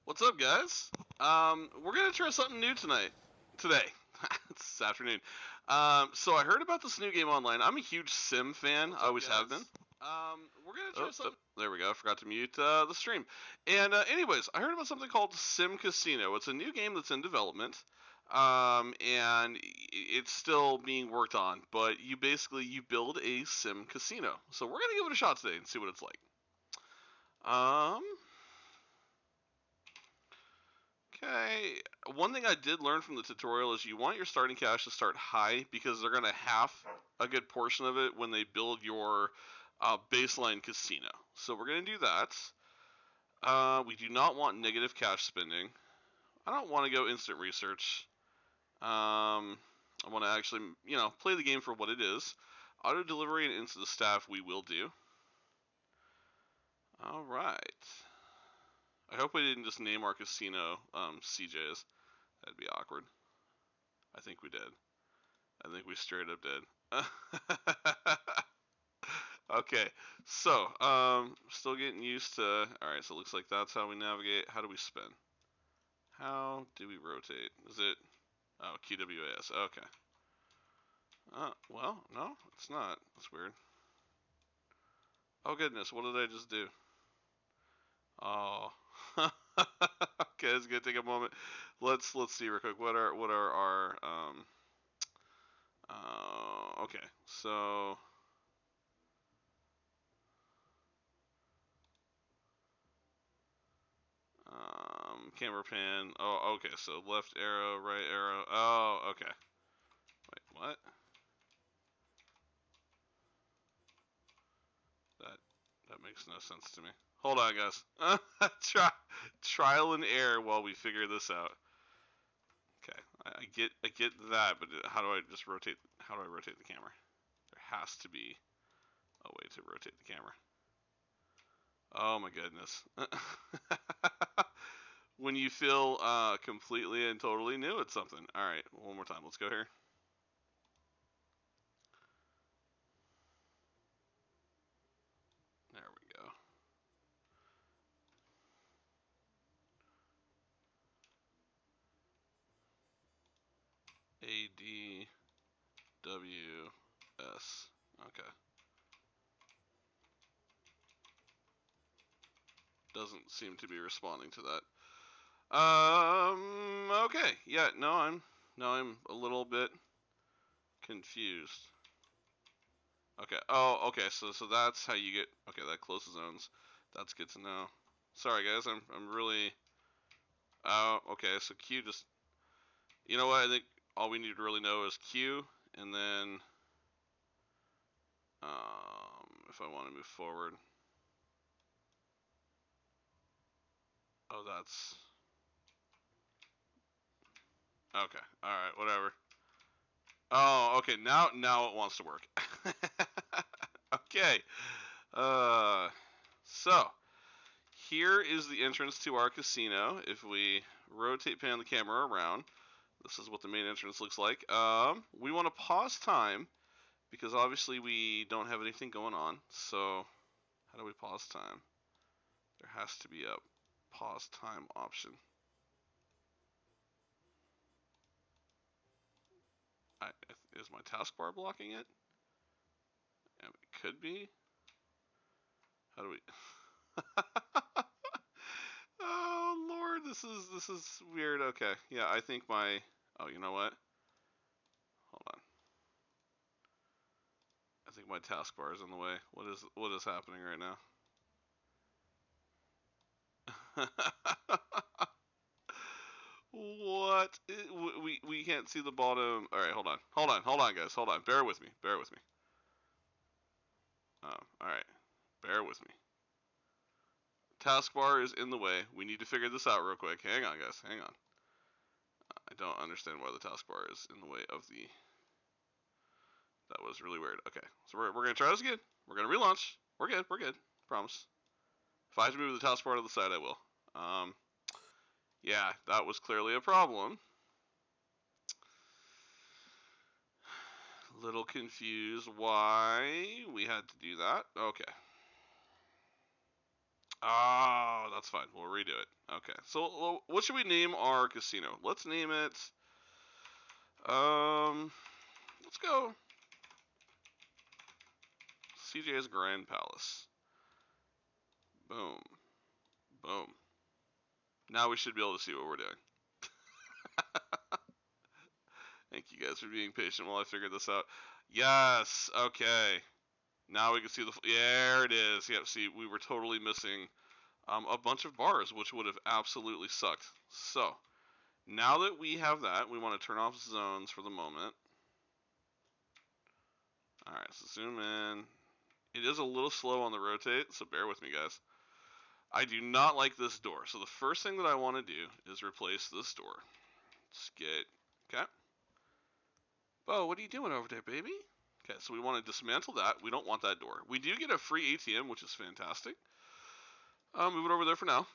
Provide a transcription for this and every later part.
What's up, guys? We're gonna try something new today. It's this afternoon. So I heard about this new game online. I'm a huge Sim fan. I always have been. We're gonna try something. There we go. I forgot to mute the stream. And anyways, I heard about something called Sim Casino. It's a new game that's in development. And it's still being worked on. But you build a Sim casino. So we're gonna give it a shot today and see what it's like. Um, Okay. One thing I did learn from the tutorial is you want your starting cash to start high because they're going to half a good portion of it when they build your baseline casino. So we're going to do that. We do not want negative cash spending. I don't want to go instant research. I want to actually, play the game for what it is. Auto delivery and instant staff we will do. All right. I hope we didn't just name our casino CJ's. That'd be awkward. I think we did. I think we straight up did. Okay, so still getting used to. All right, so it looks like that's how we navigate. How do we spin? How do we rotate? Is it? Oh, QWAS. Okay. Well, no, it's not. That's weird. Oh goodness, what did I just do? Oh. Okay, it's gonna take a moment. Let's see real quick. What are our okay, so camera pan. Oh, okay. So left arrow, right arrow. Oh, okay. Wait, what? That that makes no sense to me. Hold on, guys. Trial and error while we figure this out. Okay, I get that, but how do I just rotate? How do I rotate the camera? There has to be a way to rotate the camera. Oh my goodness. When you feel completely and totally new at something. All right, one more time. Let's go here. There we go. ADWS. Okay. Doesn't seem to be responding to that. Okay. Yeah. I'm a little bit confused. Okay. Oh. Okay. So that's how you get. Okay. That closes zones. That's good to know. Sorry, guys. I'm really. Oh. Okay. So Q just. You know what? I think all we need to really know is Q, and then if I want to move forward. Oh, that's okay. All right, whatever. Oh, okay. Now it wants to work. Okay. Uh, so here is the entrance to our casino. If we rotate pan the camera around, this is what the main entrance looks like. We want to pause time because obviously we don't have anything going on. So how do we pause time? There has to be a pause time option. Is my taskbar blocking it? It could be. How do we? Oh Lord, this is weird. Okay, yeah, I think my. Oh, you know what? Hold on. I think my taskbar is in the way. What is happening right now? What? We can't see the bottom. All right, hold on, guys, hold on. Bear with me. All right, bear with me. Taskbar is in the way. We need to figure this out real quick. Hang on, guys. Hang on. I don't understand why the taskbar is in the way of the. That was really weird. Okay, so we're gonna try this again. We're gonna relaunch. We're good. We're good. Promise. If I have to move the taskbar to the side, I will. Yeah, that was clearly a problem. Little confused why we had to do that. Okay. Oh, that's fine. We'll redo it. Okay, so what should we name our casino? Let's name it. Let's go CJ's Grand Palace. Boom, boom. Now we should be able to see what we're doing. Thank you guys for being patient while I figured this out. Yes. Okay. Now we can see the. There it is. Yep. See, we were totally missing a bunch of bars, which would have absolutely sucked. So now that we have that, we want to turn off zones for the moment. All right. So zoom in. It is a little slow on the rotate, so bear with me, guys. I do not like this door. So the first thing that I want to do is replace this door. Let's get. Okay. Bo, what are you doing over there, baby? Okay, so we want to dismantle that. We don't want that door. We do get a free ATM, which is fantastic. Move it over there for now.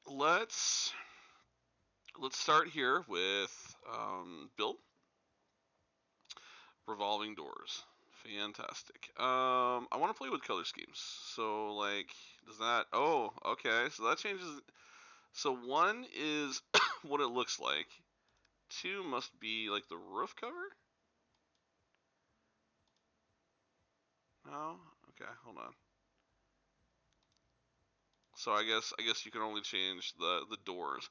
Let's start here with build revolving doors. Fantastic. I want to play with color schemes. So like, does that? Oh, okay. So that changes. So 1 is what it looks like. 2 must be like the roof cover. No. Okay, hold on. So I guess you can only change the doors.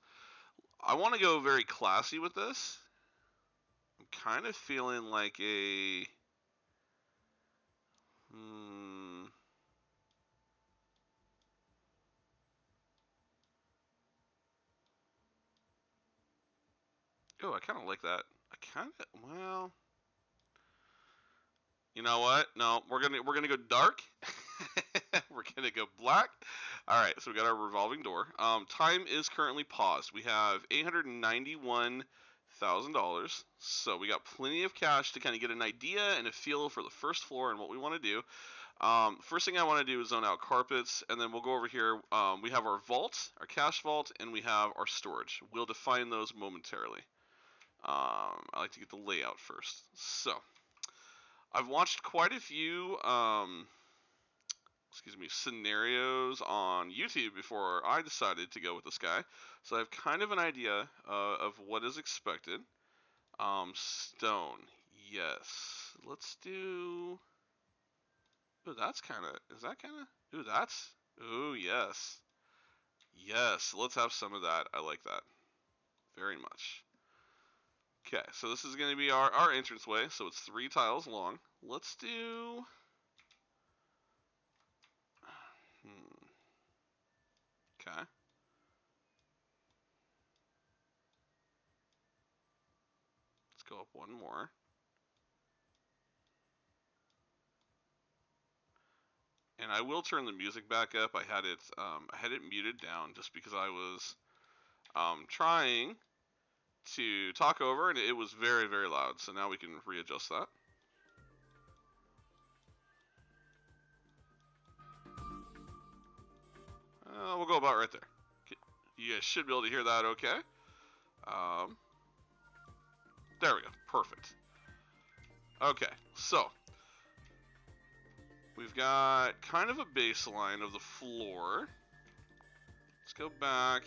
I want to go very classy with this. I'm kind of feeling like a Oh, I kind of like that. Well, you know what? No, we're gonna go dark. We're gonna go black. All right, so we got our revolving door. Time is currently paused. We have $891,000, so we got plenty of cash to kind of get an idea and a feel for the first floor and what we want to do. First thing I want to do is zone out carpets, and then we'll go over here. We have our vault, our cash vault, and we have our storage. We'll define those momentarily. I like to get the layout first. So, I've watched quite a few, scenarios on YouTube before I decided to go with this guy. So I have kind of an idea of what is expected. Stone, yes. Let's do. Ooh, that's kind of. Is that kind of? Ooh, that's. Ooh, yes. Yes, let's have some of that. I like that very much. Okay, so this is going to be our entranceway. So it's 3 tiles long. Let's do. Okay. Let's go up 1 more. And I will turn the music back up. I had it muted down just because I was trying to talk over, and it was very, very loud. So now we can readjust that. We'll go about right there. You guys should be able to hear that okay. There we go. Perfect. Okay, so we've got kind of a baseline of the floor. Let's go back.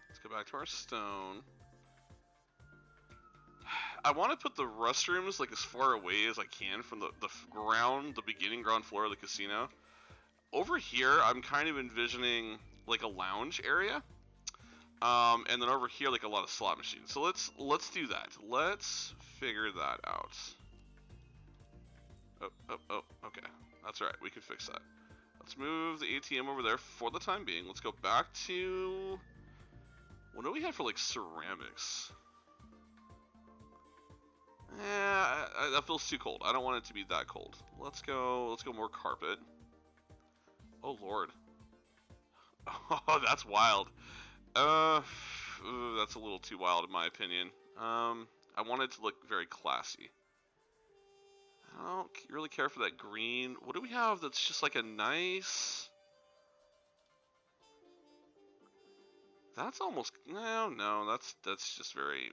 Let's go back to our stone. I want to put the restrooms like as far away as I can from the ground, the beginning ground floor of the casino. Over here, I'm kind of envisioning like a lounge area. And then over here, like a lot of slot machines. So let's do that. Let's figure that out. Oh, okay. That's right. We can fix that. Let's move the ATM over there for the time being. Let's go back to... What do we have for, like, ceramics? That feels too cold. I don't want it to be that cold. Let's go more carpet. Oh, Lord. Oh, that's wild. That's a little too wild in my opinion. I want it to look very classy. I don't really care for that green. What do we have that's just like a nice... That's almost... No, that's just very...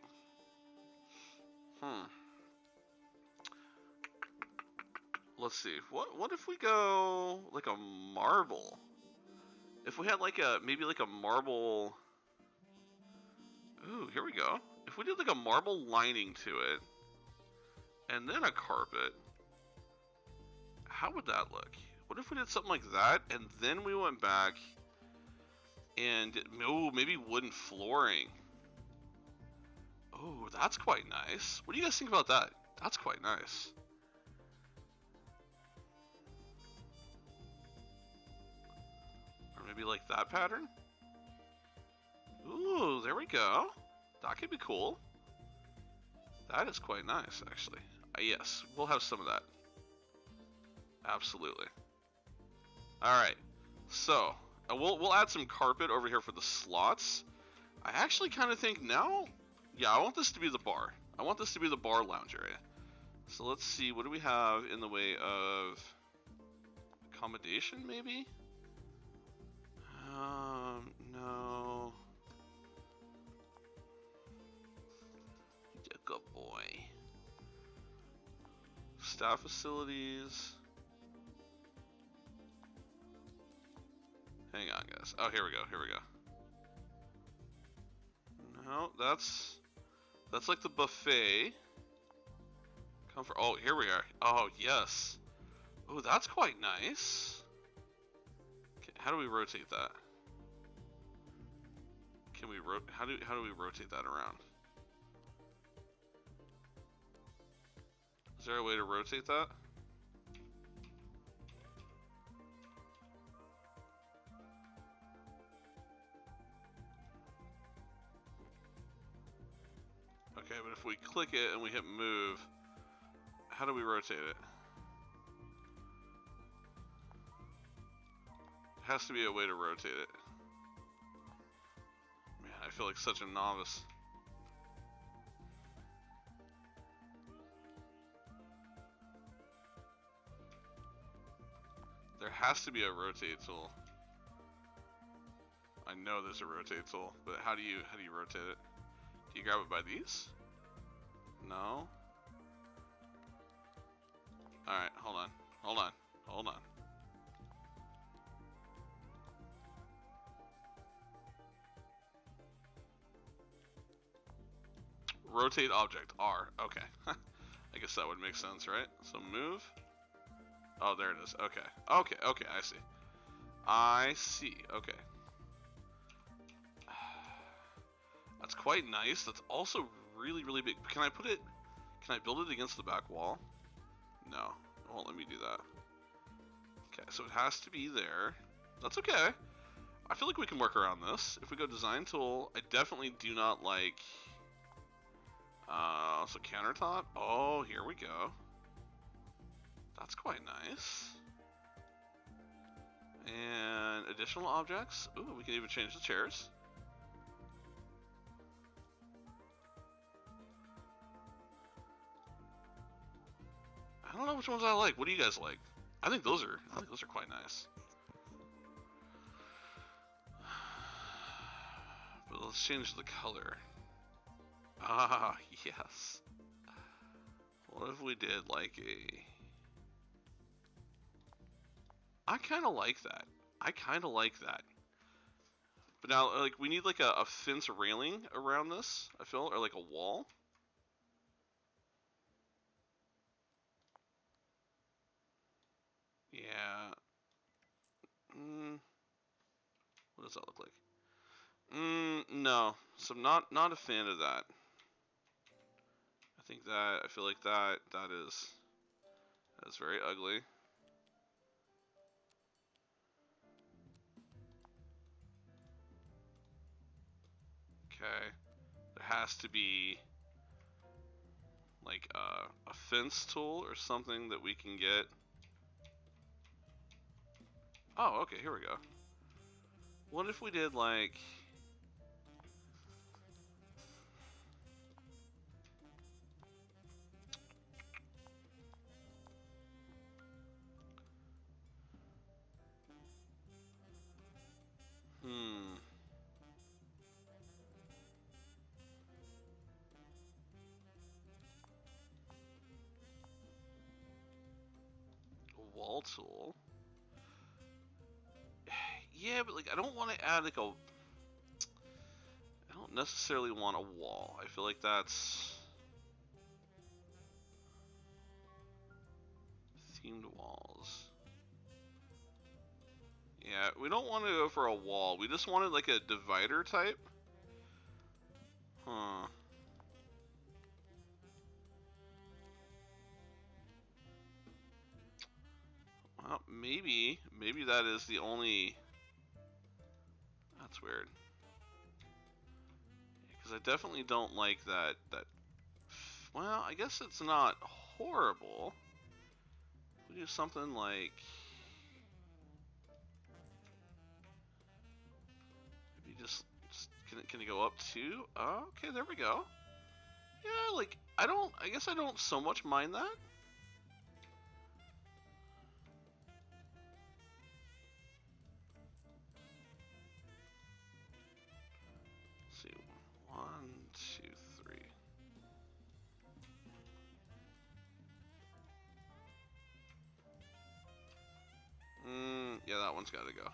Let's see. What if we go like a marble? If we had like maybe like a marble... Ooh, here we go. If we did like a marble lining to it, and then a carpet, how would that look? What if we did something like that, and then we went back and maybe wooden flooring. Oh, that's quite nice. What do you guys think about that? That's quite nice. Or maybe like that pattern? Ooh, there we go. That could be cool. That is quite nice, actually. Yes, we'll have some of that. Absolutely. Alright, so we'll add some carpet over here for the slots. I actually kind of think now, yeah, I want this to be the bar. I want this to be the bar lounge area. So let's see, what do we have in the way of accommodation, maybe? No. Good boy. Staff facilities. Hang on, guys. Oh, here we go. No, that's like the buffet. Comfort. Oh, here we are. Oh, yes. Oh, that's quite nice. Okay, how do we rotate that? Can we how do we rotate that around? Is there a way to rotate that? Okay, but if we click it and we hit move, how do we rotate it? There has to be a way to rotate it. Man, I feel like such a novice. There has to be a rotate tool. I know there's a rotate tool, but how do you rotate it? Do you grab it by these? No. Alright, hold on. Rotate object, R, okay. I guess that would make sense, right? So move. Oh, there it is, okay, I see, okay. That's quite nice, that's also really, really big. Can I build it against the back wall? No, it won't let me do that. Okay, so it has to be there. That's okay. I feel like we can work around this. If we go design tool, I definitely do not like... so countertop. Oh, here we go. That's quite nice. And additional objects. Ooh, we can even change the chairs. I don't know which ones I like. What do you guys like? I think those are quite nice. But let's change the color. Ah, yes. What if we did like a... I kind of like that. But now, like, we need like a fence railing around this, I feel, or like a wall. Yeah. What does that look like? No. So not a fan of that. I feel like that is very ugly. Okay. There has to be like a fence tool or something that we can get. Oh, okay, here we go. What if we did like... A wall tool? Yeah, but like I don't want to add like a... I don't don't necessarily want a wall. I feel like that's themed walls. Yeah, we don't want to go for a wall. We just wanted like a divider type. Huh. Well, maybe that is the only. That's weird. Because I definitely don't like that. Well, I guess it's not horrible. We do something like maybe just can it go up too? Oh, okay, there we go. Yeah, like I guess I don't so much mind that. Let's see, 1, 2, 3. Yeah, that one's got to go.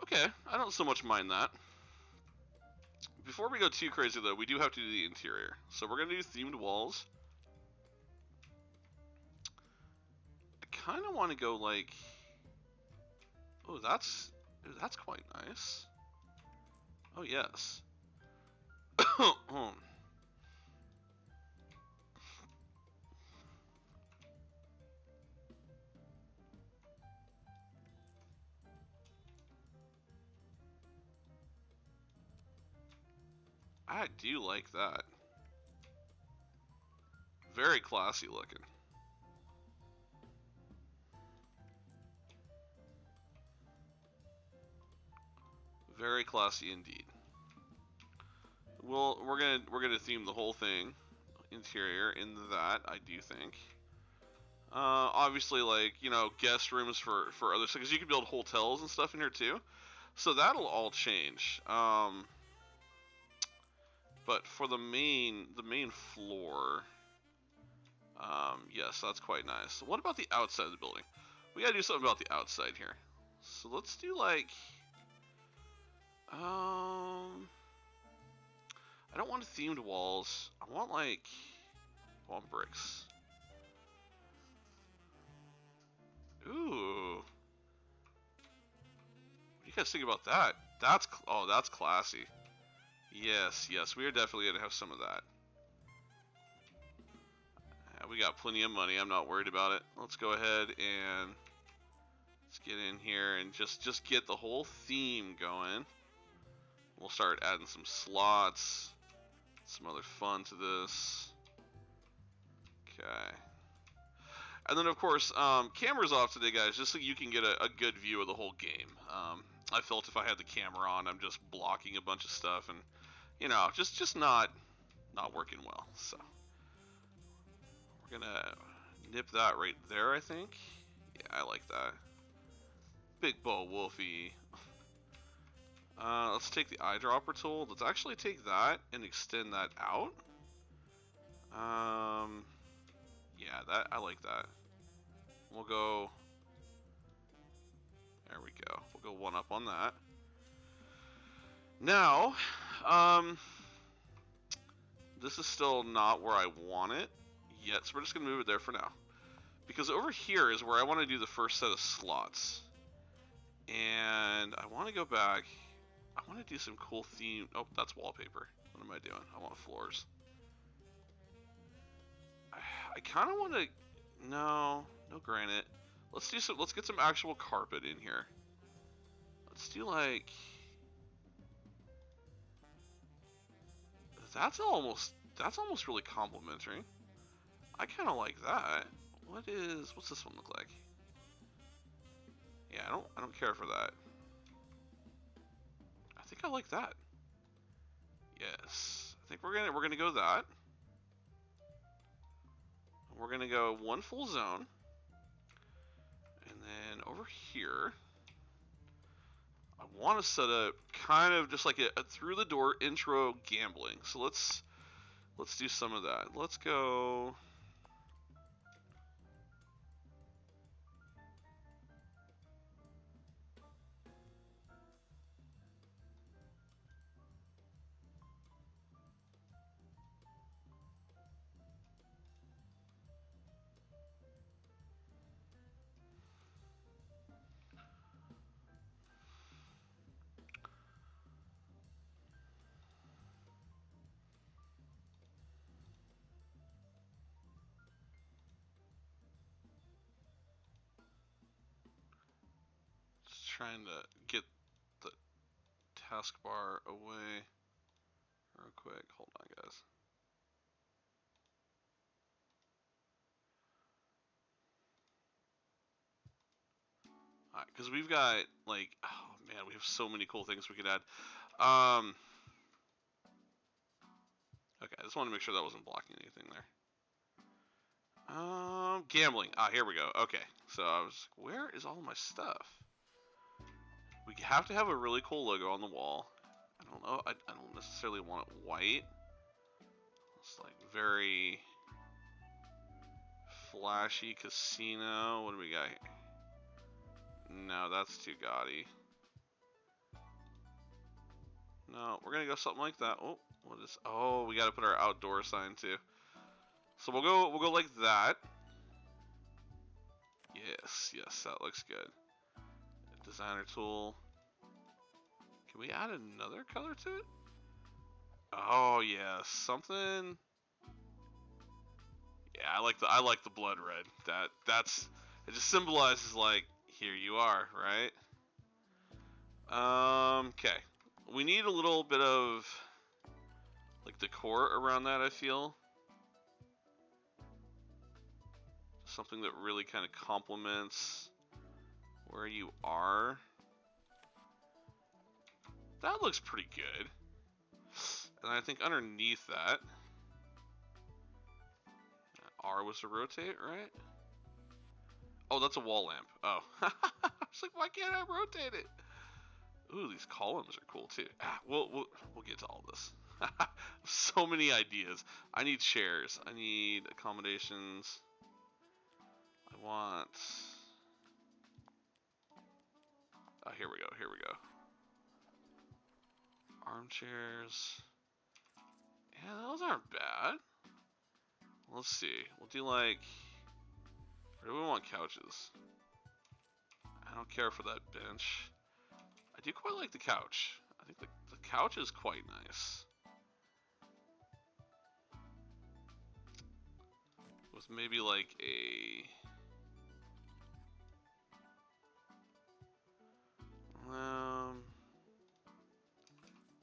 Okay, I don't so much mind that. Before we go too crazy though, we do have to do the interior. So we're gonna do themed walls. I kind of want to go like, oh, that's quite nice. Oh yes. I do like that. Very classy looking. Very classy indeed. Well, we're gonna theme the whole thing, interior, in that I do think. Obviously, like guest rooms for other stuff, because you can build hotels and stuff in here too. So that'll all change. But for the main floor, yes, that's quite nice. What about the outside of the building? We gotta do something about the outside here. So let's do like, I don't want themed walls. I want bricks. Ooh. What do you guys think about that? That's classy. Yes, we are definitely gonna have some of that. Yeah, we got plenty of money. I'm not worried about it. Let's go ahead and let's get in here and just get the whole theme going. We'll start adding some slots, some other fun to this. Okay. And then, of course, camera's off today, guys, just so you can get a good view of the whole game. I felt if I had the camera on, I'm just blocking a bunch of stuff, and just not working well. So we're gonna nip that right there, I think. Yeah, I like that. Big Bo Wolfie. Let's take the eyedropper tool. Let's actually take that and extend that out. Yeah, I like that. We'll go. There we go. We'll go one up on that. Now, this is still not where I want it yet, so we're just gonna move it there for now. Because over here is where I want to do the first set of slots. And I want to go back. I want to do some cool theme. Oh, that's wallpaper. What am I doing? I want floors. I kind of want to. No granite. Let's get some actual carpet in here. Let's do like. That's almost really complimentary. I kind of like that. What's this one look like? Yeah, I don't care for that. I think I like that. Yes, I think we're gonna go that. We're gonna go one full zone, and then over here, I want to set up kind of just like a through the door intro gambling. So let's do some of that. Let's go. trying to get the taskbar away real quick. Hold on, guys. Alright, because we've got, like, oh man, we have so many cool things we could add. Okay, I just want to make sure that wasn't blocking anything there. Gambling. Ah, here we go. Okay, so I was like, where is all my stuff? We have to have a really cool logo on the wall. I don't know. I don't necessarily want it white. It's like very flashy casino. What do we got here? No, that's too gaudy. No, we're gonna go something like that. Oh, what is? Oh, we gotta put our outdoor sign too. So we'll go like that. Yes, that looks good. Designer tool. Can we add another color to it? Oh yeah, something. Yeah, I like the blood red. That's it. Just symbolizes like here you are, right? Okay. We need a little bit of like decor around that. I feel something that really kind of complements where you are. That looks pretty good. And I think underneath that, R was to rotate, right? Oh, that's a wall lamp. Oh, I was like, why can't I rotate it? Ooh, these columns are cool too. We'll get to all this. So many ideas. I need chairs. I need accommodations. I want. Oh, here we go. Here we go. Armchairs. Yeah, those aren't bad. Let's see. We'll do like. Or do we want couches? I don't care for that bench. I do quite like the couch. I think the couch is quite nice. With maybe like a.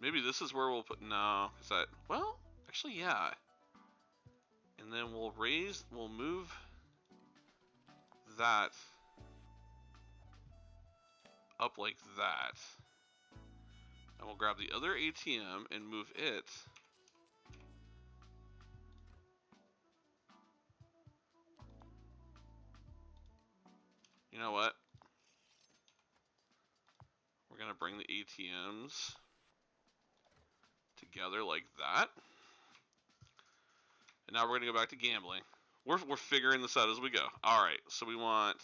Maybe this is where we'll put. No, because that. Well, actually, yeah. And then we'll move that up like that. And we'll grab the other ATM and move it. You know what? We're gonna bring the ATMs together like that. And now we're gonna go back to gambling. We're figuring this out as we go. All right, so we want,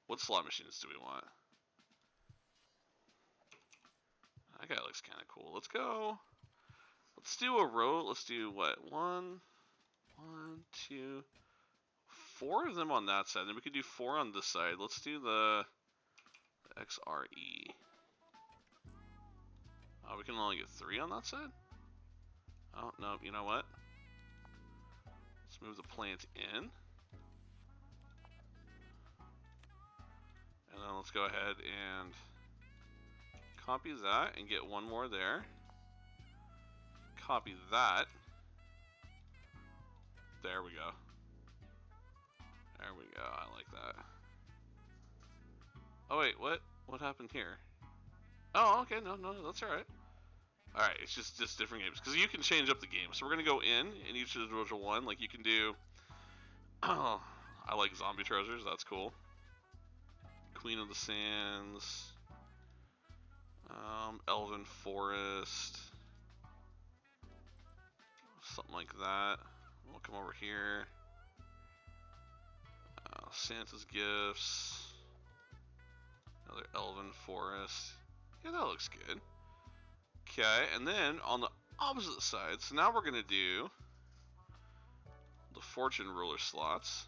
what slot machines do we want? That guy looks kind of cool. Let's go. Let's do a row. Let's do what? One, two, 4 of them on that side. Then we could do 4 on this side. Let's do the XRE. Oh, we can only get 3 on that side? Oh, no, you know what? Let's move the plant in. And then let's go ahead and copy that and get 1 more there. Copy that. There we go. There we go. I like that. Oh wait, what? What happened here? Oh, okay. No, that's all right. All right, it's just different games because you can change up the game. So we're gonna go in each individual one. Like you can do. Oh, I like zombie treasures. That's cool. Queen of the Sands. Elven Forest. Something like that. We'll come over here. Santa's Gifts. Another Elven Forest. Yeah, that looks good. Okay, and then on the opposite side, so now we're going to do the Fortune Ruler slots.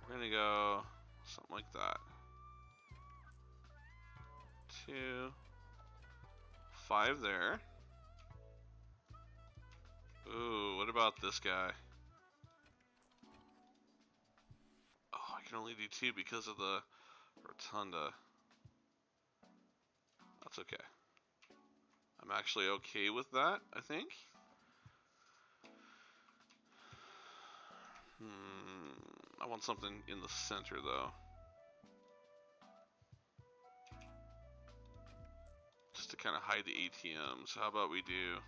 We're going to go something like that. 2, 5 there. Ooh, what about this guy? Oh, I can only do 2 because of the rotunda. That's okay. I'm actually okay with that, I think. I want something in the center, though. Just to kind of hide the ATMs. How about we do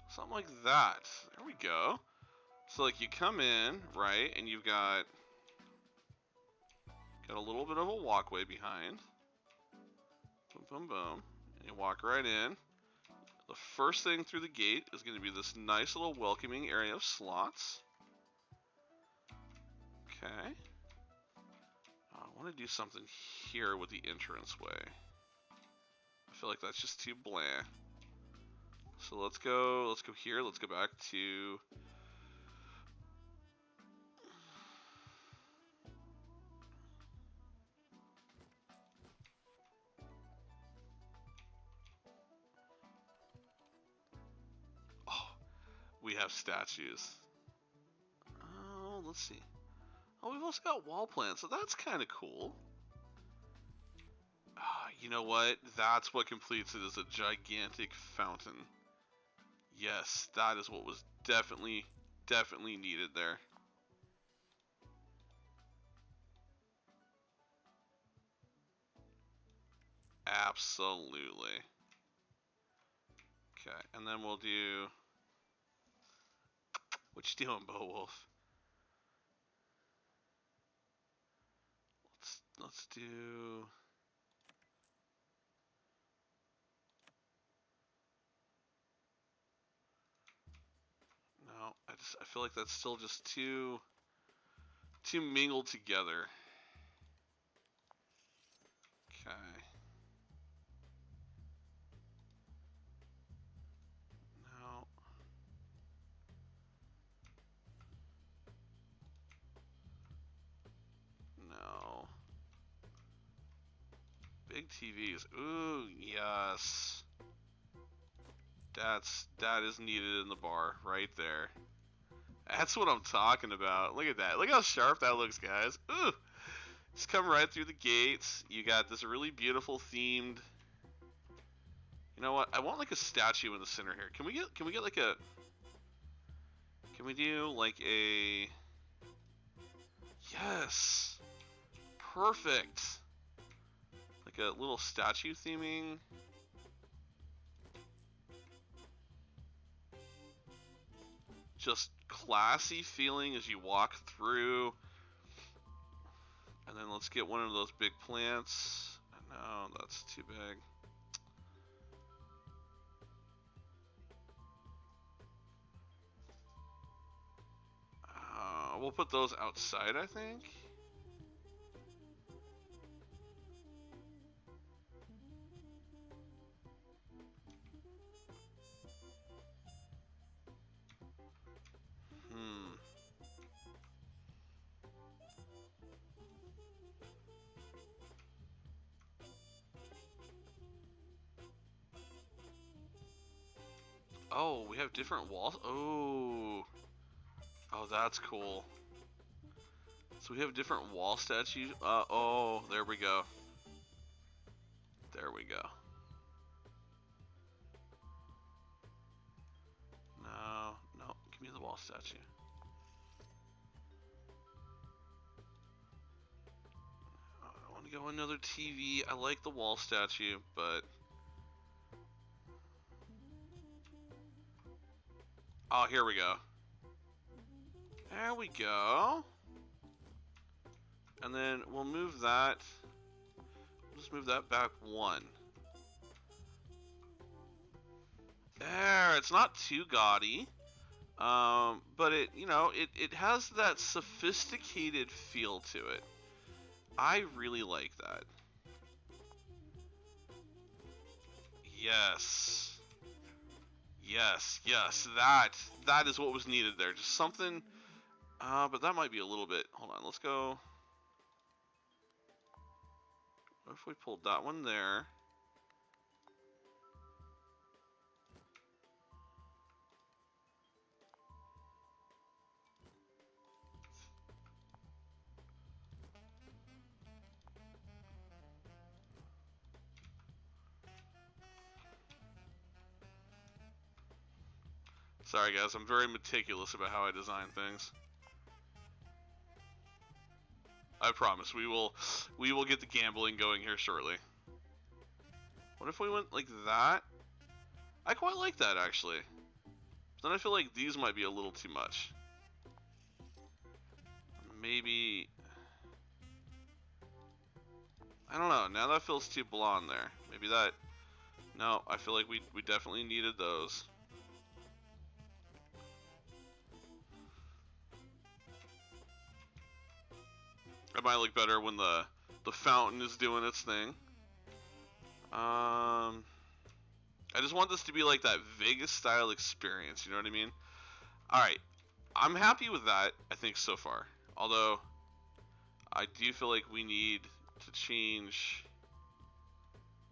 something like that? There we go. So, like, you come in, right, and you've got a little bit of a walkway behind. Boom, boom, boom. And you walk right in. The first thing through the gate is going to be this nice little welcoming area of slots. Okay. I want to do something here with the entranceway. I feel like that's just too bland. So let's go here. Let's go back to we have statues. Oh, let's see. Oh, we've also got wall plants, so that's kind of cool. You know what? That's what completes it, is a gigantic fountain. Yes, that is what was definitely needed there. Absolutely. Okay, and then we'll do... What you doing, Beowulf? Let's do... No, I feel like that's still just too mingled together. Okay. No. No. Big TVs. Ooh, yes. That is needed in the bar right there. That's what I'm talking about. Look at that. Look how sharp that looks, guys. Ooh. Just come right through the gates. You got this really beautiful themed. You know what? I want like a statue in the center here. Can we get like a? Can we do like a? Yes. Perfect. Like a little statue theming. Just classy feeling as you walk through. And then let's get one of those big plants. No, that's too big. We'll put those outside, I think. Oh, we have different walls. Oh, that's cool. So we have different wall statues. Oh, there we go. There we go. No, give me the wall statue. I want to go another TV. I like the wall statue, but... Oh, here we go. There we go. And then we'll move that. We'll just move that back one. There, it's not too gaudy. But it has that sophisticated feel to it. I really like that. Yes. Yes. That is what was needed there. Just something. But that might be a little bit. Hold on. Let's go. What if we pulled that one there? Sorry guys, I'm very meticulous about how I design things. I promise we will get the gambling going here shortly. What if we went like that? I quite like that actually. But then I feel like these might be a little too much. Maybe, I don't know, now that feels too blonde there. Maybe that, no, I feel like we definitely needed those. It might look better when the fountain is doing its thing. I just want this to be like that Vegas style experience, you know what I mean? Alright, I'm happy with that, I think, so far. Although, I do feel like we need to change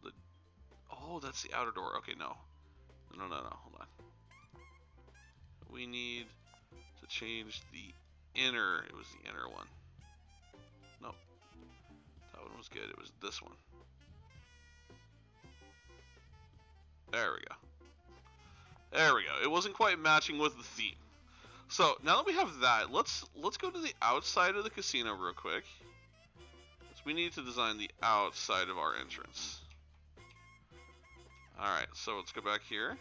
the... Oh, that's the outer door. Okay, no. No, hold on. We need to change the inner... It was the inner one. No. That one was good. It was this one. There we go. There we go. It wasn't quite matching with the theme. So, now that we have that, let's go to the outside of the casino real quick. So we need to design the outside of our entrance. Alright, so let's go back here.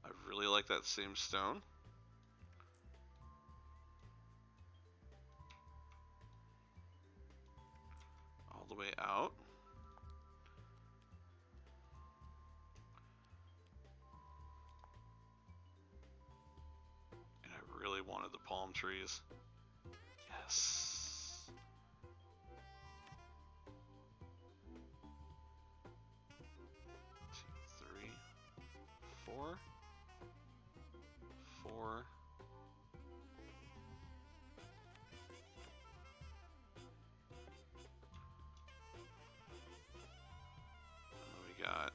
I really like that same stone. All the way out. And I really wanted the palm trees. Yes. 2, 3, 4. 4. We got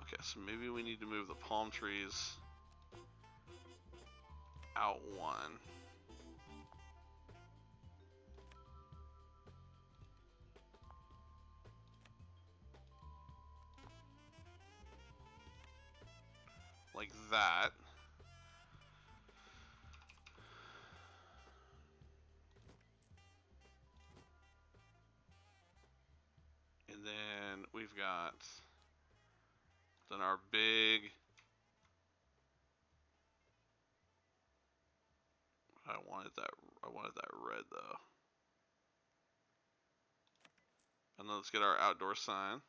okay, so maybe we need to move the palm trees out one. Like that. And then we've got then our big, I wanted that red though. And then let's get our outdoor sign.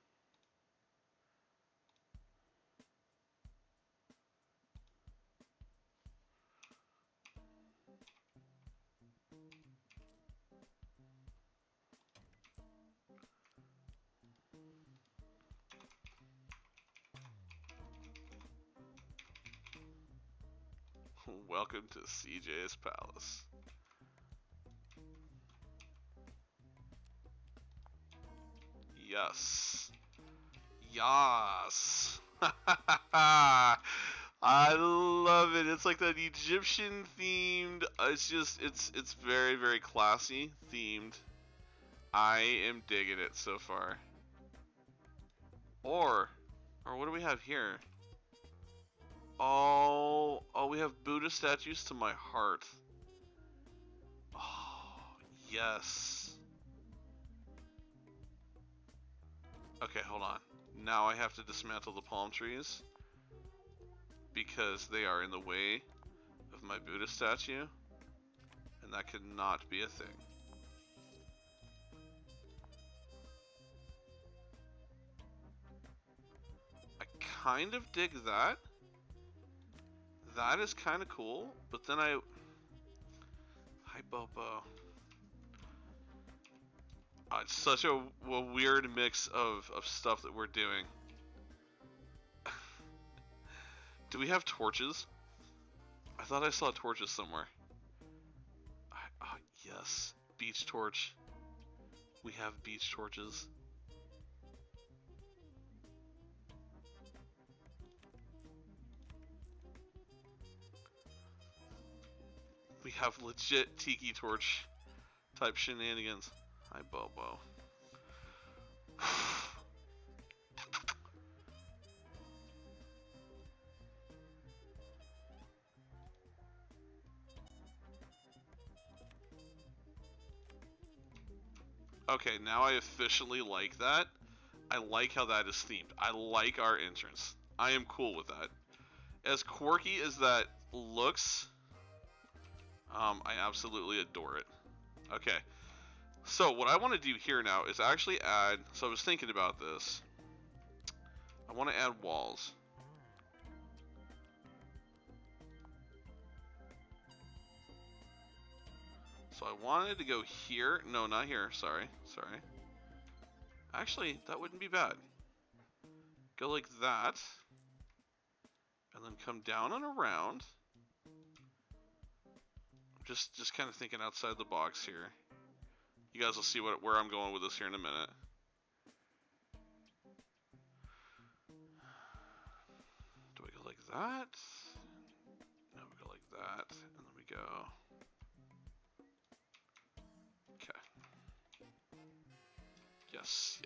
Welcome to CJ's Palace. Yes. Yas. I love it. It's like that Egyptian themed. It's very, very classy themed. I am digging it so far. Or what do we have here? Oh, we have Buddha statues to my heart. Oh, yes. Okay, hold on. Now I have to dismantle the palm trees because they are in the way of my Buddha statue, and that could not be a thing. I kind of dig that. That is kind of cool, but then hi Bobo. It's such a weird mix of stuff that we're doing. Do we have torches? I thought I saw torches somewhere. Yes, beach torch. We have beach torches. We have legit tiki torch type shenanigans. Hi, Bobo. Okay, now I officially like that. I like how that is themed. I like our entrance. I am cool with that. As quirky as that looks, I absolutely adore it. Okay, so what I want to do here now is actually add, so I was thinking about this. I want to add walls. So I wanted to go here. No, not here. Sorry. Actually, that wouldn't be bad. Go like that. And then come down and around. Just kind of thinking outside the box here. You guys will see where I'm going with this here in a minute. Do we go like that? No, we go like that. And then we go... Okay. Yes.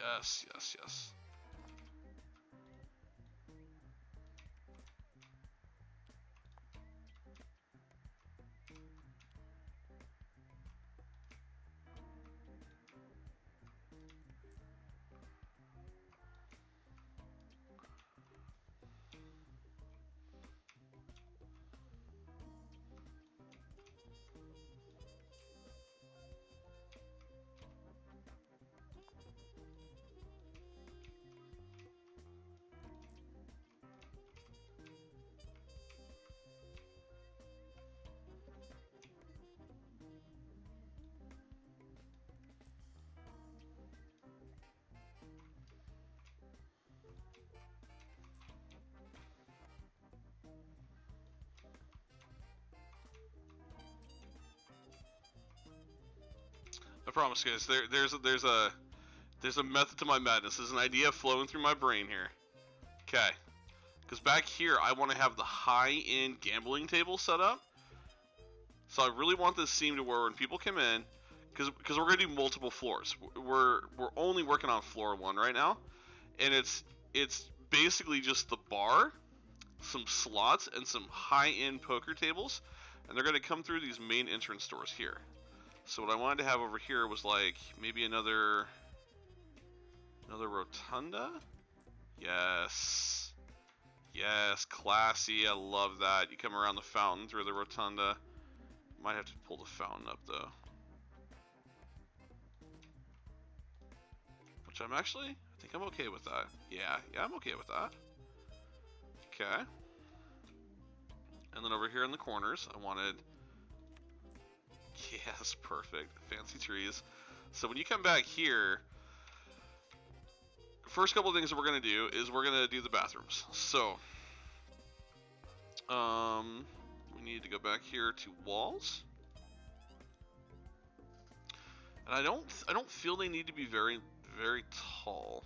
I promise, guys. There's a method to my madness. There's an idea flowing through my brain here. Okay. Because back here, I want to have the high-end gambling table set up. So I really want this scene to where when people come in, because we're gonna do multiple floors. We're only working on floor 1 right now, and it's basically just the bar, some slots, and some high-end poker tables, and they're gonna come through these main entrance doors here. So what I wanted to have over here was like maybe another rotunda. Yes, classy. I love that. You come around the fountain through the rotunda. Might have to pull the fountain up though. Which I think I'm okay with that. Yeah, I'm okay with that. Okay. And then over here in the corners, I wanted... Yes, perfect. Fancy trees. So when you come back here, first couple of things that we're going to do is we're going to do the bathrooms. So, we need to go back here to walls. And I don't feel they need to be very, very tall.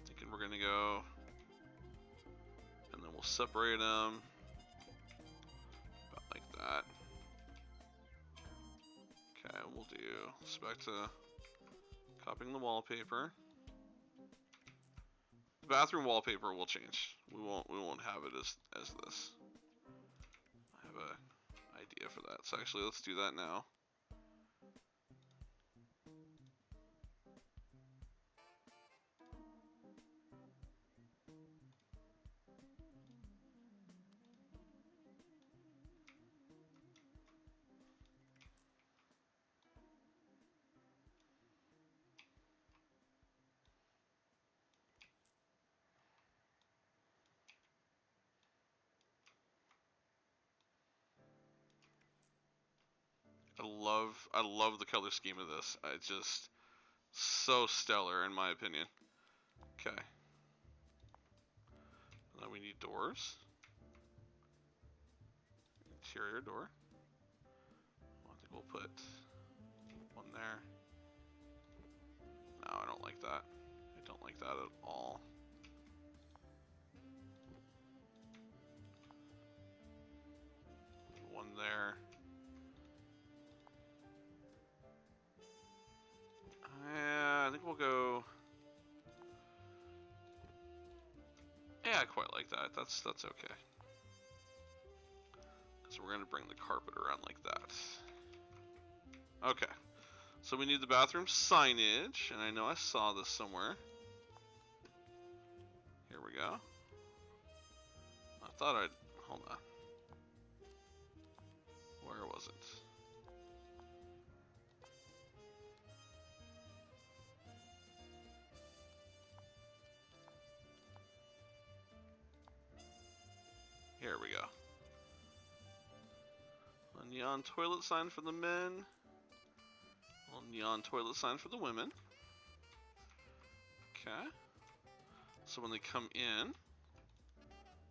Thinking we're going to go, and then we'll separate them. Like that. Okay, we'll do. Let's back to copying the wallpaper. The bathroom wallpaper will change. We won't have it as this. I have an idea for that. So actually, let's do that now. I love the color scheme of this. It's just so stellar in my opinion. Okay. And then we need doors. Interior door. I think we'll put one there. No, I don't like that. I don't like that at all. one there. Yeah, I think we'll go. Yeah, I quite like that. That's okay. So we're gonna bring the carpet around like that. Okay. So we need the bathroom signage, and I know I saw this somewhere. Here we go. I thought I'd hold on. Where was it? Here we go. A neon toilet sign for the men. A neon toilet sign for the women. Okay. So when they come in,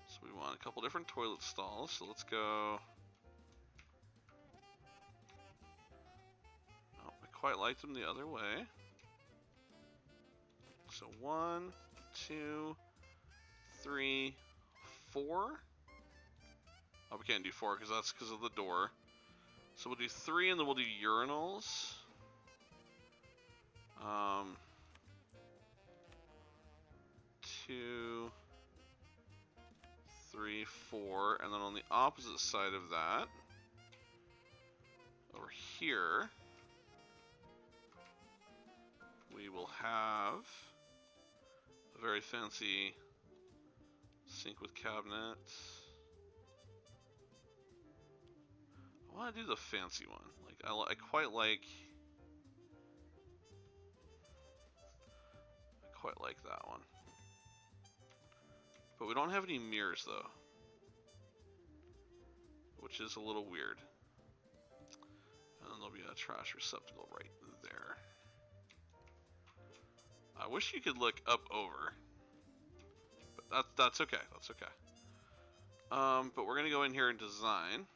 so we want a couple different toilet stalls. So let's go. Oh, I quite liked them the other way. So 1, 2, 3, 4. Oh, we can't do 4 because that's because of the door. So we'll do 3 and then we'll do urinals. 2, 3, 4, and then on the opposite side of that, over here, we will have a very fancy sink with cabinets. I want to do the fancy one. Like I quite like that one. But we don't have any mirrors though, which is a little weird. And then there'll be a trash receptacle right there. I wish you could look up over, but that's okay. That's okay. But we're gonna go in here and design.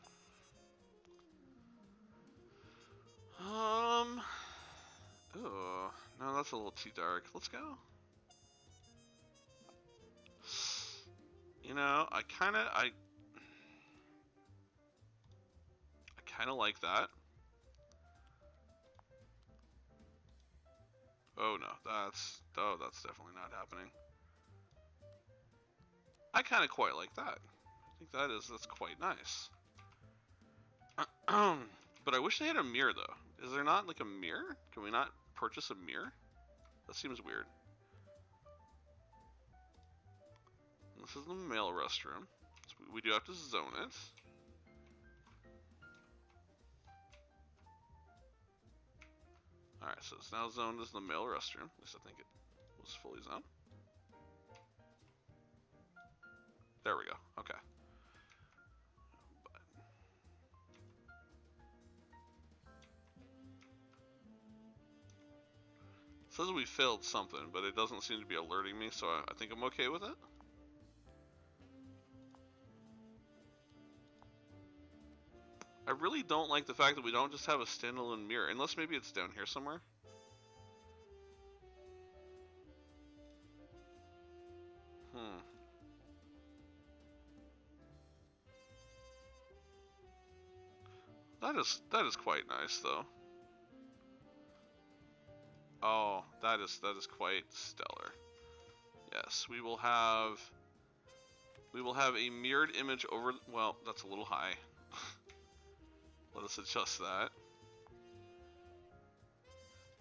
Oh, no, that's a little too dark. Let's go. You know, I kind of like that. Oh no, that's definitely not happening. I kind of quite like that. I think that's quite nice. But I wish they had a mirror though. Is there not like a mirror? Can we not purchase a mirror? That seems weird. This is the male restroom. So we do have to zone it. Alright, so it's now zoned as the male restroom. At least I think it was fully zoned. There we go. Okay. It says we failed something, but it doesn't seem to be alerting me, so I think I'm okay with it. I really don't like the fact that we don't just have a standalone mirror, unless maybe it's down here somewhere. That is quite nice though. Oh, that is quite stellar. Yes, we will have a mirrored image over. Well, that's a little high. Let us adjust that.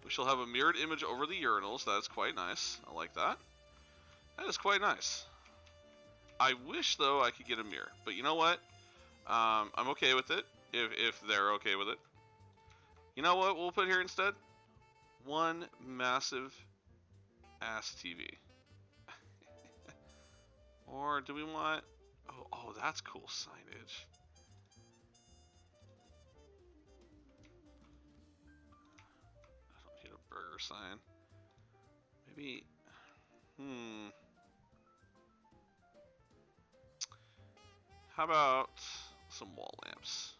We shall have a mirrored image over the urinals. That is quite nice. I like that. That is quite nice. I wish though I could get a mirror, but you know what? I'm okay with it if they're okay with it. You know what we'll put here instead? One massive ass TV. Or do we want... Oh, that's cool signage. I don't need a burger sign. Maybe... How about some wall lamps?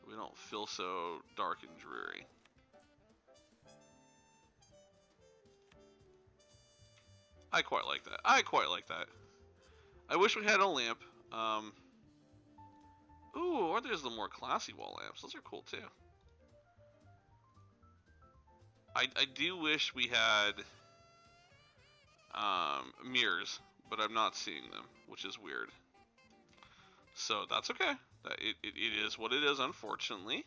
So we don't feel so dark and dreary. I quite like that. I quite like that. I wish we had a lamp. Ooh, or there's the more classy wall lamps. Those are cool too. I do wish we had mirrors, but I'm not seeing them, which is weird. So that's okay. It is what it is, unfortunately.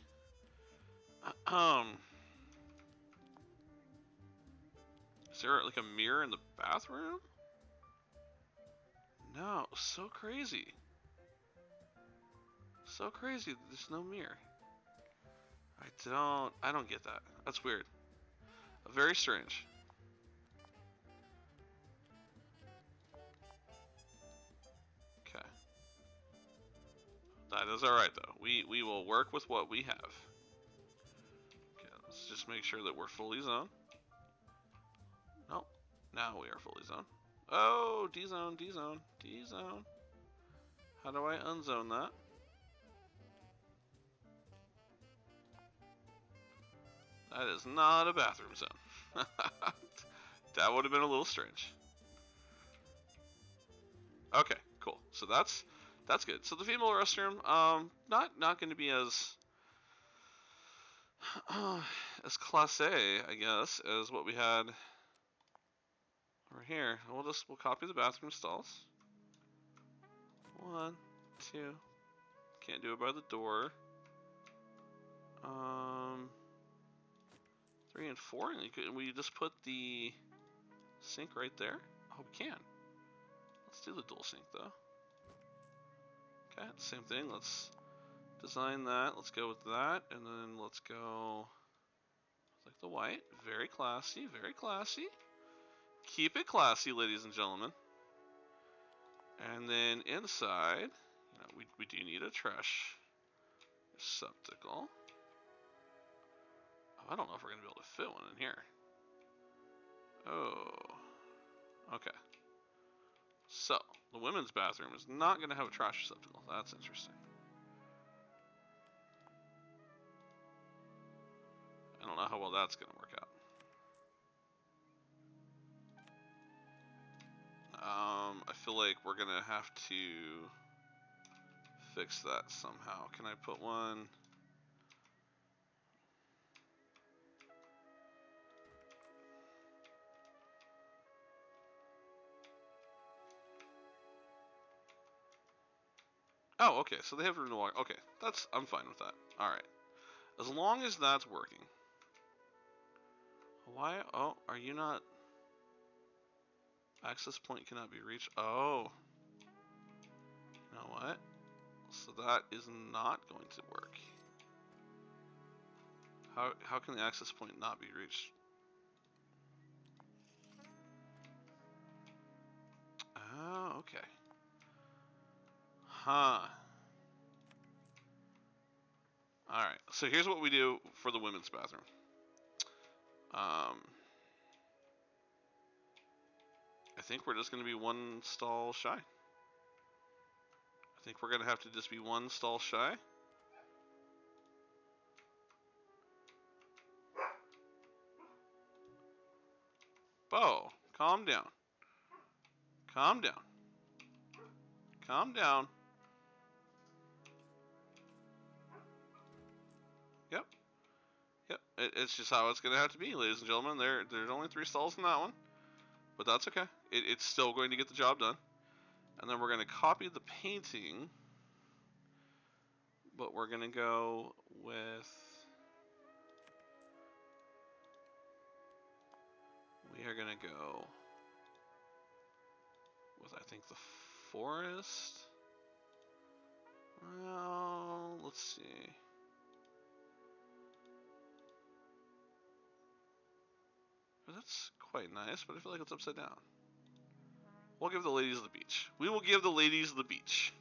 Is there like a mirror in the bathroom? No, so crazy. So crazy, there's no mirror. I don't get that. That's weird. Very strange. Okay. That is alright though. We will work with what we have. Okay, let's just make sure that we're fully zoned. Nope. Now we are fully zoned. Oh, D-zone, D-zone, D-zone. How do I unzone that? That is not a bathroom zone. That would have been a little strange. Okay, cool. So that's good. So the female restroom, not going to be as as classé, I guess, as what we had over here. We'll copy the bathroom stalls. 1, 2. Can't do it by the door. 3 and 4. And we just put the sink right there. Oh, we can. Let's do the dual sink though. Okay, same thing. Let's design that. Let's go with that, and then let's go like the white. Very classy, very classy. Keep it classy, ladies and gentlemen. And then inside, we do need a trash receptacle. Oh, I don't know if we're gonna be able to fit one in here. Oh, okay. So the women's bathroom is not gonna have a trash receptacle. That's interesting. I don't know how well that's gonna work out. I feel like we're gonna have to fix that somehow. Can I put one? Oh, okay, so they have room to walk. Okay, I'm fine with that. Alright. As long as that's working. Why? Oh, are you not? Access point cannot be reached. Oh. You know what? So that is not going to work. How can the access point not be reached? Oh, okay. Huh. Alright, so here's what we do for the women's bathroom. I think we're just going to be one stall shy. I think we're going to have to just be one stall shy. Bo, calm down. Calm down. Calm down. Yep. Yep. It's just how it's going to have to be, ladies and gentlemen. There's only 3 stalls in that one. But that's okay. It's still going to get the job done. And then we're going to copy the painting. But we're going to go with... We are going to go with, I think, the forest. Well, let's see. That's quite nice, but I feel like it's upside down. We'll give the ladies the beach. We will give the ladies the beach.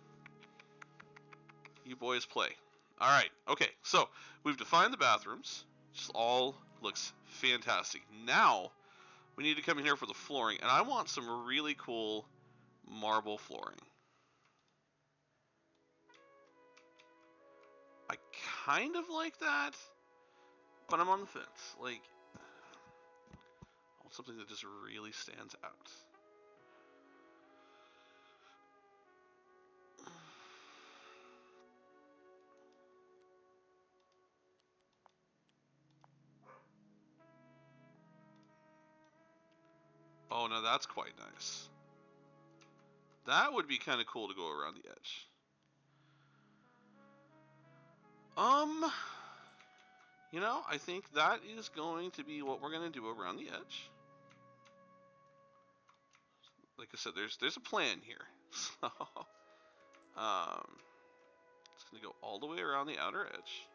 You boys play. Alright, okay, so we've defined the bathrooms. Just all looks fantastic. Now, we need to come in here for the flooring, and I want some really cool marble flooring. I kind of like that, but I'm on the fence. Like, I want something that just really stands out. Oh, no, that's quite nice. That would be kind of cool to go around the edge. You know, I think that is going to be what we're going to do around the edge. Like I said, there's a plan here. So, it's going to go all the way around the outer edge.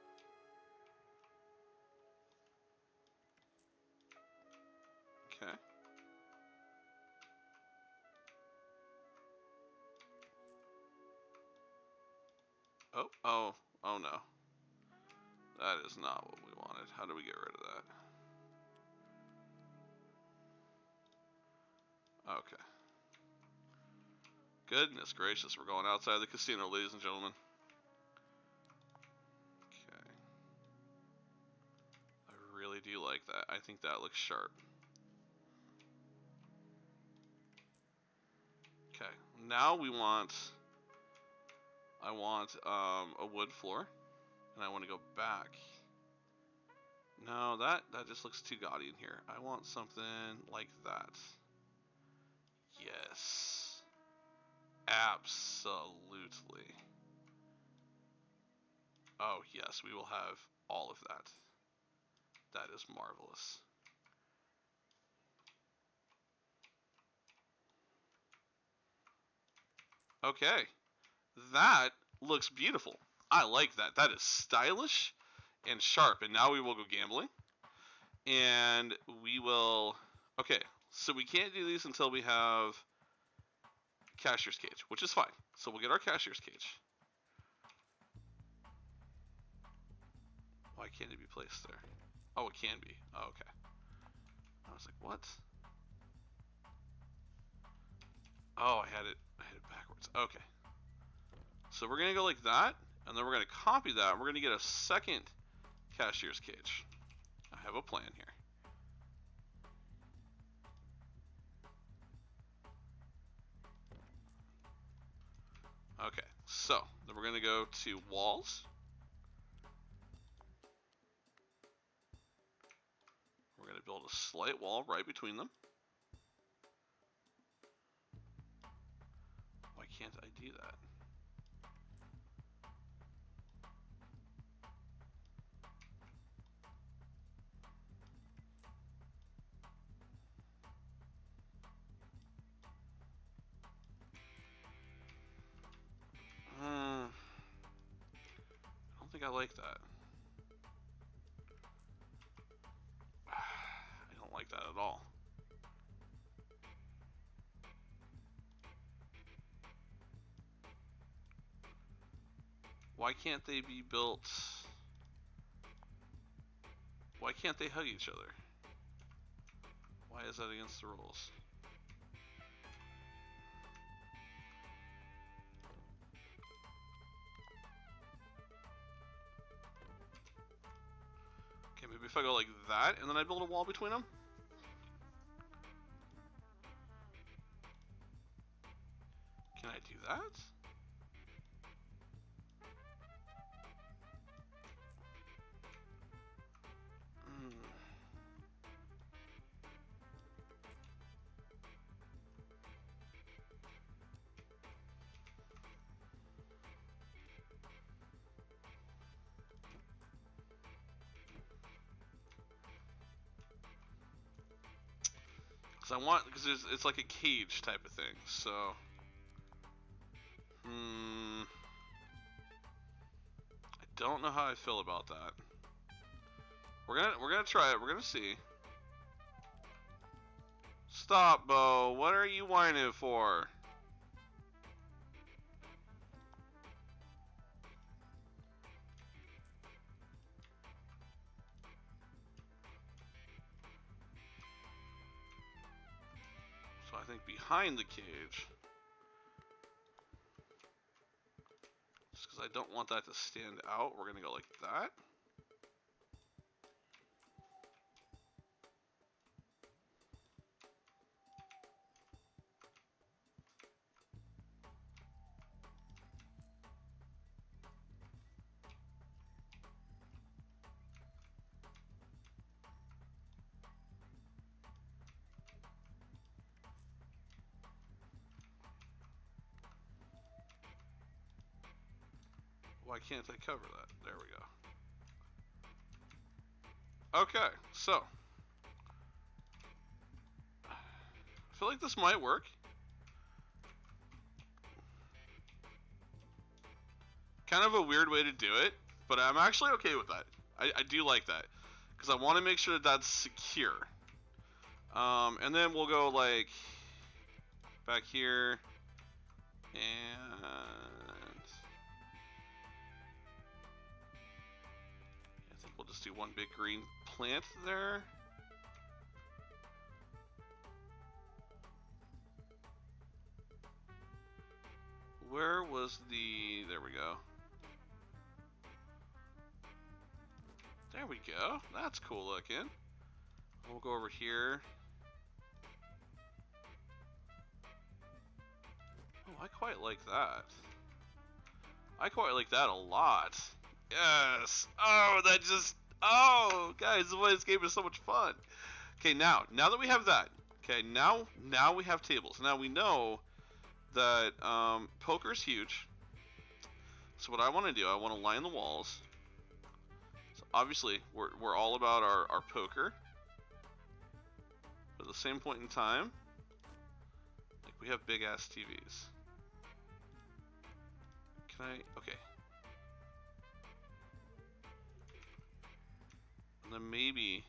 Okay. Oh no. That is not what we wanted. How do we get rid of that? Okay. Goodness gracious, we're going outside the casino, ladies and gentlemen. Okay. I really do like that. I think that looks sharp. Okay. Now I want a wood floor, and I want to go back. No, that just looks too gaudy in here. I want something like that. Yes. Absolutely. Oh, yes, we will have all of that. That is marvelous. Okay. That looks beautiful. I like that. That is stylish and sharp. And now we will go gambling. And we will... Okay, so we can't do these until we have cashier's cage, which is fine. So we'll get our cashier's cage. Why can't it be placed there? Oh, it can be. Oh, okay. I was like, what? Oh, I had it backwards. Okay. So we're going to go like that, and then we're going to copy that. We're going to get a second cashier's cage. I have a plan here. Okay, so then we're going to go to walls. We're going to build a slight wall right between them. Why can't I do that? I don't think I like that. I don't like that at all. Why can't they be built? Why can't they hug each other? Why is that against the rules? Okay, maybe if I go like that and then I build a wall between them? Can I do that? Because it's like a cage type of thing, so. I don't know how I feel about that. We're gonna try it. We're gonna see. Stop, Bo. What are you whining for? So I think behind the cage. Just because I don't want that to stand out, we're gonna go like that. Why can't I cover that? There we go. Okay, so I feel like this might work. Kind of a weird way to do it, but I'm actually okay with that. I do like that, because I want to make sure that that's secure. And then we'll go like back here, and I think we'll just do one big green plant there. Where was the... There we go. There we go. That's cool looking. We'll go over here. Oh, I quite like that. I quite like that a lot. Yes. Oh, that just... Oh, guys, this game is so much fun. Okay, now that we have that, okay, now we have tables. Now we know that poker's huge. So what I want to do, I want to line the walls. So obviously, we're all about our poker. But at the same point in time, like, we have big ass TVs. Can I? Okay. And then maybe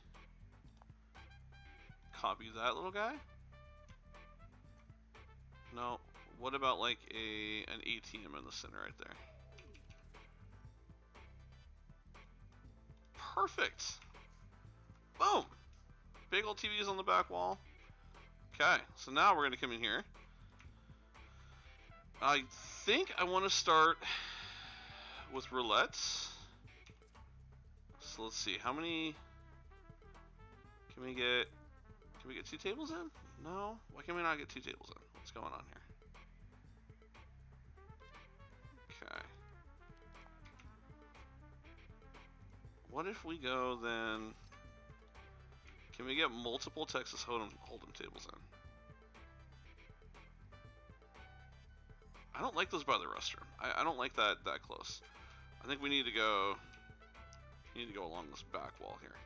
copy that little guy. No. What about like an ATM in the center right there? Perfect. Boom. Big old TVs on the back wall. Okay, so now we're gonna come in here. I think I want to start with roulette. So let's see, how many can we get? Can we get 2 tables in? No. Why can we not get 2 tables in? What's going on here? Okay. What if we go then? Can we get multiple Texas Hold'em tables in? I don't like those by the restroom. I don't like that close. I think we need to go. Along this back wall here.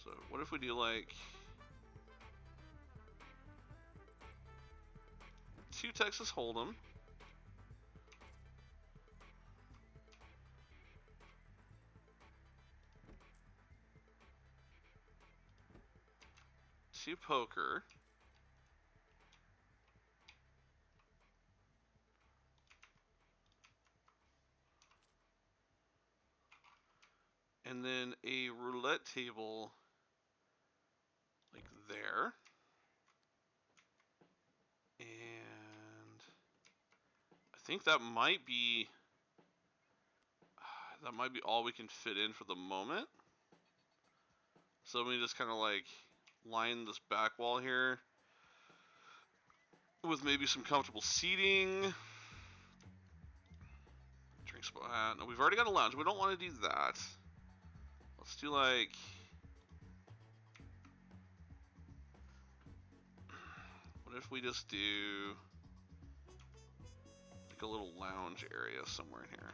So what if we do like 2 Texas Hold'em. Two poker. And then a roulette table like there. And I think that might be all we can fit in for the moment. So let me just kind of like line this back wall here with maybe some comfortable seating. Drink spot. No, we've already got a lounge. We don't want to do that. Let's do like... What if we just do like a little lounge area somewhere in here?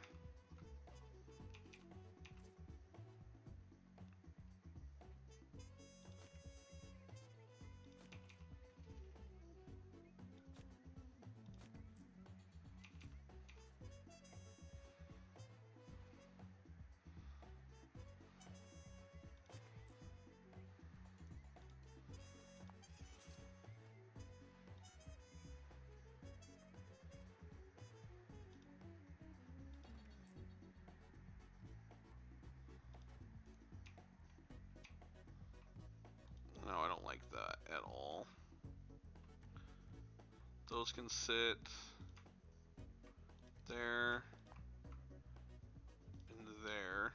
No, I don't like that at all. Those can sit there and there.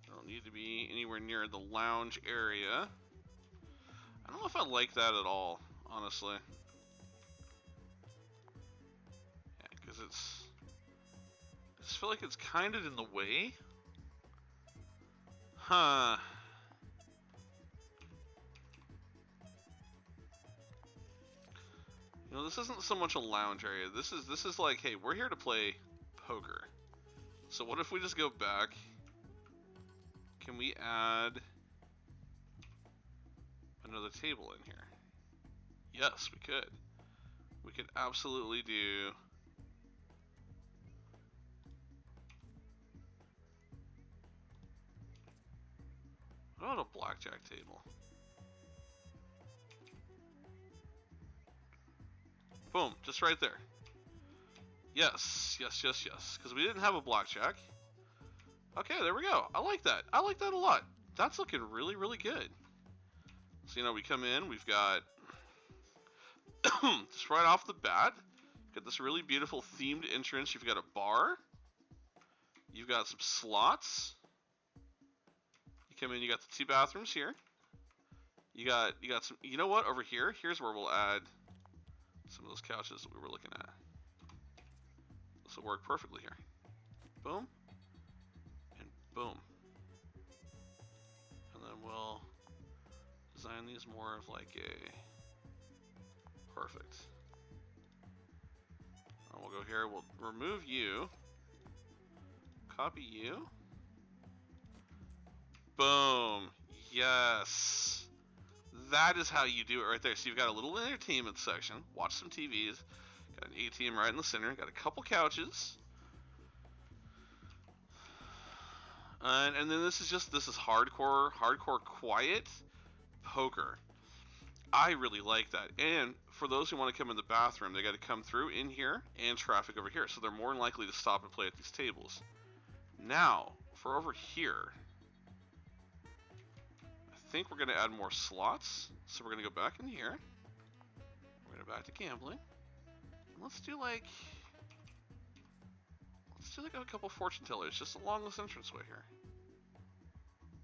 They don't need to be anywhere near the lounge area. I don't know if I like that at all, honestly. Yeah, because I just feel like it's kind of in the way. Huh. No, this isn't so much a lounge area. This is like, hey, we're here to play poker. So what if we just go back? Can we add another table in here? Yes, we could. We could absolutely do... What about a blackjack table? Boom, just right there. Yes, yes, yes, yes. Because we didn't have a blackjack. Okay, there we go. I like that. I like that a lot. That's looking really, really good. So, you know, we come in, we've got... just right off the bat, got this really beautiful themed entrance. You've got a bar. You've got some slots. You come in, you got the 2 bathrooms here. You got some... You know what? Over here, here's where we'll add some of those couches that we were looking at. This will work perfectly here. Boom. And boom. And then we'll design these more of like a... Perfect. And we'll go here, we'll remove you. Copy you. Boom. Yes. That is how you do it right there. So you've got a little entertainment section. Watch some TVs. Got an ATM right in the center. Got a couple couches. And then this is hardcore quiet poker. I really like that. And for those who want to come in the bathroom, they got to come through in here and traffic over here. So they're more than likely to stop and play at these tables. Now, for over here, I think we're going to add more slots. So we're going to go back in here. We're going to back to gambling. And let's do like a couple fortune tellers just along this entranceway here.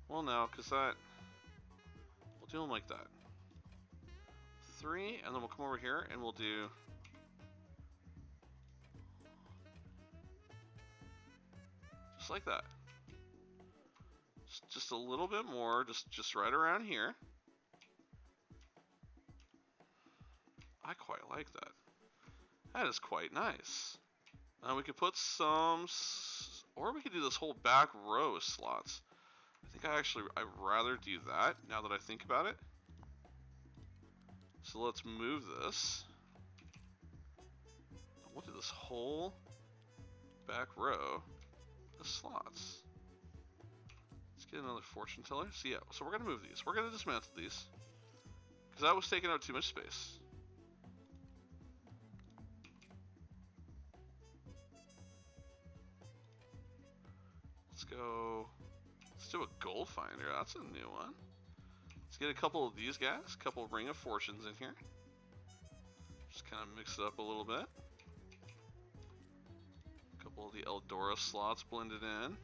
Well, no, because we'll do them like that. 3, and then we'll come over here and we'll do just like that. Just a little bit more, just right around here. I quite like that. That is quite nice. We could put some, or we could do this whole back row of slots. I think I'd rather do that now that I think about it. So let's move this. We'll do this whole back row of slots. Let's get another fortune teller. So yeah, so we're gonna move these. We're gonna dismantle these because that was taking up too much space. Let's go. Let's do a gold finder. That's a new one. Let's get a couple of these guys, a couple of Ring of Fortunes in here. Just kind of mix it up a little bit. A couple of the Eldora slots blended in.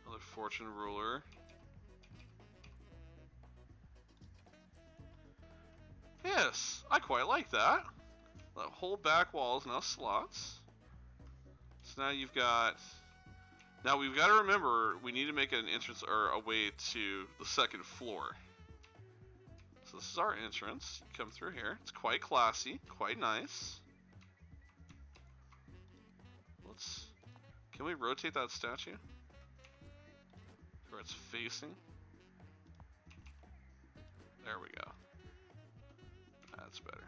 Another Fortune Ruler. Yes, I quite like that. That whole back wall is now slots. So now you've got... Now we've got to remember, we need to make an entrance or a way to the second floor. So this is our entrance. You come through here. It's quite classy, quite nice. Can we rotate that statue? Where it's facing? There we go. That's better.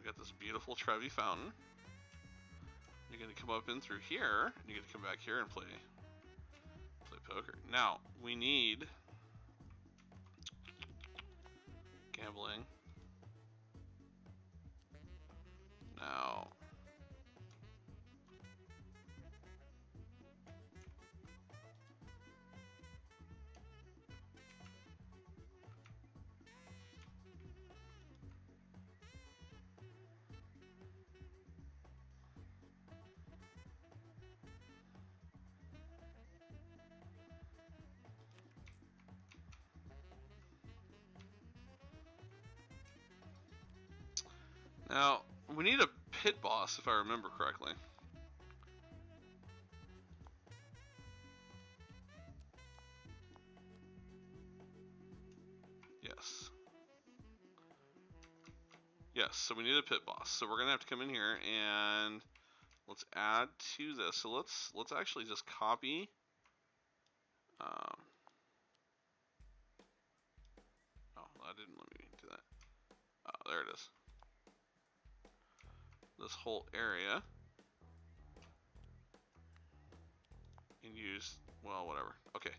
Got this beautiful Trevi fountain. You're gonna come up in through here, and you're gonna come back here and play poker. Now we need gambling. Now Now, we need a pit boss, if I remember correctly. Yes, so we need a pit boss. So we're gonna have to come in here and let's add to this. So let's actually just copy. Oh, that didn't let me do that. Oh, there it is. This whole area. And use, well, whatever. Okay,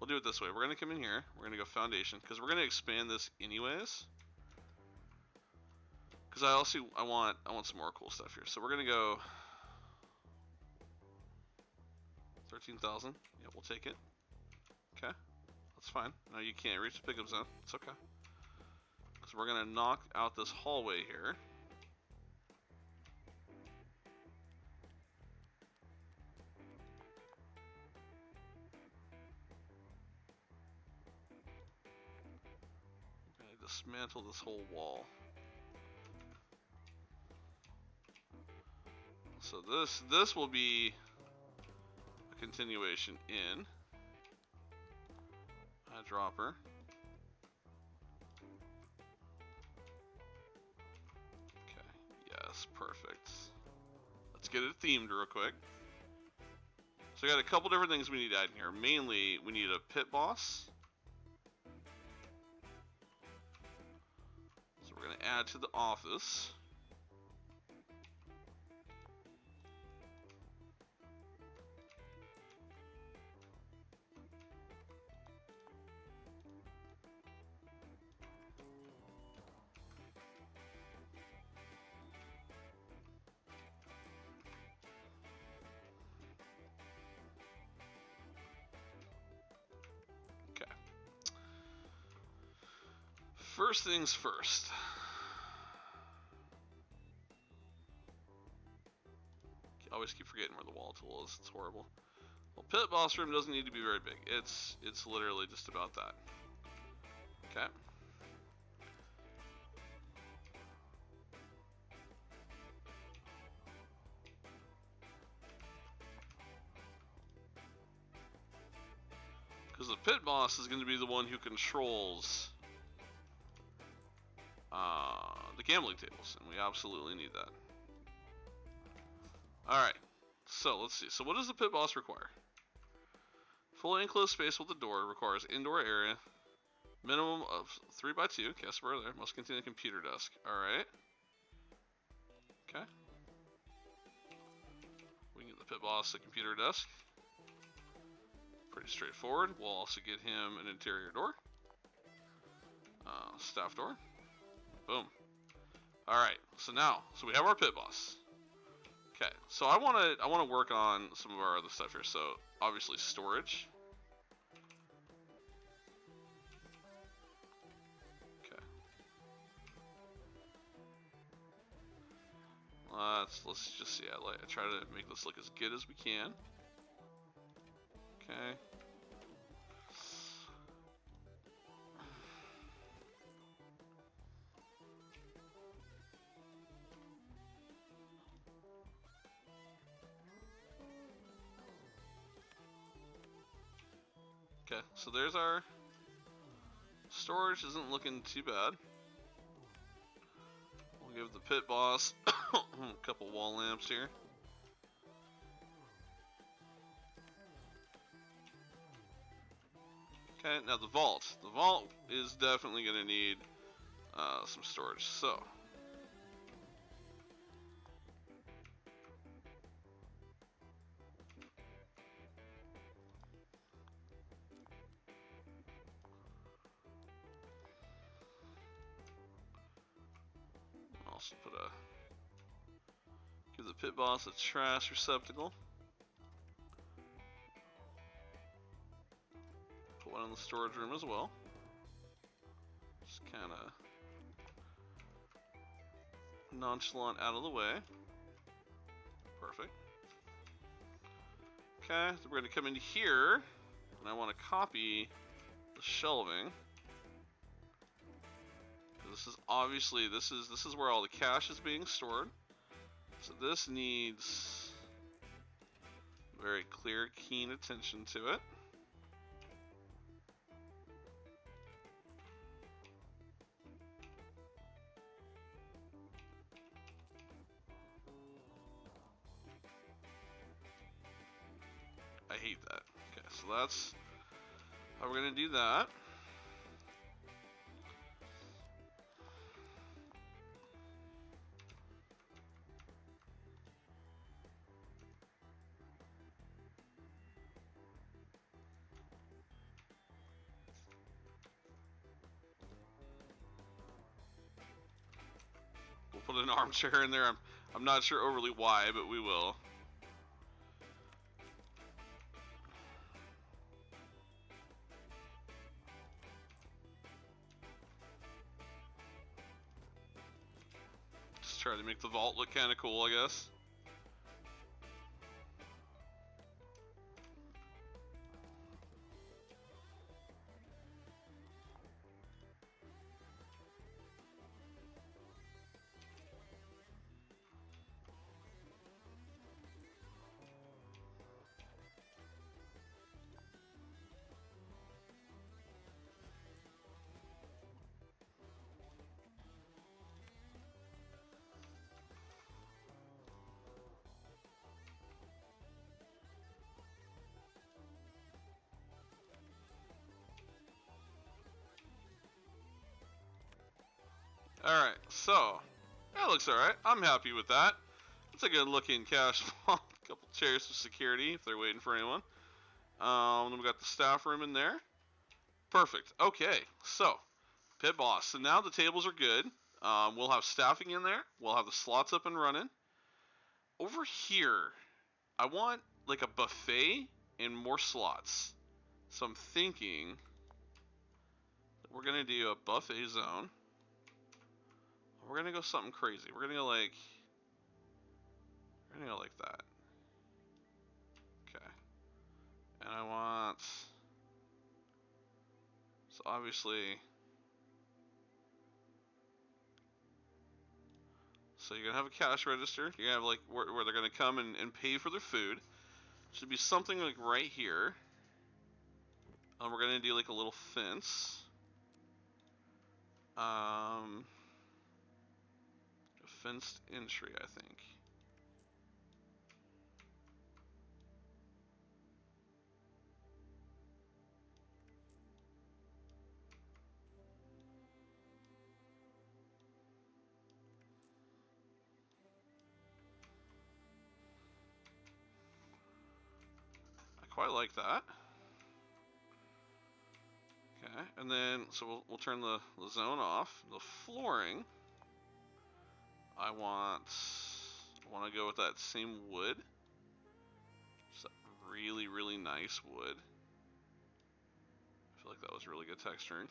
we'll do it this way. We're gonna come in here. We're gonna go foundation because we're gonna expand this anyways. Because I want some more cool stuff here. So we're gonna go 13,000. Yeah, we'll take it. Okay, that's fine. No, you can't reach the pickup zone. It's okay. Because we're gonna knock out this hallway here. We're gonna dismantle this whole wall. So this will be a continuation in a dropper. Okay, yes, perfect. Let's get it themed real quick. So I got a couple different things we need to add in here. Mainly, we need a pit boss. So we're gonna add to the office. First things first. I always keep forgetting where the wall tool is. It's horrible. Well, pit boss room doesn't need to be very big. It's literally just about that. Okay. Because the pit boss is going to be the one who controls the gambling tables, and we absolutely need that. Alright, so let's see. So what does the pit boss require? Fully enclosed space with a door requires indoor area. Minimum of 3x2. Okay, so we're there. Must contain a computer desk. Alright. Okay. We can get the pit boss a computer desk. Pretty straightforward. We'll also get him an interior door. Staff door. Boom. Alright, so we have our pit boss. Okay, so I wanna work on some of our other stuff here. So obviously storage. Okay. Let's just see. I try to make this look as good as we can. Okay. Okay, so there's our storage. Isn't looking too bad. We'll give the pit boss a couple wall lamps here. Okay, now the vault. The vault is definitely going to need some storage. So also give the pit boss a trash receptacle. Put one in the storage room as well. Just kind of nonchalant out of the way. Perfect. Okay, so we're going to come in here, and I want to copy the shelving. This is obviously this is where all the cash is being stored. So this needs very clear, keen attention to it. hate that. Okay, so that's how we're gonna do that. We'll put an armchair in there. I'm not sure overly why, but we will. Just try to make the vault look kind of cool, I guess. Alright, so that looks alright. I'm happy with that. It's a good looking cash vault. A couple chairs for security if they're waiting for anyone. Then we got the staff room in there. Perfect. Okay, so pit boss. So now the tables are good. We'll have staffing in there. We'll have the slots up and running. Over here, I want like a buffet and more slots. So I'm thinking that we're gonna do a buffet zone. We're gonna go something crazy. We're gonna go like that. Okay. And I want, so obviously, so you're gonna have a cash register. You're gonna have like where they're gonna come and pay for their food. Should be something like right here. We're gonna do like a little fence. A fenced entry, I think. I quite like that. Okay, and then so we'll turn the zone off. The flooring, I want to go with that same wood. Just that really nice wood. I feel like that was really good texturing.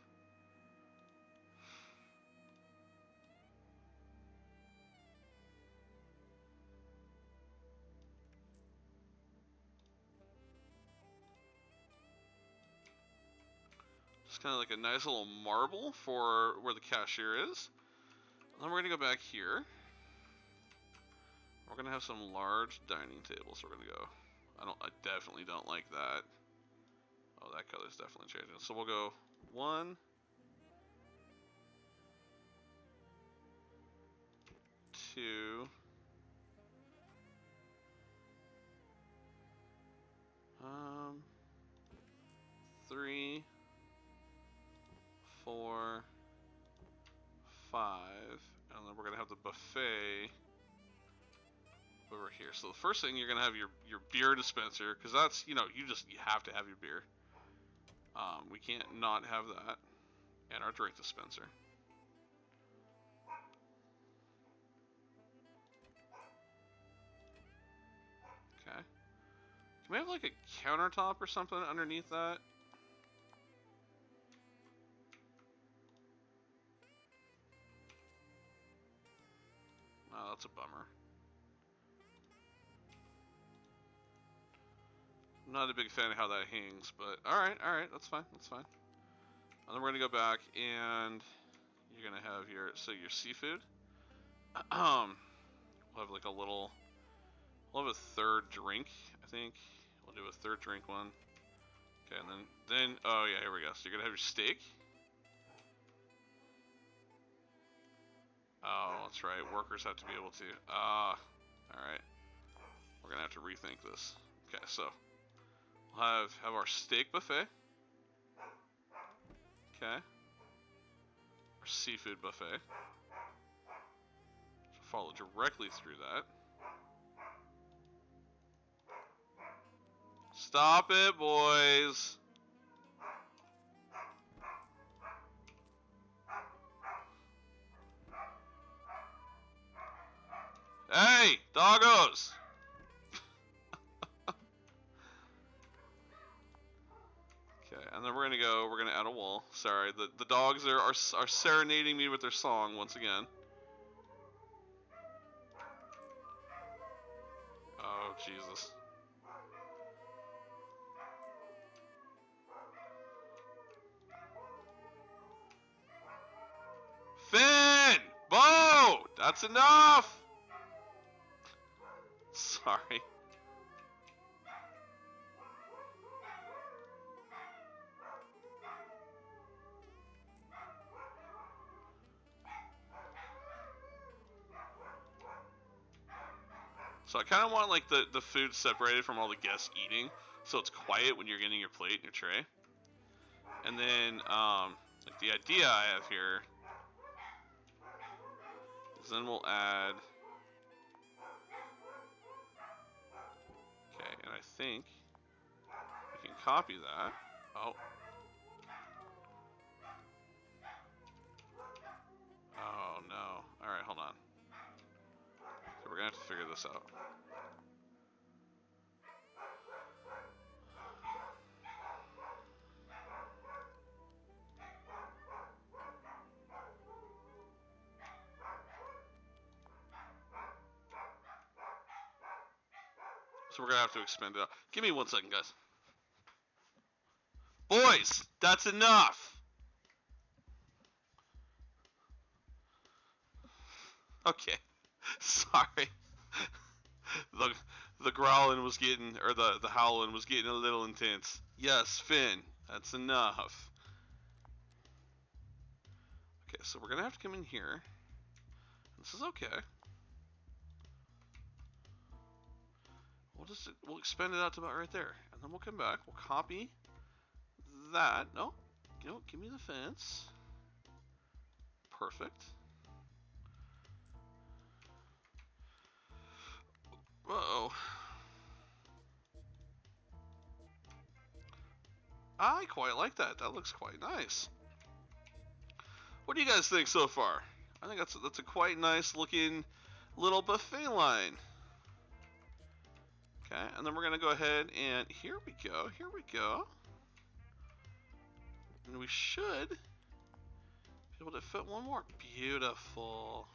Just kind of like a nice little marble for where the cashier is. And then we're gonna go back here. We're gonna have some large dining tables. So we're gonna go. I definitely don't like that. Oh, that color's definitely changing. So we'll go 1, 2, 3, 4, 5, and then we're gonna have the buffet over here. So the first thing, you're gonna have your beer dispenser, because that's, you have to have your beer. We can't not have that, and our drink dispenser. Okay. Can we have like a countertop or something underneath that? Oh, that's a bummer. I'm not a big fan of how that hangs, but alright, that's fine. And then we're gonna go back and you're gonna have your seafood. We'll have like we'll have a third drink, I think. We'll do a third drink one. Okay, and then oh yeah, here we go. So you're gonna have your steak. Oh, that's right. Workers have to be able to. Alright. We're gonna have to rethink this. Okay, so We'll have our steak buffet. Okay. Our seafood buffet. Follow directly through that. Stop it, boys. Hey, doggos. Okay, and then we're gonna add a wall. Sorry, the dogs are serenading me with their song once again. Oh, Jesus. Finn! Bo! That's enough! Sorry. So I kind of want like the food separated from all the guests eating, so it's quiet when you're getting your plate and your tray. And then like the idea I have here is then we'll add. Okay, and I think we can copy that. Oh. Oh no. Alright, hold on. So we're gonna have to figure this out. So we're gonna have to expand it out. Give me 1 second, guys. Boys, that's enough! Okay. Sorry. The growling was getting, or the howling was getting a little intense. Yes, Finn, that's enough. Okay, so we're gonna have to come in here. This is okay. We'll expand it out to about right there, and then we'll come back. We'll copy that. No, give me the fence. Perfect. Uh-oh. I quite like that. That looks quite nice. What do you guys think so far? I think that's a quite nice looking little buffet line. Okay, and then we're gonna go ahead and here we go. And we should be able to fit one more. Beautiful.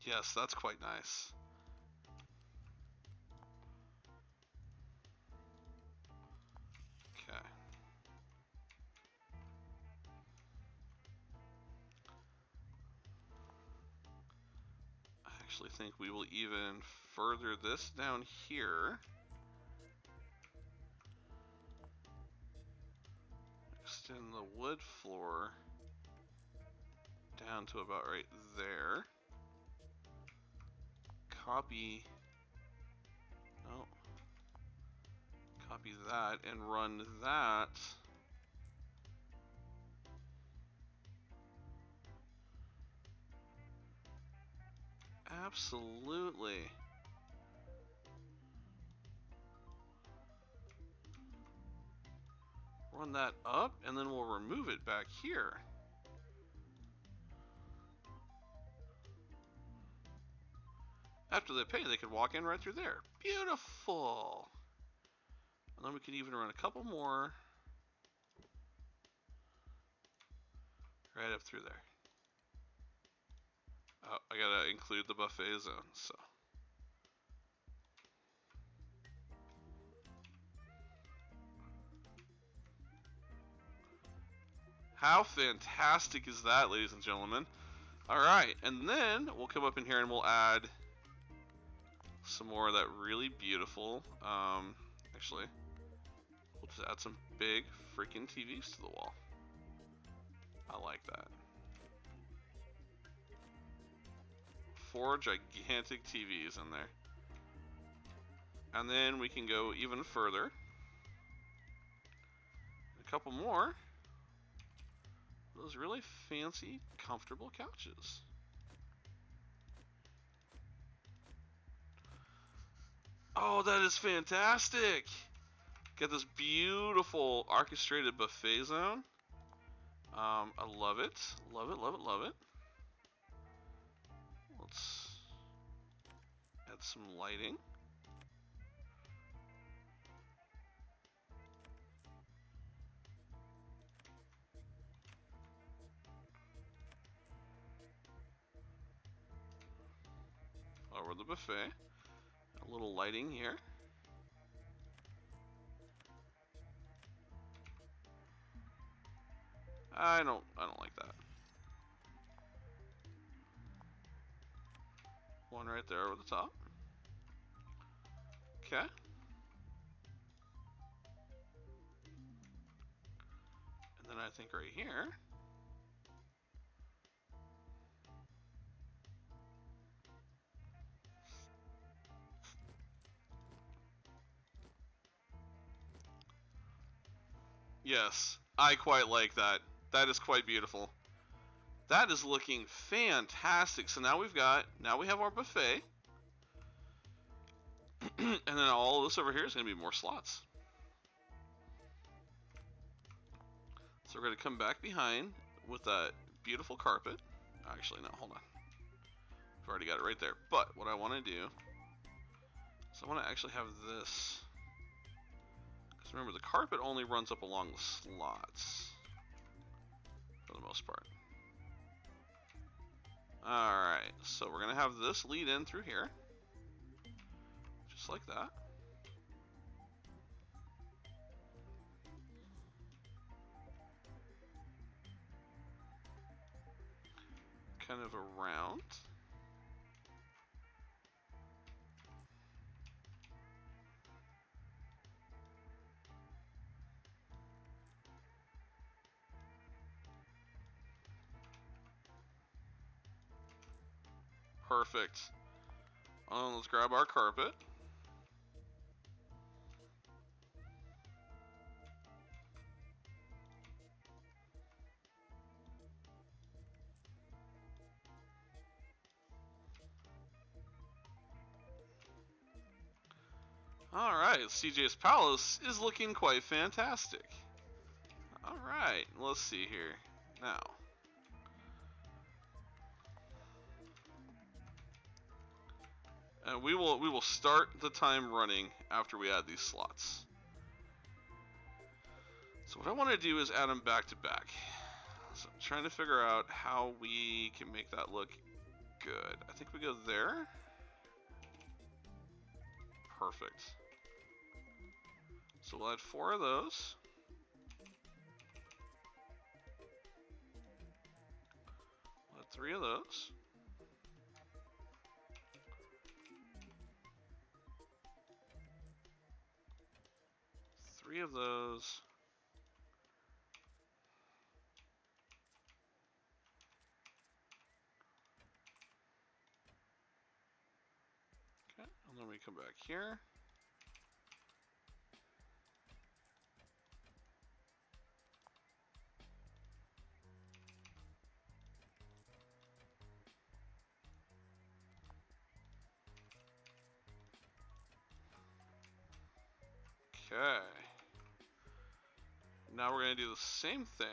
Yes, that's quite nice. Okay. I actually think we will even further this down here. Extend the wood floor down to about right there. Copy. No. Copy that and run that. Absolutely. Run that up, and then we'll remove it back here. After they pay, they can walk in right through there. Beautiful. And then we can even run a couple more right up through there. Oh, I gotta include the buffet zone, so. How fantastic is that, ladies and gentlemen? Alright, and then we'll come up in here and we'll add some more of that really beautiful, actually, we'll just add some big freaking TVs to the wall. I like that. 4 gigantic TVs in there. And then we can go even further. A couple more. Those really fancy, comfortable couches. Oh, that is fantastic! Get this beautiful orchestrated buffet zone. I love it. Love it, love it, love it. Let's add some lighting. Over the buffet. A little lighting here. I don't like that. One right there over the top. Okay. And then I think right here. Yes, I quite like that. That is quite beautiful. That is looking fantastic. So now we have our buffet. And then all this over here is going to be more slots. So we're going to come back behind with that beautiful carpet. Actually, no, hold on. I've already got it right there. But what I want to do is I want to actually have this. Because remember, the carpet only runs up along the slots for the most part. Alright, so we're going to have this lead in through here. Just like that. Kind of around. Perfect. Let's grab our carpet. Alright, CJ's Palace is looking quite fantastic. Alright, let's see here. Now. And we will start the time running after we add these slots. So what I want to do is add them back to back. So I'm trying to figure out how we can make that look good. I think we go there. Perfect. So we'll add 4 of those. We'll add 3 of those. Three of those. Okay, and then we come back here. Okay. Now we're going to do the same thing.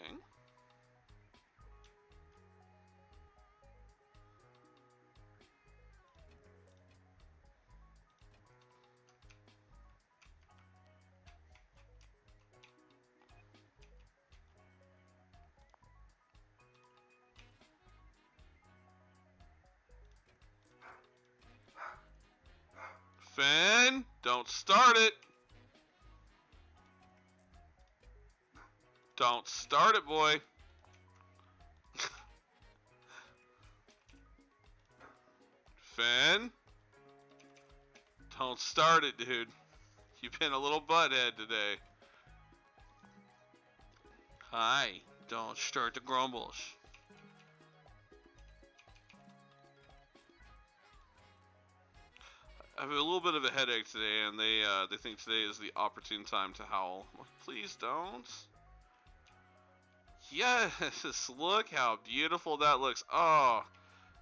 Finn, don't start it. Don't start it, boy. Finn, don't start it, dude. You've been a little butthead today. Hi, don't start the grumbles. I have a little bit of a headache today, and they think today is the opportune time to howl. Please don't. Yes, look how beautiful that looks. Oh,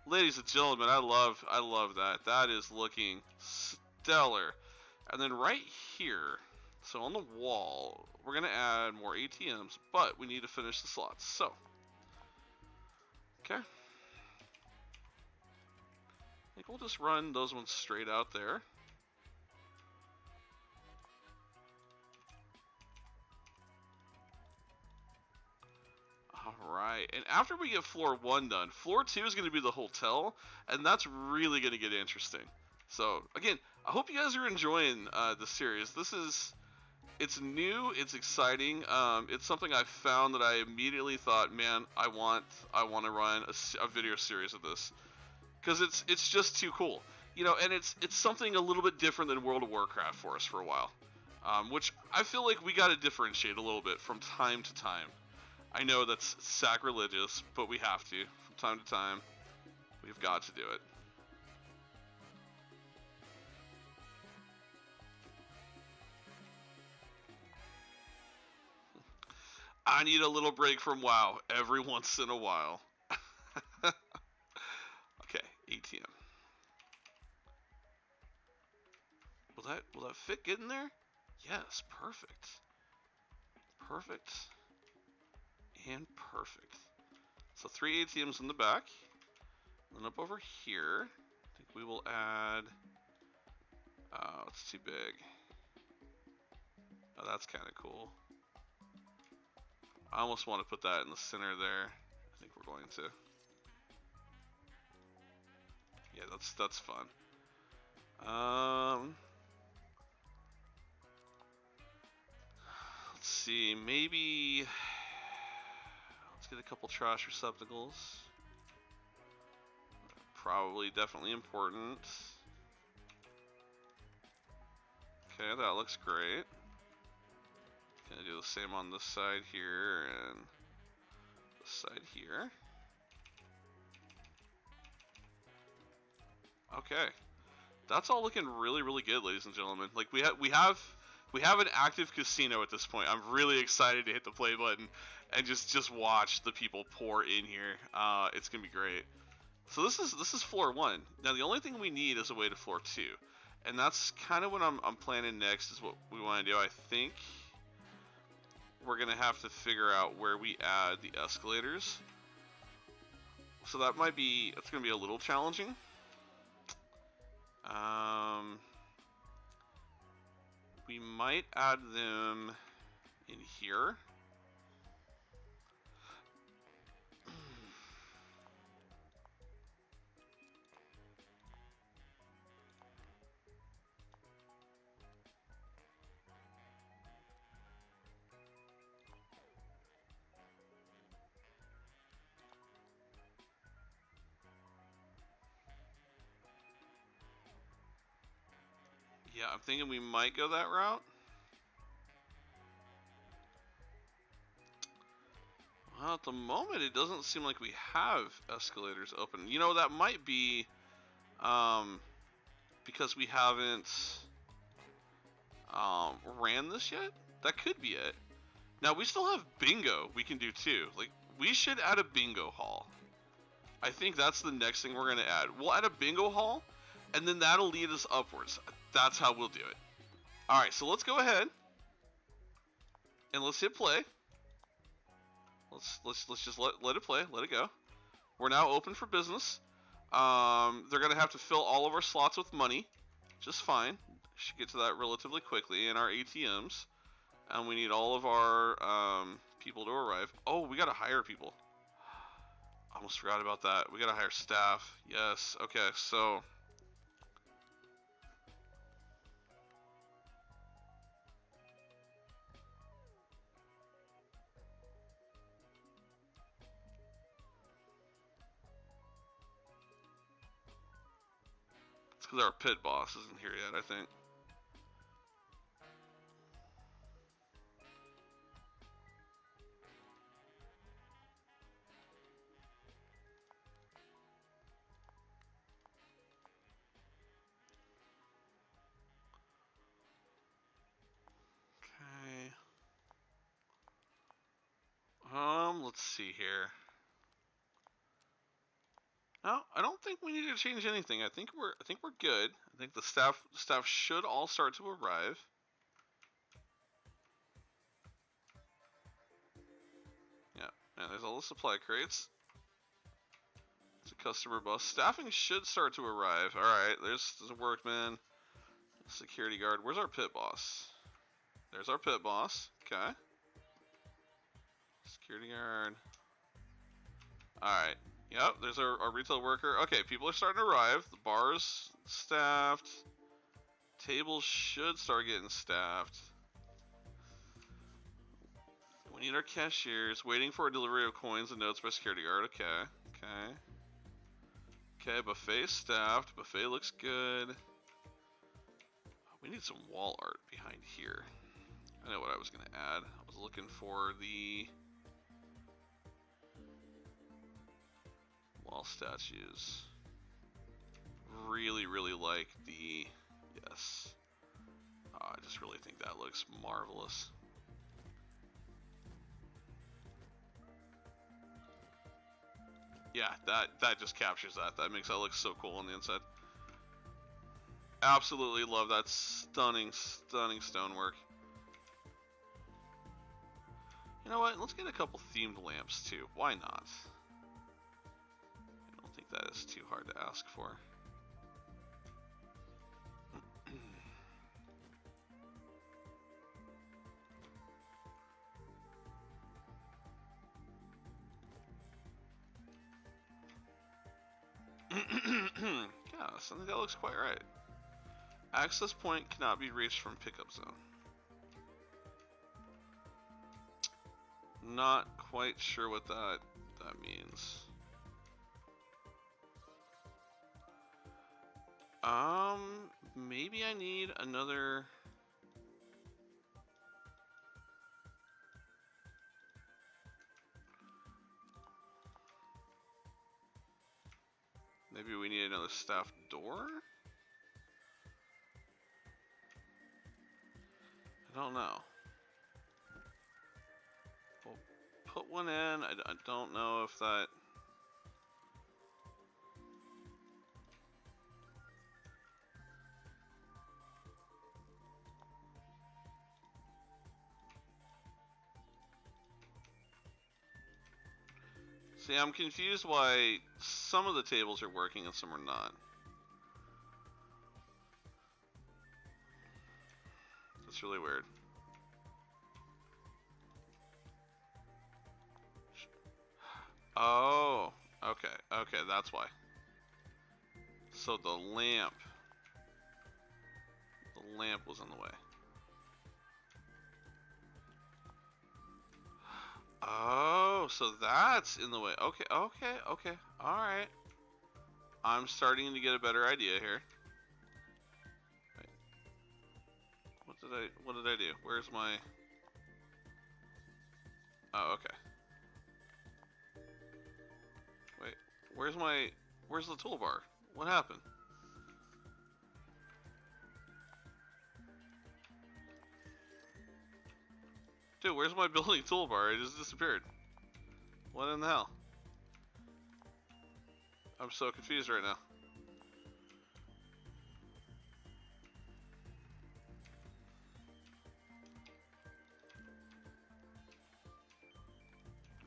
ladies and gentlemen, I love that. That is looking stellar. And then right here, so on the wall, we're gonna add more ATMs, but we need to finish the slots. So, okay. I think we'll just run those ones straight out there. Alright, and after we get floor 1 done, floor 2 is going to be the hotel, and that's really going to get interesting. So, again, I hope you guys are enjoying the series. It's new, it's exciting, it's something I found that I immediately thought, man, I want to run a video series of this. Because it's just too cool. You know, and it's something a little bit different than World of Warcraft for us for a while. Which I feel like we got to differentiate a little bit from time to time. I know that's sacrilegious, but we have to. From time to time, we've got to do it. I need a little break from WoW every once in a while. Okay, ATM. Will that fit get in there? Yes, perfect. Perfect. And perfect. So 3 ATMs in the back. Then up over here, I think we will add. Oh, it's too big. Oh, that's kind of cool. I almost want to put that in the center there. I think we're going to. Yeah, that's fun. Let's see, maybe let's get a couple trash receptacles. Probably definitely important. Okay, that looks great. Gonna do the same on this side here and this side here. Okay, that's all looking really, really good, ladies and gentlemen. Like we have an active casino at this point. I'm really excited to hit the play button and just watch the people pour in here. It's gonna be great. So this is floor 1. Now the only thing we need is a way to floor 2, and that's kind of what I'm planning next. Is what we want to do. I think we're gonna have to figure out where we add the escalators. So that's gonna be a little challenging. We might add them in here. Yeah, I'm thinking we might go that route. Well, at the moment, it doesn't seem like we have escalators open. You know, that might be because we haven't ran this yet. That could be it. Now, we still have bingo we can do too. Like, we should add a bingo hall. I think that's the next thing we're going to add. We'll add a bingo hall, and then that'll lead us upwards. That's how we'll do it. All right, so let's go ahead and let's hit play. Let's just let it play, let it go. We're now open for business. They're gonna have to fill all of our slots with money, just fine. Should get to that relatively quickly in our ATMs, and we need all of our people to arrive. Oh, we gotta hire people. Almost forgot about that. We gotta hire staff. Yes. Okay. So. Because our pit boss isn't here yet, I think. see here. No, I don't think we need to change anything. I think we're good. I think the staff should all start to arrive. Yeah, and there's all the supply crates. It's a customer bus. Staffing should start to arrive. All right, there's a workman, security guard. Where's our pit boss? There's our pit boss. Okay. Security guard. All right. Yep, there's our retail worker. Okay, people are starting to arrive. The bar's staffed. Tables should start getting staffed. We need our cashiers. Waiting for a delivery of coins and notes by security guard. Okay, okay. Okay, buffet staffed. Buffet looks good. We need some wall art behind here. I know what I was going to add. I was looking for the wall statues. Really, really like the... Yes. I just really think that looks marvelous. Yeah, that just captures that. That makes that look so cool on the inside. Absolutely love that stunning, stunning stonework. You know what? Let's get a couple themed lamps too. Why not? I don't think that is too hard to ask for. Yes, I think that looks quite right. Access point cannot be reached from pickup zone. Not quite sure what that means. Maybe I need another... Maybe we need another staff door? I don't know. We'll put one in. I don't know if that... See, I'm confused why some of the tables are working and some are not. That's really weird. Oh, okay, okay, that's why. So the lamp was in the way. Oh, so that's in the way. Okay, okay, okay. All right. I'm starting to get a better idea here. Wait. What did I do? Where's my... Oh, okay. Wait, where's the toolbar? What happened? Dude, where's my building toolbar? It just disappeared. What in the hell? I'm so confused right now.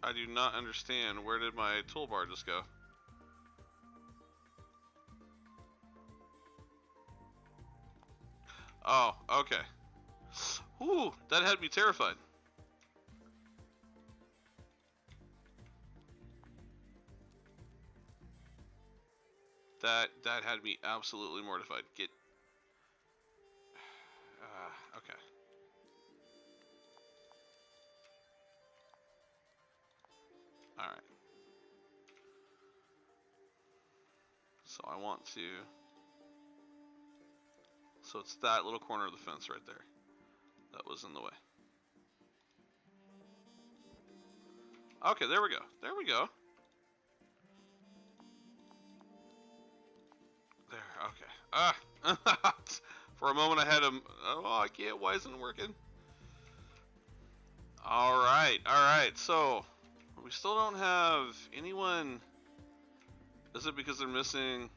I do not understand. Where did my toolbar just go? Oh, okay. Ooh, that had me terrified. That had me absolutely mortified. Get... okay. Alright. So I want to... So it's that little corner of the fence right there. That was in the way. Okay, there we go. There we go. There, okay. Ah! For a moment I had him... Oh, I can't. Why isn't it working? Alright, alright. So, We still don't have anyone. Is it because they're missing?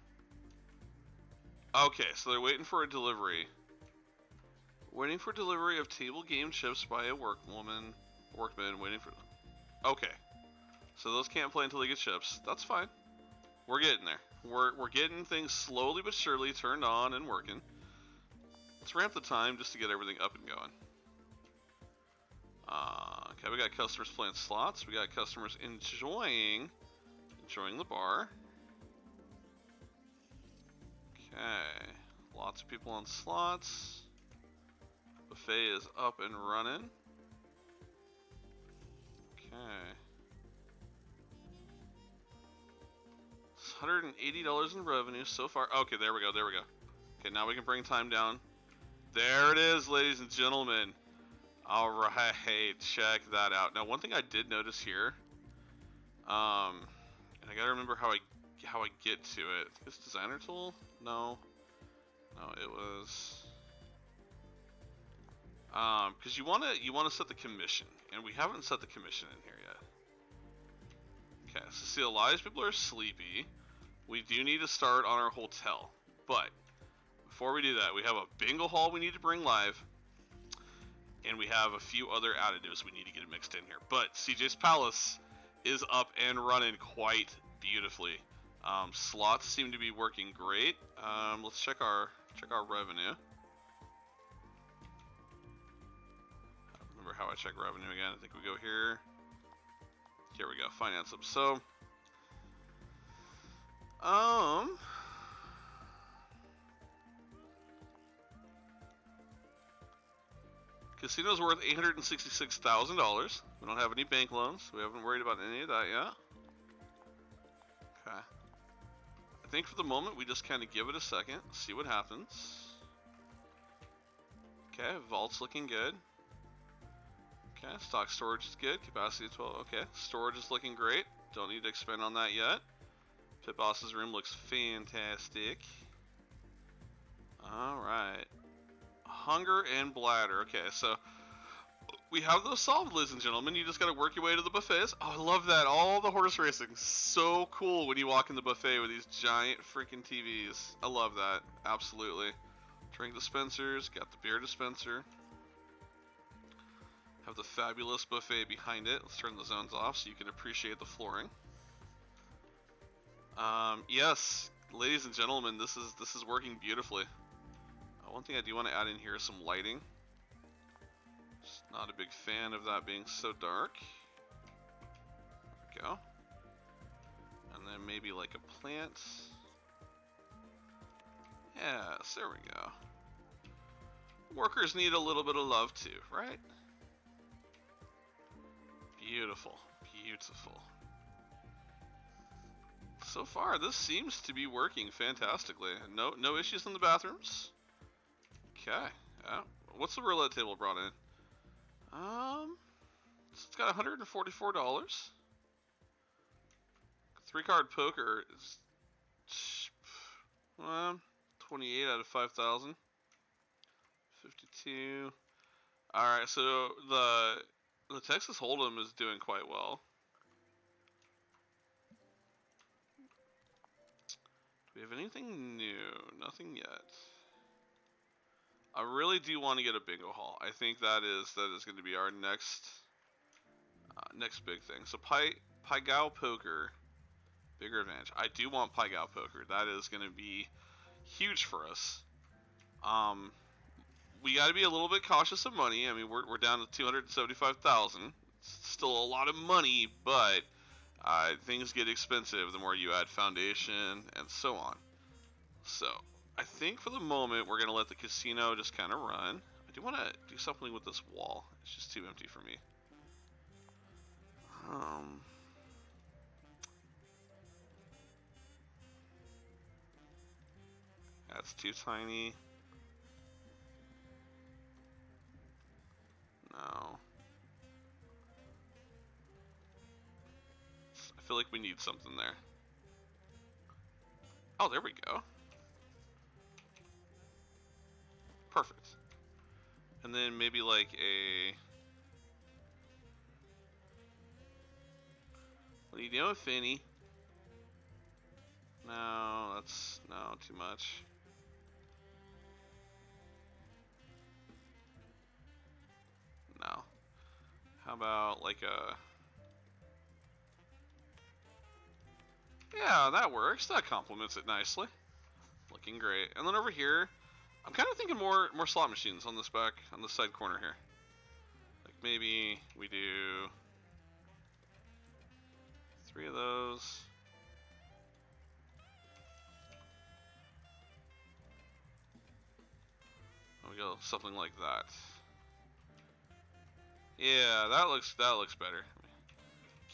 Okay, so they're waiting for a delivery. Waiting for delivery of table game chips by a workman waiting for. Okay, so those can't play until they get chips. That's fine. We're getting there. We're getting things slowly but surely turned on and working. Let's ramp the time just to get everything up and going. Okay, we got customers playing slots. We got customers enjoying the bar. Okay, lots of people on slots. Buffet is up and running. Okay. It's $180 in revenue so far. Okay, there we go. Okay, now we can bring time down. There it is, ladies and gentlemen. All right, check that out. Now, one thing I did notice here, and I gotta remember how I get to it. This designer tool? No, it was. Because you wanna set the commission, and we haven't set the commission in here yet. Okay, so see, a lot of these people are sleepy. We do need to start on our hotel, but before we do that, we have a bingo hall we need to bring live, and we have a few other additives we need to get mixed in here. But CJ's Palace is up and running quite beautifully. Slots seem to be working great. Let's check our revenue. Remember how I check revenue again? I think we go here. Here we go. Finance them. So, casino's worth $866,000. We don't have any bank loans. We haven't worried about any of that yet. Okay. I think for the moment we just kind of give it a second, see what happens. Okay, vault's looking good. Okay, stock storage is good. Capacity 12. Okay, storage is looking great. Don't need to expand on that yet. Pit Boss's room looks fantastic. Alright. Hunger and bladder. Okay, so we have those solved, ladies and gentlemen. You just gotta work your way to the buffets. Oh, I love that. All the horse racing. So cool when you walk in the buffet with these giant freaking TVs. I love that. Absolutely. Drink dispensers. Got the beer dispenser. Have the fabulous buffet behind it. Let's turn the zones off so you can appreciate the flooring. Yes, ladies and gentlemen, this is working beautifully. One thing I do want to add in here is some lighting. Just not a big fan of that being so dark. There we go. And then maybe like a plant. Yes, there we go. Workers need a little bit of love too, right? Beautiful, beautiful. So far, this seems to be working fantastically. No issues in the bathrooms. Okay. Yeah. What's the roulette table brought in? It's got $144. 3-card poker is 28 out of 5,000. 52. All right, so the Texas Hold'em is doing quite well. Do we have anything new? Nothing yet. I really do want to get a bingo hall. I think that is going to be our next big thing. So Pai Gow Poker, bigger advantage. I do want Pai Gow Poker. That is going to be huge for us. We got to be a little bit cautious of money. I mean, we're down to 275,000. It's still a lot of money, but things get expensive the more you add foundation and so on. So I think for the moment we're gonna let the casino just kind of run. I do want to do something with this wall. It's just too empty for me. That's too tiny. No. I feel like we need something there. Oh, there we go. Perfect. And then maybe like a... What are you doing, Finny? No, that's no too much. No. How about like a... Yeah, that works. That complements it nicely. Looking great. And then over here, I'm kind of thinking more slot machines on this back, on the side corner here. Like maybe we do 3 of those. We go something like that. Yeah, that looks better.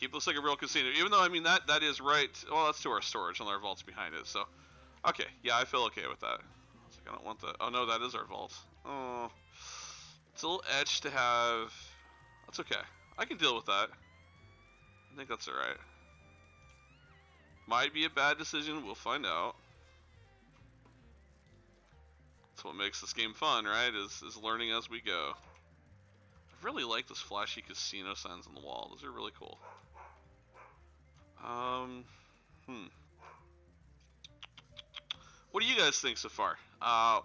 Keep this like a real casino, even though I mean that is right. Well, that's to our storage and our vaults behind it. So, okay, yeah, I feel okay with that. I was like, I don't want the. Oh no, that is our vault. Oh, it's a little etched to have. That's okay. I can deal with that. I think that's all right. Might be a bad decision. We'll find out. That's what makes this game fun, right? Is learning as we go. I really like those flashy casino signs on the wall. Those are really cool. What do you guys think so far?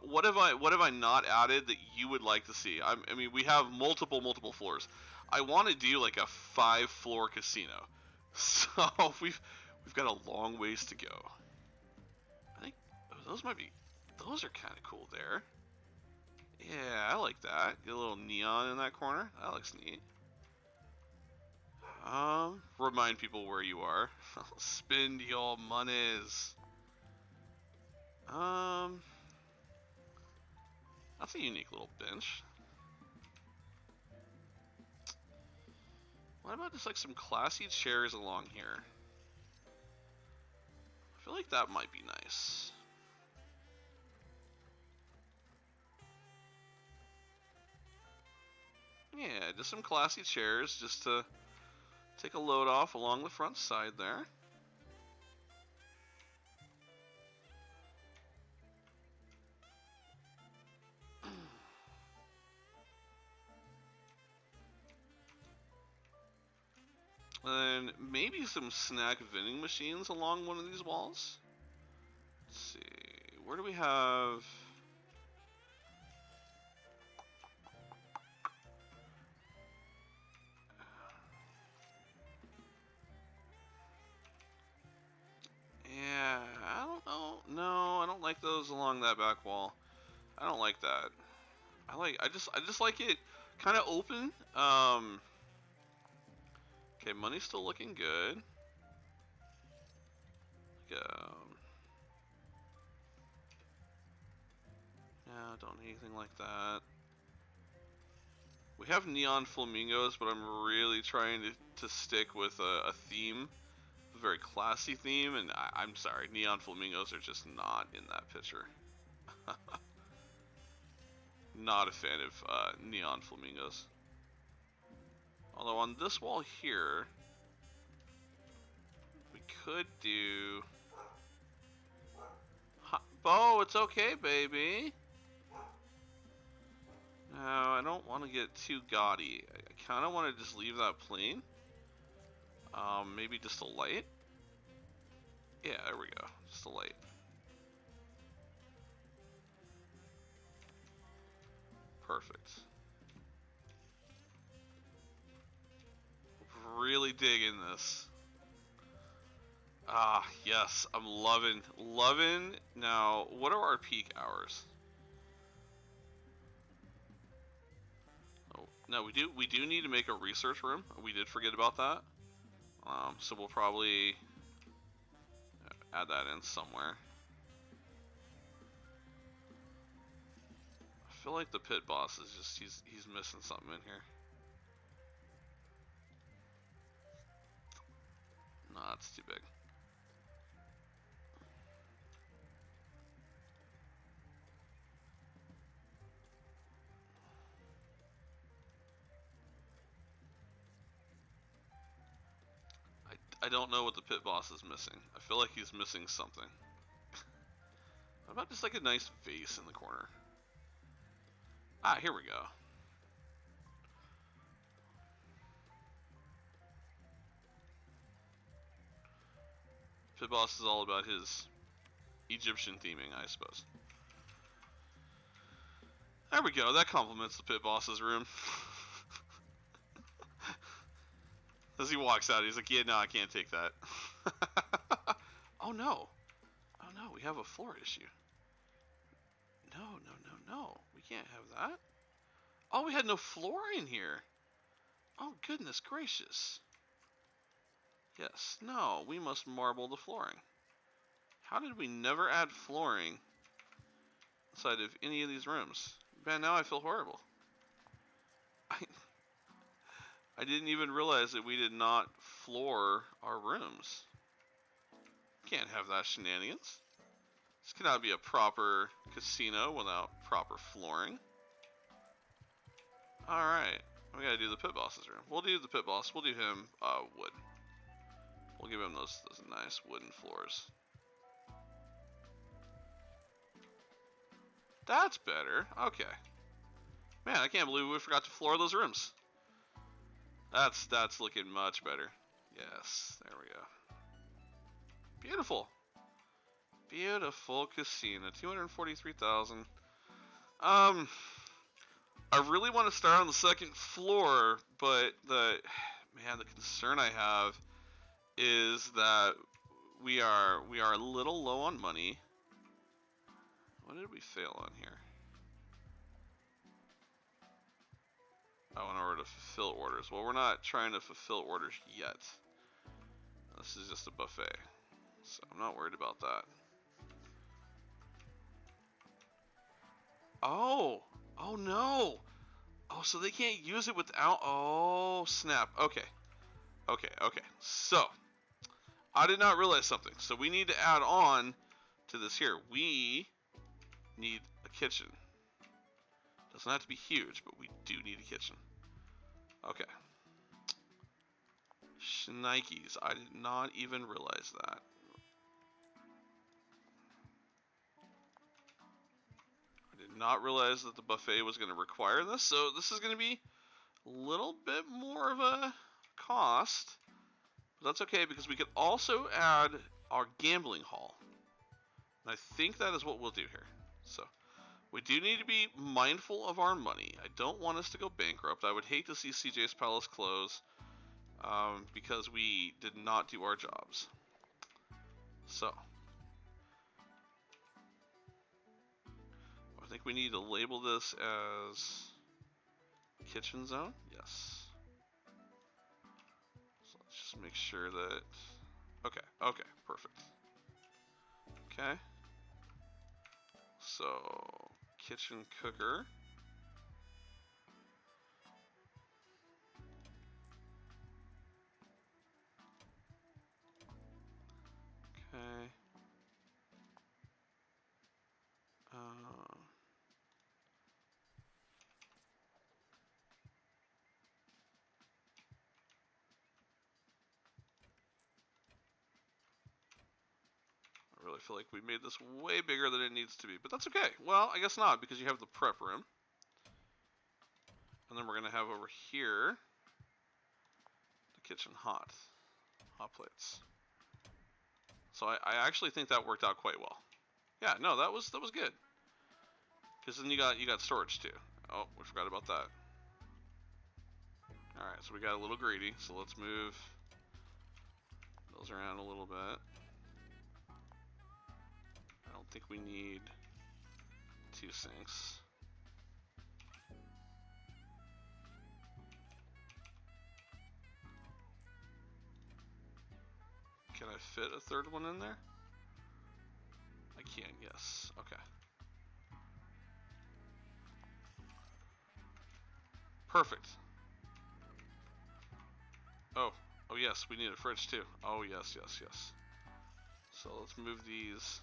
What have I not added that you would like to see? I mean, we have multiple floors. I want to do like a 5-floor casino, so we've got a long ways to go. I think those might be. Those are kind of cool there. Yeah, I like that. Get a little neon in that corner. That looks neat. Remind people where you are. Spend your monies. That's a unique little bench. What about just like some classy chairs along here? I feel like that might be nice. Yeah, just some classy chairs just to take a load off along the front side there. And maybe some snack vending machines along one of these walls. Let's see, where do we have... Yeah, I don't know. No, I don't like those along that back wall. I don't like that. I just like it kind of open. Okay, money's still looking good. Yeah, don't need anything like that. We have neon flamingos, but I'm really trying to stick with a theme, a very classy theme, and I'm sorry, neon flamingos are just not in that picture. Not a fan of neon flamingos. Although on this wall here, we could do... Bo, it's okay, baby. No, I don't want to get too gaudy. I kind of want to just leave that plain. Maybe just a light. Yeah, there we go. Just a light. Perfect. Really digging this. Ah, yes, I'm loving. Now, what are our peak hours? Oh, no, we do need to make a research room. We did forget about that. So we'll probably add that in somewhere. I feel like the pit boss is just he's missing something in here. No, that's too big. I don't know what the pit boss is missing. I feel like he's missing something. How about just like a nice vase in the corner? Ah, here we go. Pit Boss is all about his Egyptian theming, I suppose. There we go. That complements the Pit Boss's room. As he walks out, he's like, yeah, no, I can't take that. Oh, no. Oh, no, we have a floor issue. No, no, no, no. We can't have that. Oh, we had no floor in here. Oh, goodness gracious. Yes, no, we must marble the flooring. How did we never add flooring inside of any of these rooms? Man, now I feel horrible. I didn't even realize that we did not floor our rooms. Can't have that shenanigans. This cannot be a proper casino without proper flooring. Alright, we gotta do the Pit Boss's room. We'll do the Pit Boss, we'll do him wood. We'll give him those nice wooden floors. That's better, okay. Man, I can't believe we forgot to floor those rooms. That's looking much better. Yes, there we go. Beautiful. Beautiful casino. 243,000. I really want to start on the second floor, but the concern I have is that we are a little low on money. What did we fail on here? Oh, in order to fulfill orders. Well, we're not trying to fulfill orders yet. This is just a buffet, so I'm not worried about that. Oh! Oh no! Oh, so they can't use it without... Oh, snap. Okay. Okay, okay. So, I did not realize something. So we need to add on to this here. We need a kitchen. Doesn't have to be huge, but we do need a kitchen. Okay. Shnikes. I did not even realize that. I did not realize that the buffet was going to require this, so this is going to be a little bit more of a cost. But that's okay, because we could also add our gambling hall. And I think that is what we'll do here. So, we do need to be mindful of our money. I don't want us to go bankrupt. I would hate to see CJ's Palace close because we did not do our jobs. So, I think we need to label this as kitchen zone. Yes. So let's just make sure that... Okay, okay, perfect. Okay. So, kitchen cooker. Okay. I really feel like we made this way bigger than it needs to be, but that's okay. Well, I guess not, because you have the prep room. And then we're going to have over here the kitchen hot plates. So I actually think that worked out quite well. Yeah, no, that was good. Because then you got storage too. Oh, we forgot about that. All right, so we got a little greedy. So let's move those around a little bit. I don't think we need 2 sinks. Can I fit a third one in there? I can, yes. Okay. Perfect. Oh yes, we need a fridge too. Oh yes, yes, yes. So let's move these.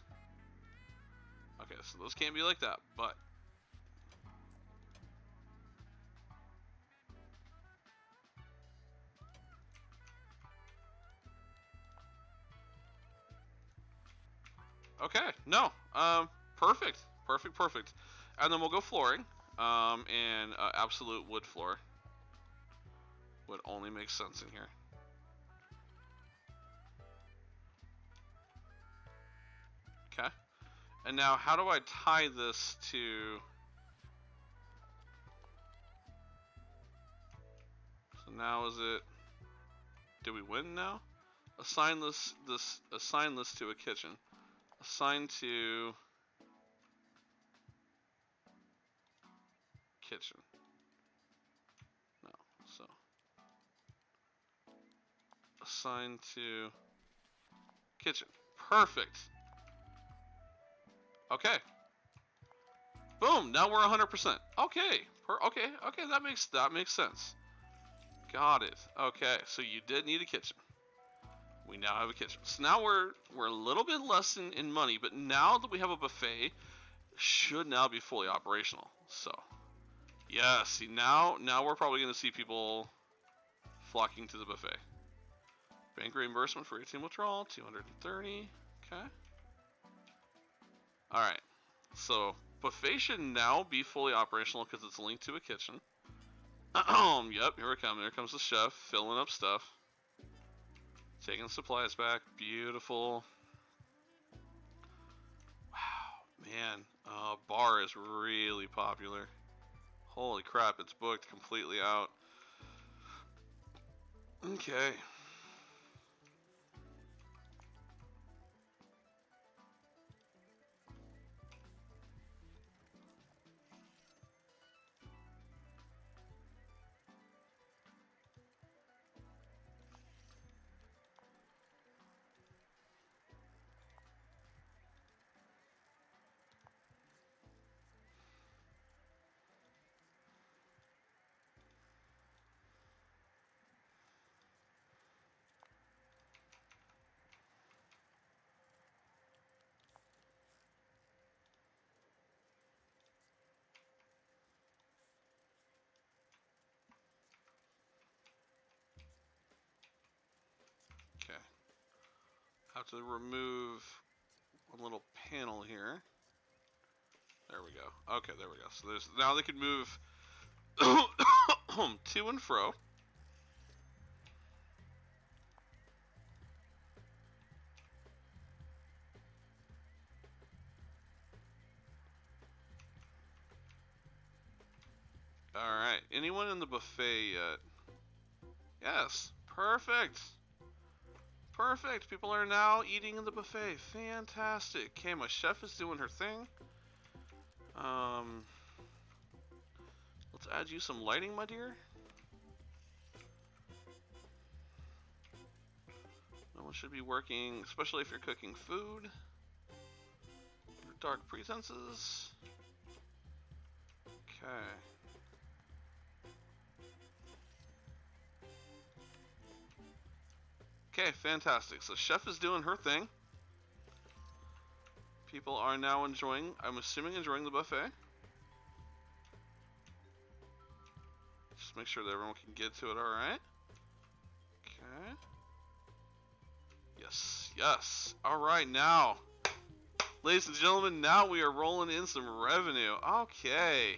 Okay, so those can't be like that, but okay, no, perfect, perfect, perfect. And then we'll go flooring, and absolute wood floor would only make sense in here. Okay. And now, how do I tie this to... So now is it... Did we win now? Assign assign this to a kitchen. Assign to... Kitchen. No, so... Assign to... Kitchen. Perfect. Okay. Boom. Now we're 100%. Okay. Okay. That makes sense. Got it. Okay. So you did need a kitchen. We now have a kitchen. So now we're a little bit less in money, but now that we have a buffet, should now be fully operational. So, yeah. See, now we're probably going to see people flocking to the buffet. Bank reimbursement for ATM withdrawal, 230. Okay. All right. So buffet should now be fully operational because it's linked to a kitchen. Yep, here we come. There comes the chef filling up stuff. Taking supplies back. Beautiful. Wow, man. Bar is really popular. Holy crap, it's booked completely out. Okay. Okay. Have to remove one little panel here. There we go. Okay, there we go. So there's now they can move to and fro. All right. Anyone in the buffet yet? Yes. Perfect. Perfect. People are now eating in the buffet. Fantastic. Okay, my chef is doing her thing. Let's add you some lighting, my dear. No one should be working, especially if you're cooking food. Dark pretenses. Okay. Okay, fantastic. So chef is doing her thing. People are now enjoying, I'm assuming enjoying the buffet. Just make sure that everyone can get to it, alright? Okay. Yes, yes. Alright, now. Ladies and gentlemen, now we are rolling in some revenue. Okay.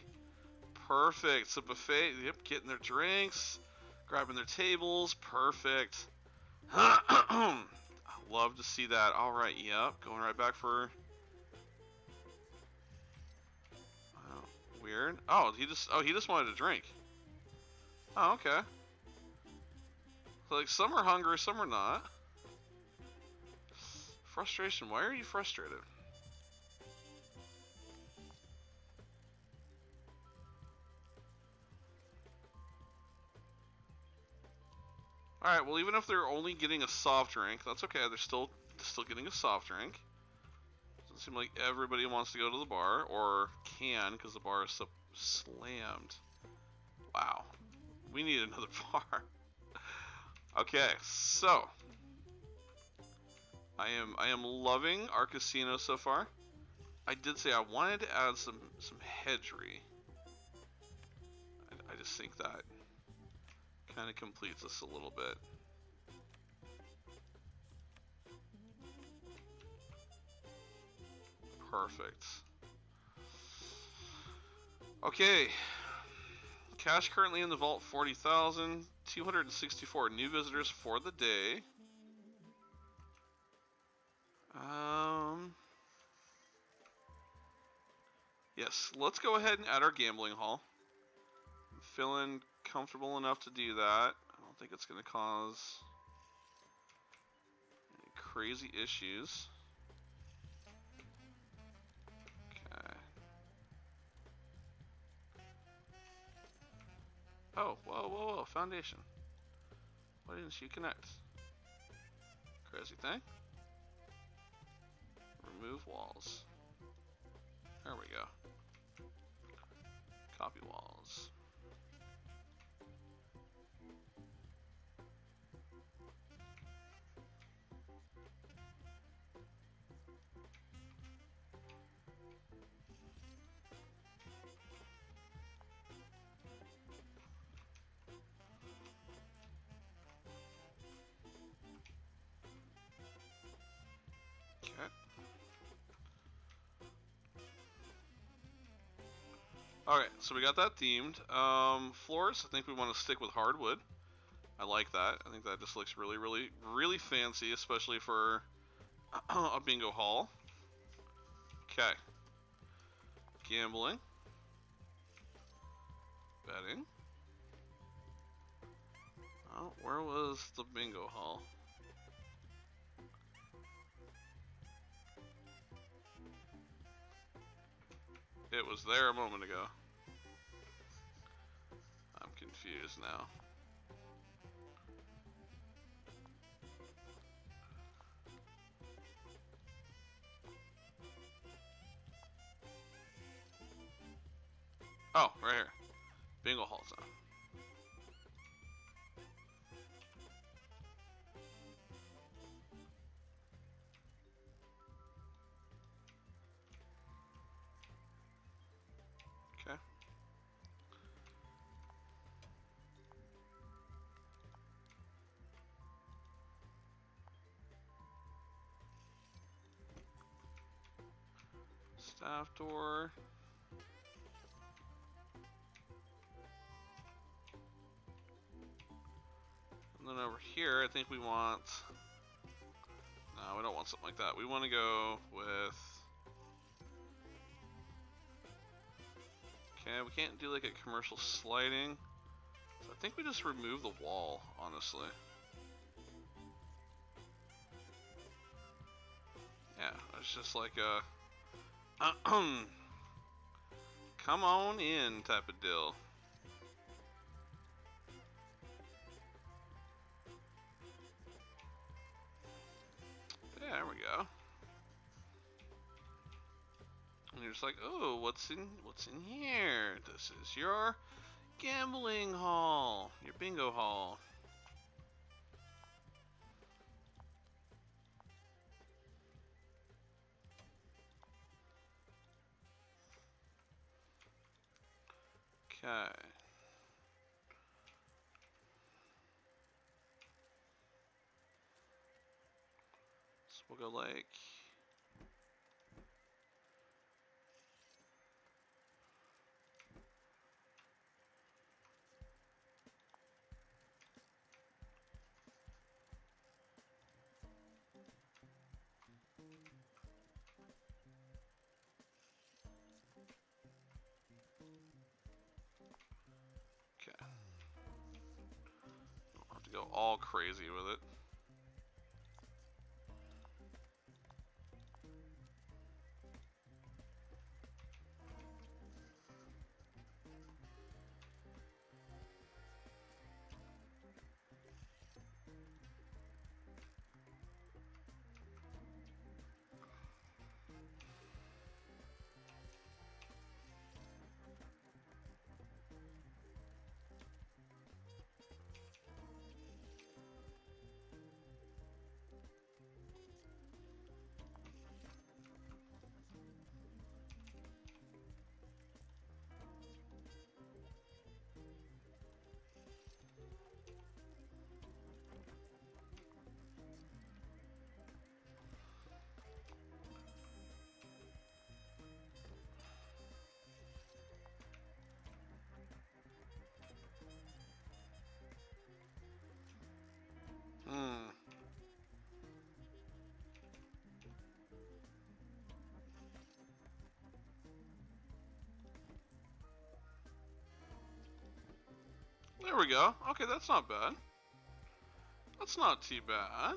Perfect. So buffet, yep, getting their drinks, grabbing their tables. Perfect. I love to see that. Alright, yep. Going right back for... Oh, weird. Oh, he just wanted a drink. Oh, okay. So, like, some are hungry, some are not. Frustration. Why are you frustrated? Alright, well, even if they're only getting a soft drink, that's okay. They're still getting a soft drink. Doesn't seem like everybody wants to go to the bar, or can, because the bar is so slammed. Wow. We need another bar. Okay, so I am loving our casino so far. I did say I wanted to add some hedgery. I just think that kind of completes this a little bit. Perfect. Okay. Cash currently in the vault, 40,000. 264 new visitors for the day. Yes, let's go ahead and add our gambling hall. I'm feeling comfortable enough to do that. I don't think it's going to cause any crazy issues. Okay. Oh, whoa, foundation. Why didn't she connect? Crazy thing. Remove walls. There we go. Copy walls. Okay. Alright, so we got that themed. Floors, I think we want to stick with hardwood. I like that. I think that just looks really fancy, especially for a bingo hall. Okay. Gambling. Betting. Oh, where was the bingo hall? It was there a moment ago. I'm confused now. Oh, right here. Bingo hall zone. Okay. Staff door. And then over here, I think we want... No, we don't want something like that. We want to go with... Okay, we can't do like a commercial sliding. So I think we just remove the wall, honestly. Yeah, it's just like a... come on in type of deal. Yeah, there we go. And you're just like, oh, what's in here? This is your gambling hall, your bingo hall. Okay. So we'll go like... Okay. Don't have to go all crazy with it. There we go. Okay, that's not bad. That's not too bad.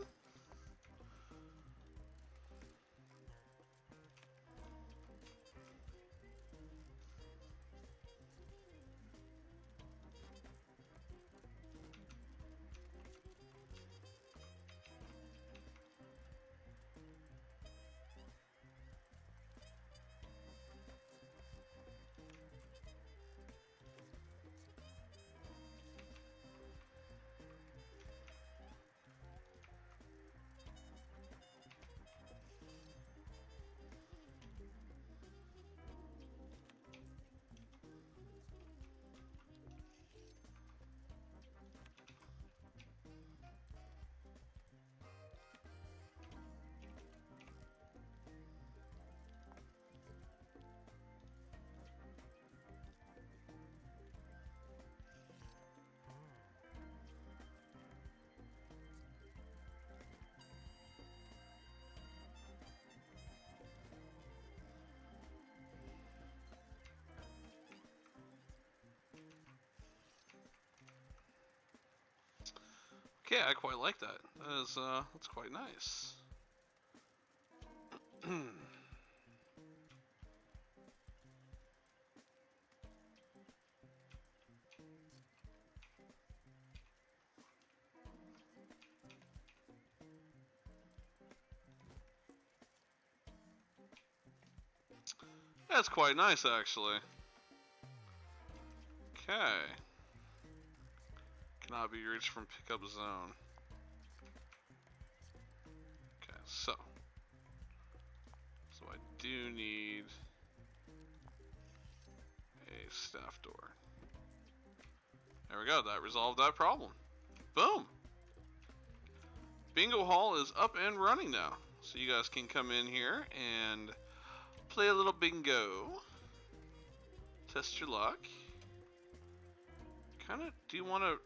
Okay, I quite like that. That's quite nice. That's quite nice, actually. Okay. Cannot be reached from pickup zone. Okay, so I do need a staff door. There we go, that resolved that problem. Boom! Bingo Hall is up and running now. So you guys can come in here and play a little bingo. Test your luck. Kinda, do you want to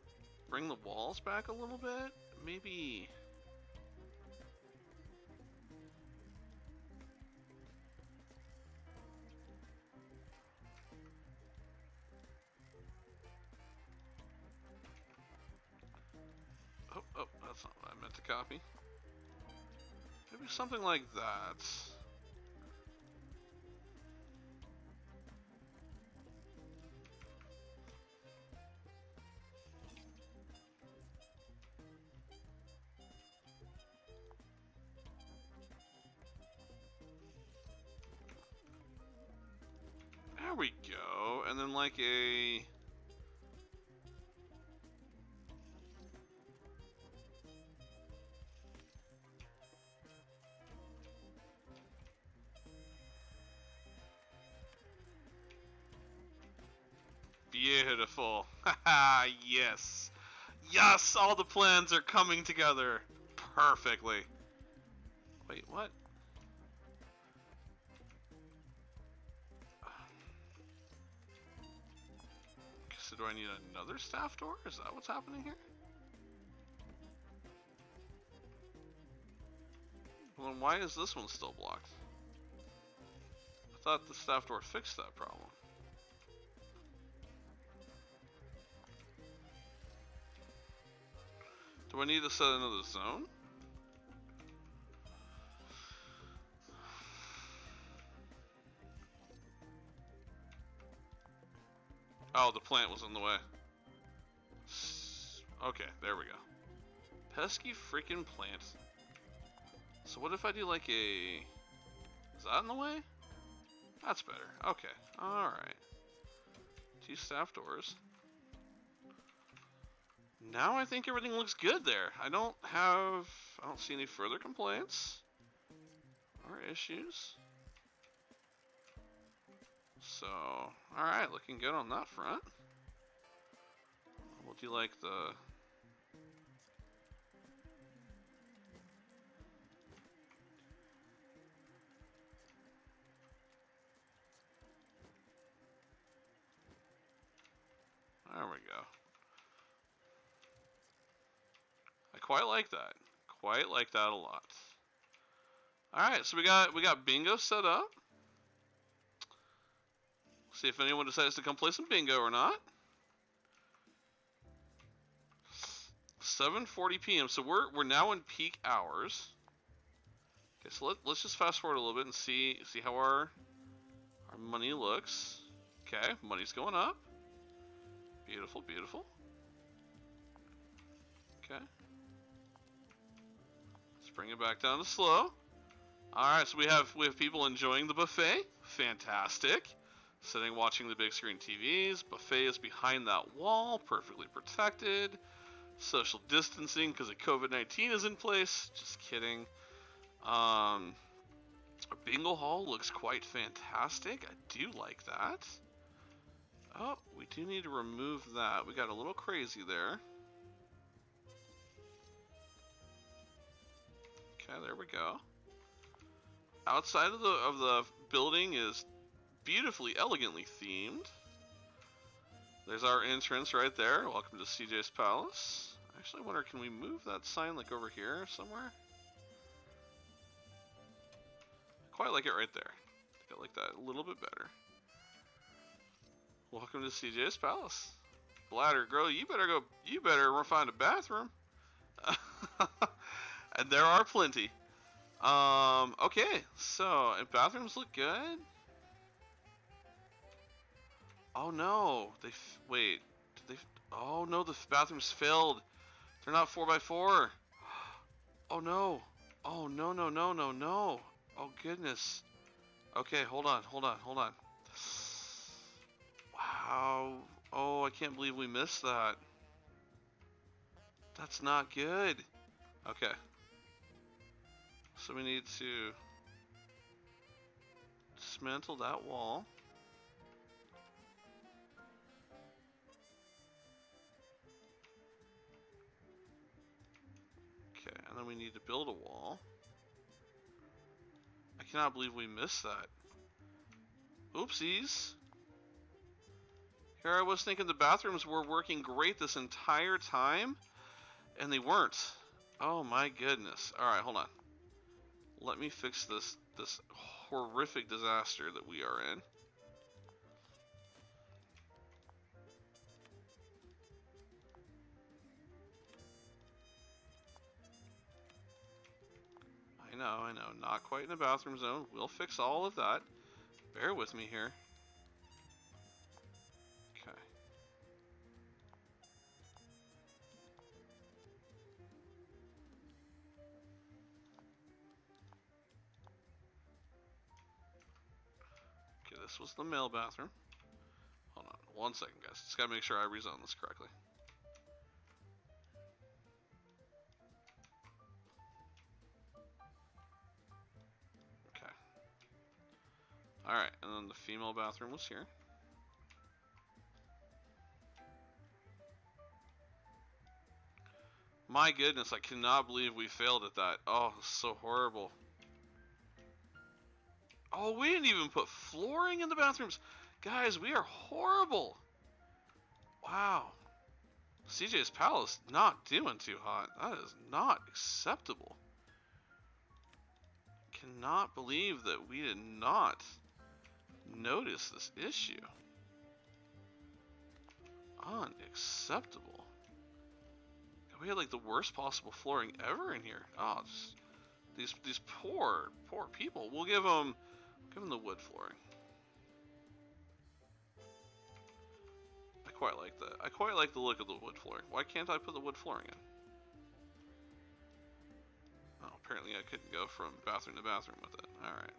bring the walls back a little bit? Maybe. Oh, that's not what I meant to copy. Maybe something like that. There we go. And then like a... Beautiful. Haha, yes. Yes, all the plans are coming together perfectly. Wait, what? So do I need another staff door? Is that what's happening here? Well, then why is this one still blocked? I thought the staff door fixed that problem. Do I need to set another zone? Oh, the plant was in the way. Okay, there we go. Pesky freaking plant. So what if I do like a... Is that in the way? That's better. Okay, alright. 2 staff doors. Now I think everything looks good there. I don't see any further complaints or issues. So, alright, looking good on that front. What do you like the... There we go. I quite like that. Quite like that a lot. Alright, so we got bingo set up. See if anyone decides to come play some bingo or not. 7:40 p.m. So we're now in peak hours. Okay, so let's just fast forward a little bit and see how our money looks. Okay, money's going up. Beautiful, beautiful. Okay. Let's bring it back down to slow. Alright, so we have people enjoying the buffet. Fantastic. Sitting watching the big screen TVs. Buffet is behind that wall, perfectly protected. Social distancing because of COVID-19 is in place. Just kidding. Our bingo hall looks quite fantastic. I do like that. Oh, we do need to remove that. We got a little crazy there. Okay, there we go. Outside of the building is beautifully, elegantly themed. There's our entrance right there. Welcome to CJ's Palace. I actually wonder, can we move that sign like over here somewhere? I quite like it right there. I think I like that a little bit better. Welcome to CJ's Palace. Bladder girl, you better find a bathroom. And there are plenty. Okay, so, and bathrooms look good. Oh no, wait, oh no, the bathrooms failed. They're not 4x4. Oh no, oh no, no, no, no, no. Oh goodness. Okay, hold on. Wow, oh, I can't believe we missed that. That's not good. Okay. So we need to dismantle that wall. Okay, and then we need to build a wall. I cannot believe we missed that. Oopsies. Here I was thinking the bathrooms were working great this entire time, and they weren't. Oh my goodness. Alright, hold on. Let me fix this horrific disaster that we are in. I know. Not quite in the bathroom zone. We'll fix all of that. Bear with me here. Okay. Okay, this was the male bathroom. Hold on 1 second, guys. Just gotta make sure I rezone this correctly. Okay. Alright, and then the female bathroom was here. My goodness, I cannot believe we failed at that. Oh, so horrible. Oh, we didn't even put flooring in the bathrooms. Guys, we are horrible. Wow. CJ's Palace not doing too hot. That is not acceptable. Cannot believe that we did not notice this issue. Unacceptable. We had like the worst possible flooring ever in here. Oh, just, these poor people. We'll give them the wood flooring. I quite like that. I quite like the look of the wood flooring. Why can't I put the wood flooring in? Oh, apparently I couldn't go from bathroom to bathroom with it. All right.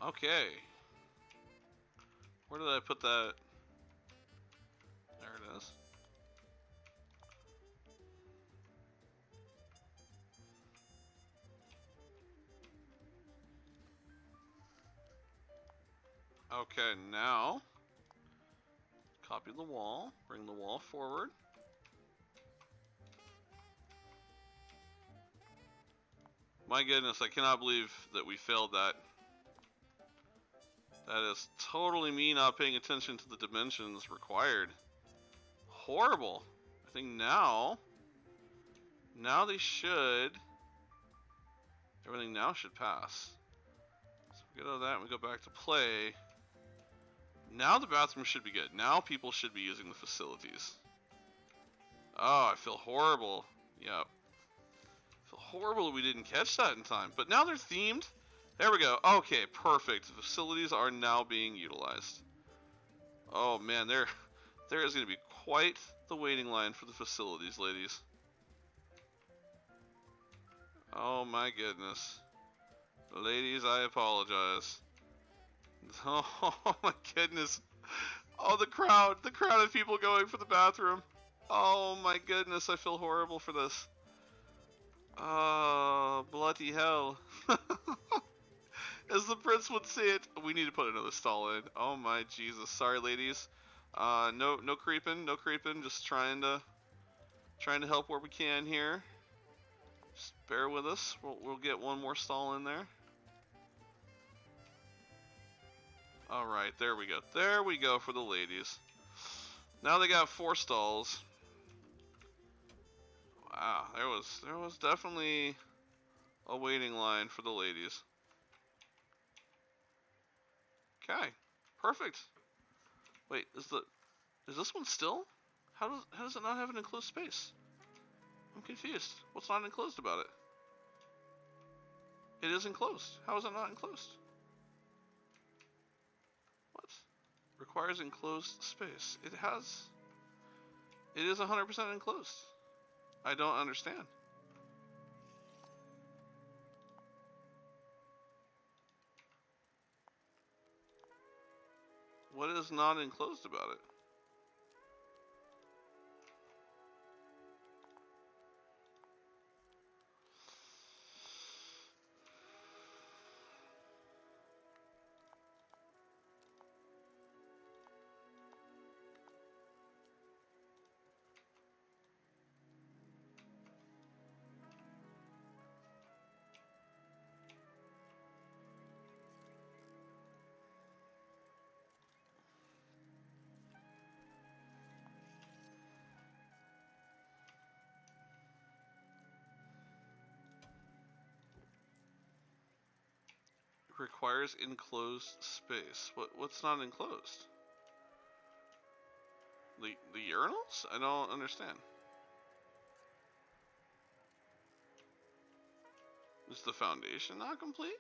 Okay. Where did I put that? There it is. Okay, now Copy the wall. Bring the wall forward. My goodness, I cannot believe that we failed that. That is totally me not paying attention to the dimensions required. Horrible. I think now they should, everything now should pass. So we get out of that and we go back to play. Now the bathroom should be good. Now people should be using the facilities. Oh, I feel horrible. Yep. I feel horrible that we didn't catch that in time. But now they're themed. There we go. Okay, perfect. The facilities are now being utilized. Oh man, there is going to be quite the waiting line for the facilities, ladies. Oh my goodness. Ladies, I apologize. Oh my goodness. Oh, the crowd of people going for the bathroom. Oh my goodness, I feel horrible for this. Oh, bloody hell. As the prince would say it, we need to put another stall in. Oh my Jesus. Sorry, ladies. No creeping, just trying to help where we can here. Just bear with us. We'll get one more stall in there. Alright, there we go. There we go for the ladies. Now they got 4 stalls. Wow, there was definitely a waiting line for the ladies. Okay, perfect. Wait, is this one still? How does it not have an enclosed space? I'm confused. What's not enclosed about it? It is enclosed. How is it not enclosed? What? Requires enclosed space. It is 100% enclosed. I don't understand. What is not enclosed about it? Requires enclosed space. What's not enclosed? The urinals? I don't understand. Is the foundation not complete?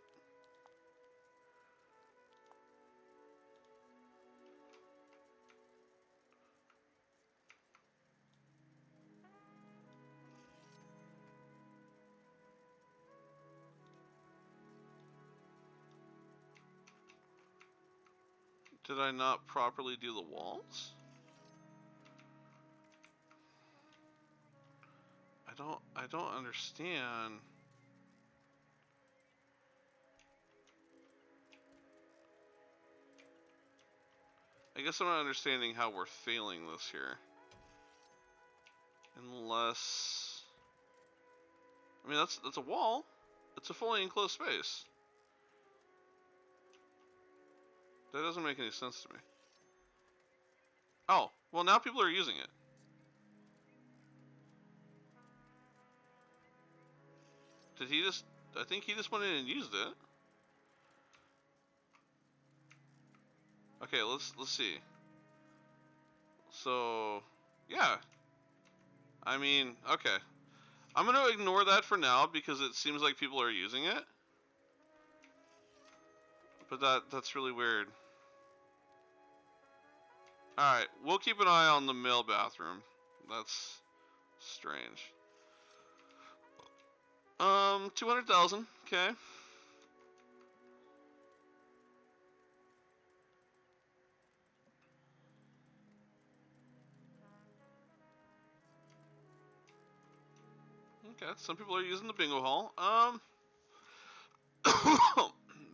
Did I not properly do the walls? I don't understand. I guess I'm not understanding how we're failing this here. Unless, I mean, that's a wall. It's a fully enclosed space. That doesn't make any sense to me. Oh, well now people are using it. Did he just, I think he just went in and used it. Okay, let's see. So, yeah. I mean, okay. I'm gonna ignore that for now because it seems like people are using it. But that's really weird. Alright, we'll keep an eye on the male bathroom. That's strange. 200,000, okay. Okay, some people are using the bingo hall.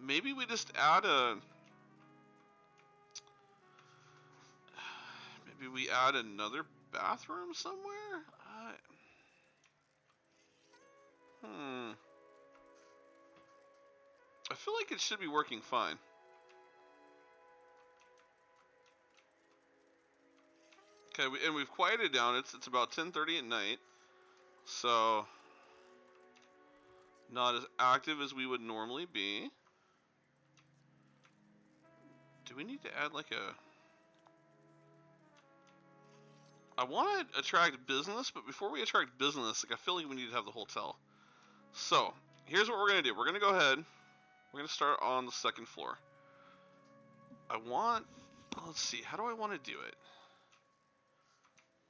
Maybe we just add a... Maybe we add another bathroom somewhere? I feel like it should be working fine. Okay, and we've quieted down. It's about 10:30 at night, so not as active as we would normally be. Do we need to add like a... I want to attract business, but before we attract business, like I feel like we need to have the hotel. So, here's what we're going to do. We're going to go ahead. We're going to start on the second floor. I want... Let's see. How do I want to do it?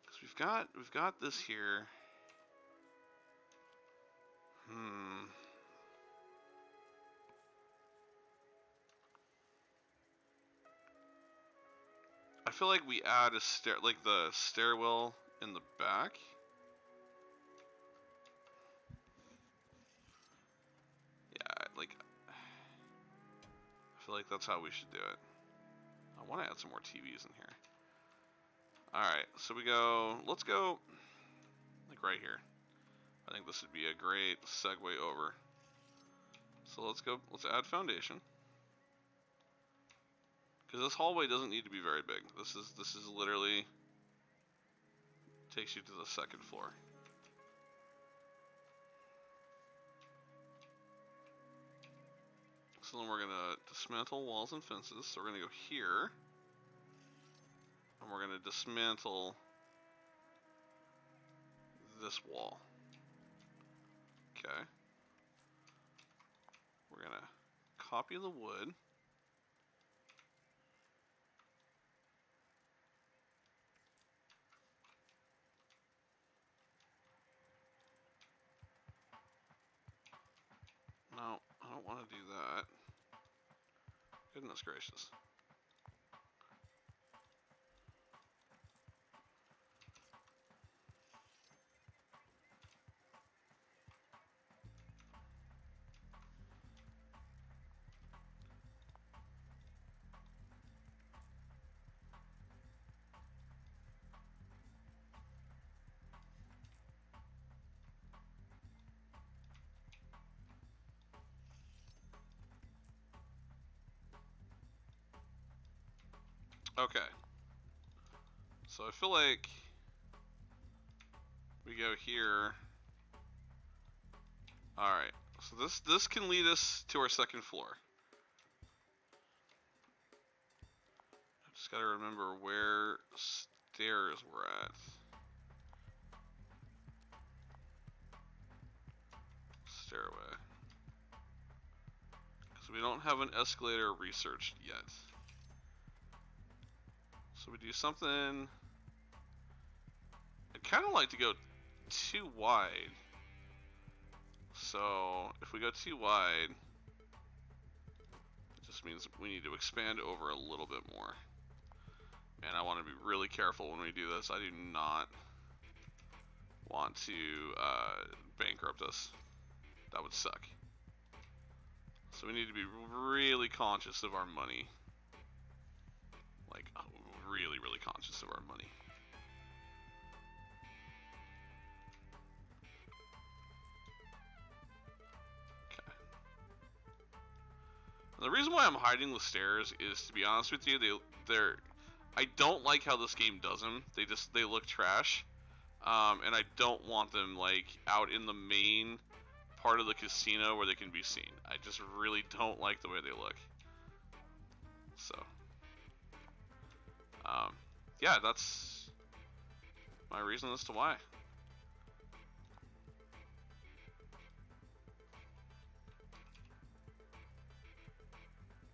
Because we've got this here. I feel like we add a like the stairwell in the back. Yeah, like I feel like that's how we should do it. I want to add some more TVs in here. All right, so let's go like right here. I think this would be a great segue over. So let's add foundation. Because this hallway doesn't need to be very big. This is literally takes you to the second floor. So then we're gonna dismantle walls and fences. So we're gonna go here, and we're gonna dismantle this wall. Okay. We're gonna copy the wood. No, I don't want to do that. Goodness gracious. Okay. So I feel like we go here. All right. So this can lead us to our second floor. I just got to remember where stairs were at. Stairway. Because we don't have an escalator researched yet. So we do something. I'd kind of like to go too wide. So if we go too wide, it just means we need to expand over a little bit more. Man, I want to be really careful when we do this. I do not want to bankrupt us. That would suck. So we need to be really conscious of our money. Like, really, really conscious of our money. Okay. The reason why I'm hiding the stairs is, to be honest with you, they're I don't like how this game does them. They look trash, and I don't want them like out in the main part of the casino where they can be seen. I just really don't like the way they look. So, yeah, that's my reason as to why.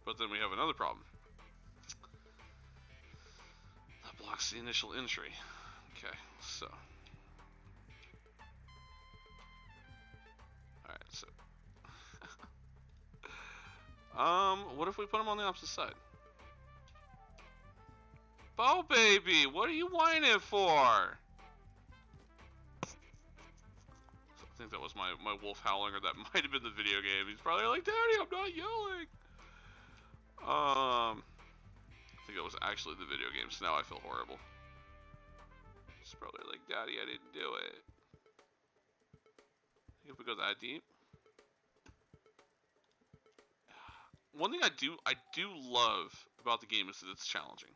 But then we have another problem. That blocks the initial entry. Okay, so. Alright, so. What if we put them on the opposite side? Oh, baby, what are you whining for? I think that was my wolf howling, or that might have been the video game. He's probably like, Daddy, I'm not yelling. I think it was actually the video game, so now I feel horrible. It's probably like, Daddy, I didn't do it. If we go that deep. One thing I do love about the game is that it's challenging.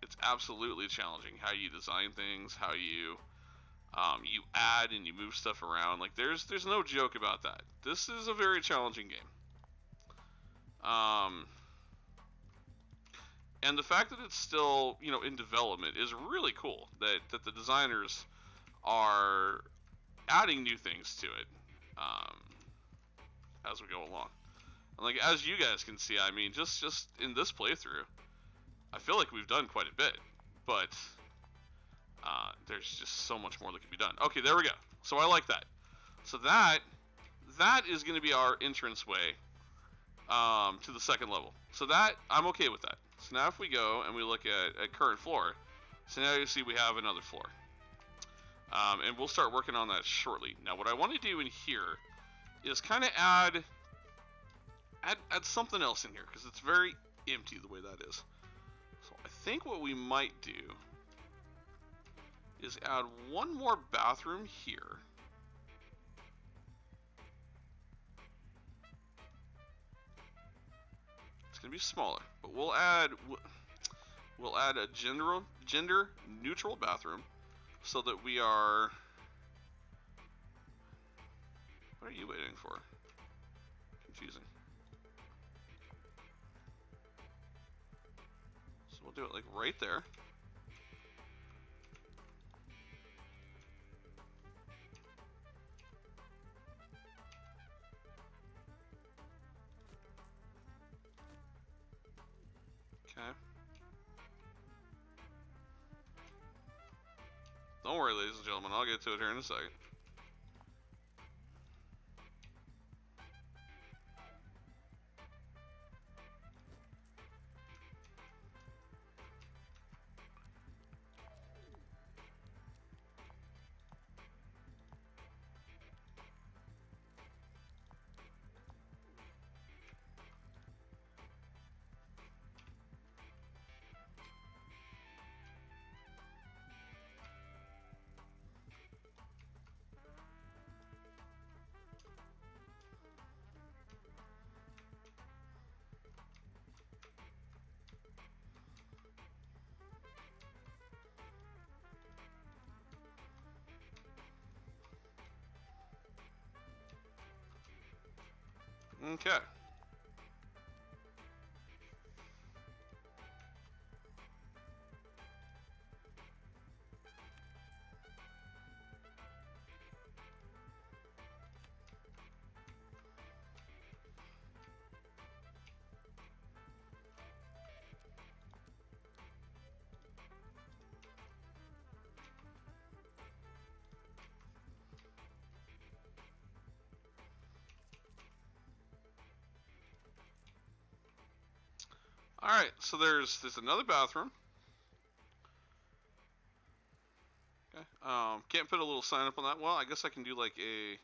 It's absolutely challenging how you design things, how you you add and you move stuff around. Like there's no joke about that. This is a very challenging game. And the fact that it's still, you know, in development is really cool. That the designers are adding new things to it as we go along. And like as you guys can see, I mean, just in this playthrough, I feel like we've done quite a bit, but there's just so much more that can be done. Okay, there we go. So I like that. So that is going to be our entrance way to the second level. So that, I'm okay with that. So now if we go and we look at current floor, so now you see we have another floor. And we'll start working on that shortly. Now what I want to do in here is kind of add something else in here, because it's very empty the way that is. So I think what we might do is add one more bathroom here. It's gonna be smaller, but we'll add a gender neutral bathroom, so that we are. What are you waiting for? Confusing. So we'll do it like right there. Okay. Don't worry, ladies and gentlemen, I'll get to it here in a second. Okay. Alright, so there's another bathroom. Okay. Can't put a little sign up on that. Well, I guess I can do like a.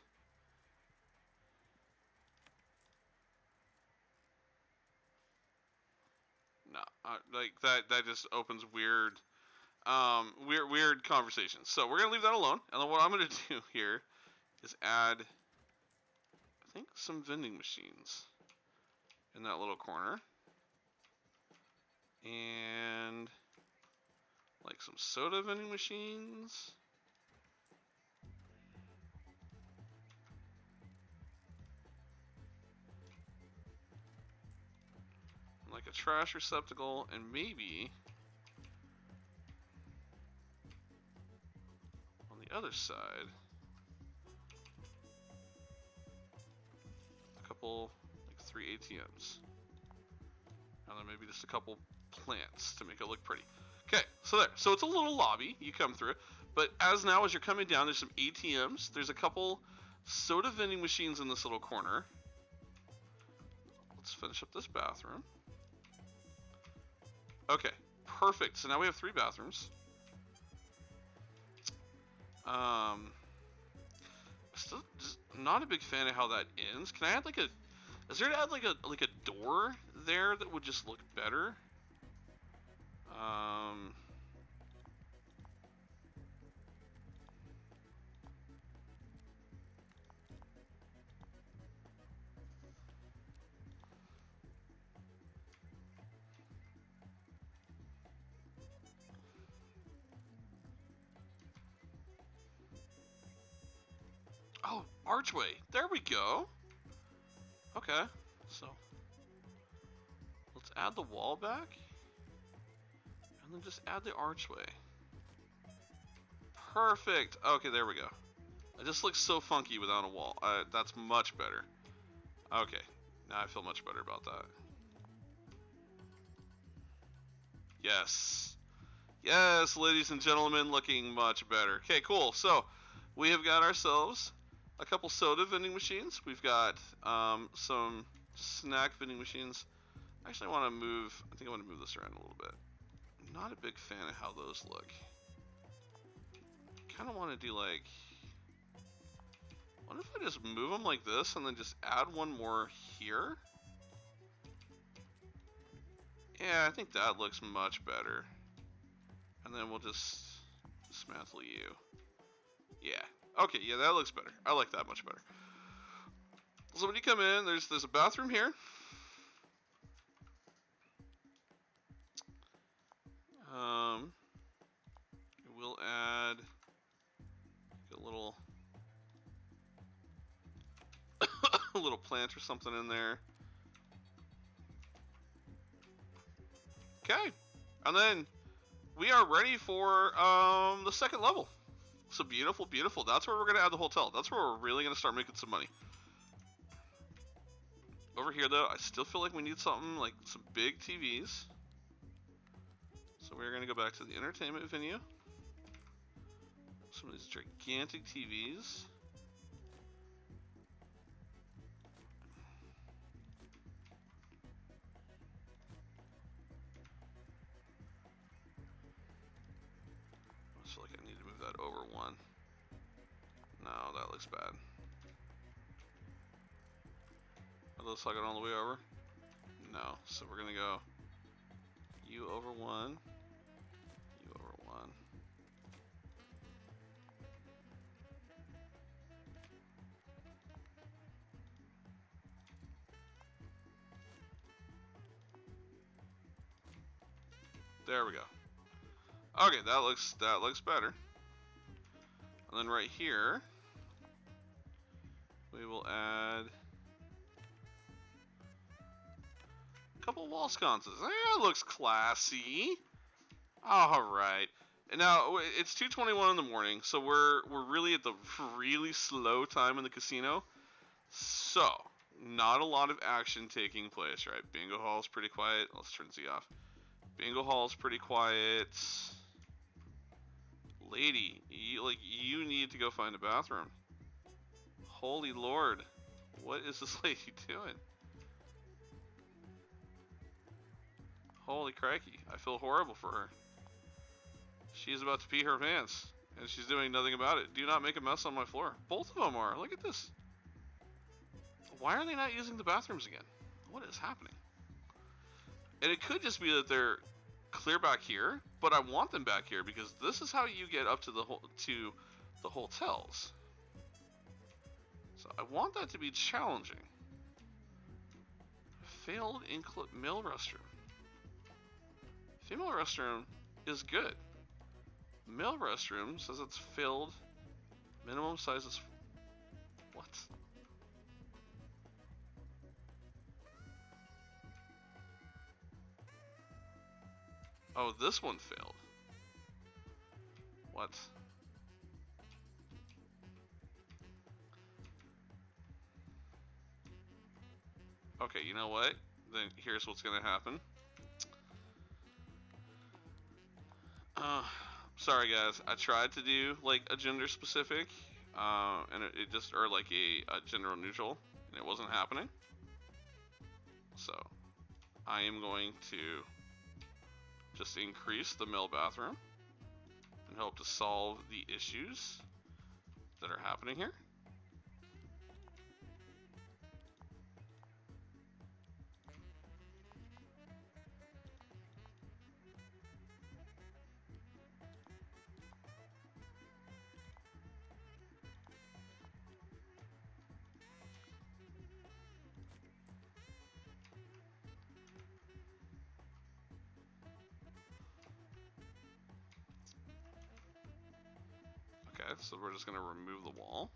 No, like that just opens weird conversations. So we're gonna leave that alone. And then what I'm gonna do here is add, I think, some vending machines in that little corner. And like some soda vending machines. And like a trash receptacle, and maybe on the other side a couple, like 3 ATMs. And then maybe just a couple plants to make it look pretty. Okay, so there. So it's a little lobby. You come through. But as you're coming down, there's some ATMs. There's a couple soda vending machines in this little corner. Let's finish up this bathroom. Okay, perfect. So now we have 3 bathrooms. Still just not a big fan of how that ends. Can I add like a... Is there to add like a door there that would just look better? Um, oh, archway. There we go. Okay, so let's add the wall back, and then just add the archway. Perfect. Okay, there we go. It just looks so funky without a wall. That's much better. Okay, now I feel much better about that. Yes. Yes, ladies and gentlemen, looking much better. Okay, cool. So, we have got ourselves a couple soda vending machines. We've got some snack vending machines. Actually, I think I want to move this around a little bit. I'm not a big fan of how those look. Kind of want to do like... What if I just move them like this and then just add one more here? Yeah, I think that looks much better. And then we'll just dismantle you. Yeah. Okay, yeah, that looks better. I like that much better. So when you come in, there's a bathroom here. We'll add a little a little plant or something in there. Okay, and then we are ready for the second level. So beautiful, beautiful. That's where we're gonna add the hotel. That's where we're really gonna start making some money. Over here, though, I still feel like we need something like some big TVs. So we're gonna go back to the entertainment venue. Some of these gigantic TVs. I feel like I need to move that over one. No, that looks bad. Are those slugging all the way over? No. So we're gonna go you over one, you over one. There we go. Okay, that looks better. And then right here, we will add a couple wall sconces. That looks classy. All right. And now it's 2:21 in the morning, so we're really at the really slow time in the casino. So not a lot of action taking place, right? Bingo hall's pretty quiet. Let's turn Z off. Bingo hall's pretty quiet. Lady, you need to go find a bathroom. Holy Lord, what is this lady doing? Holy crikey, I feel horrible for her. She's about to pee her pants, and she's doing nothing about it. Do not make a mess on my floor. Both of them are. Look at this. Why are they not using the bathrooms again? What is happening? And it could just be that they're clear back here, but I want them back here because this is how you get up to the hotels. So I want that to be challenging. Failed male restroom. Female restroom is good. Male restroom says it's filled. Minimum size is... What? Oh, this one failed. What? Okay, you know what? Then here's what's gonna happen. Sorry guys, I tried to do like a gender specific, and it just, or like a gender neutral, and it wasn't happening. So, I am going to just increase the male bathroom and hope to solve the issues that are happening here. so we're just gonna remove the wall.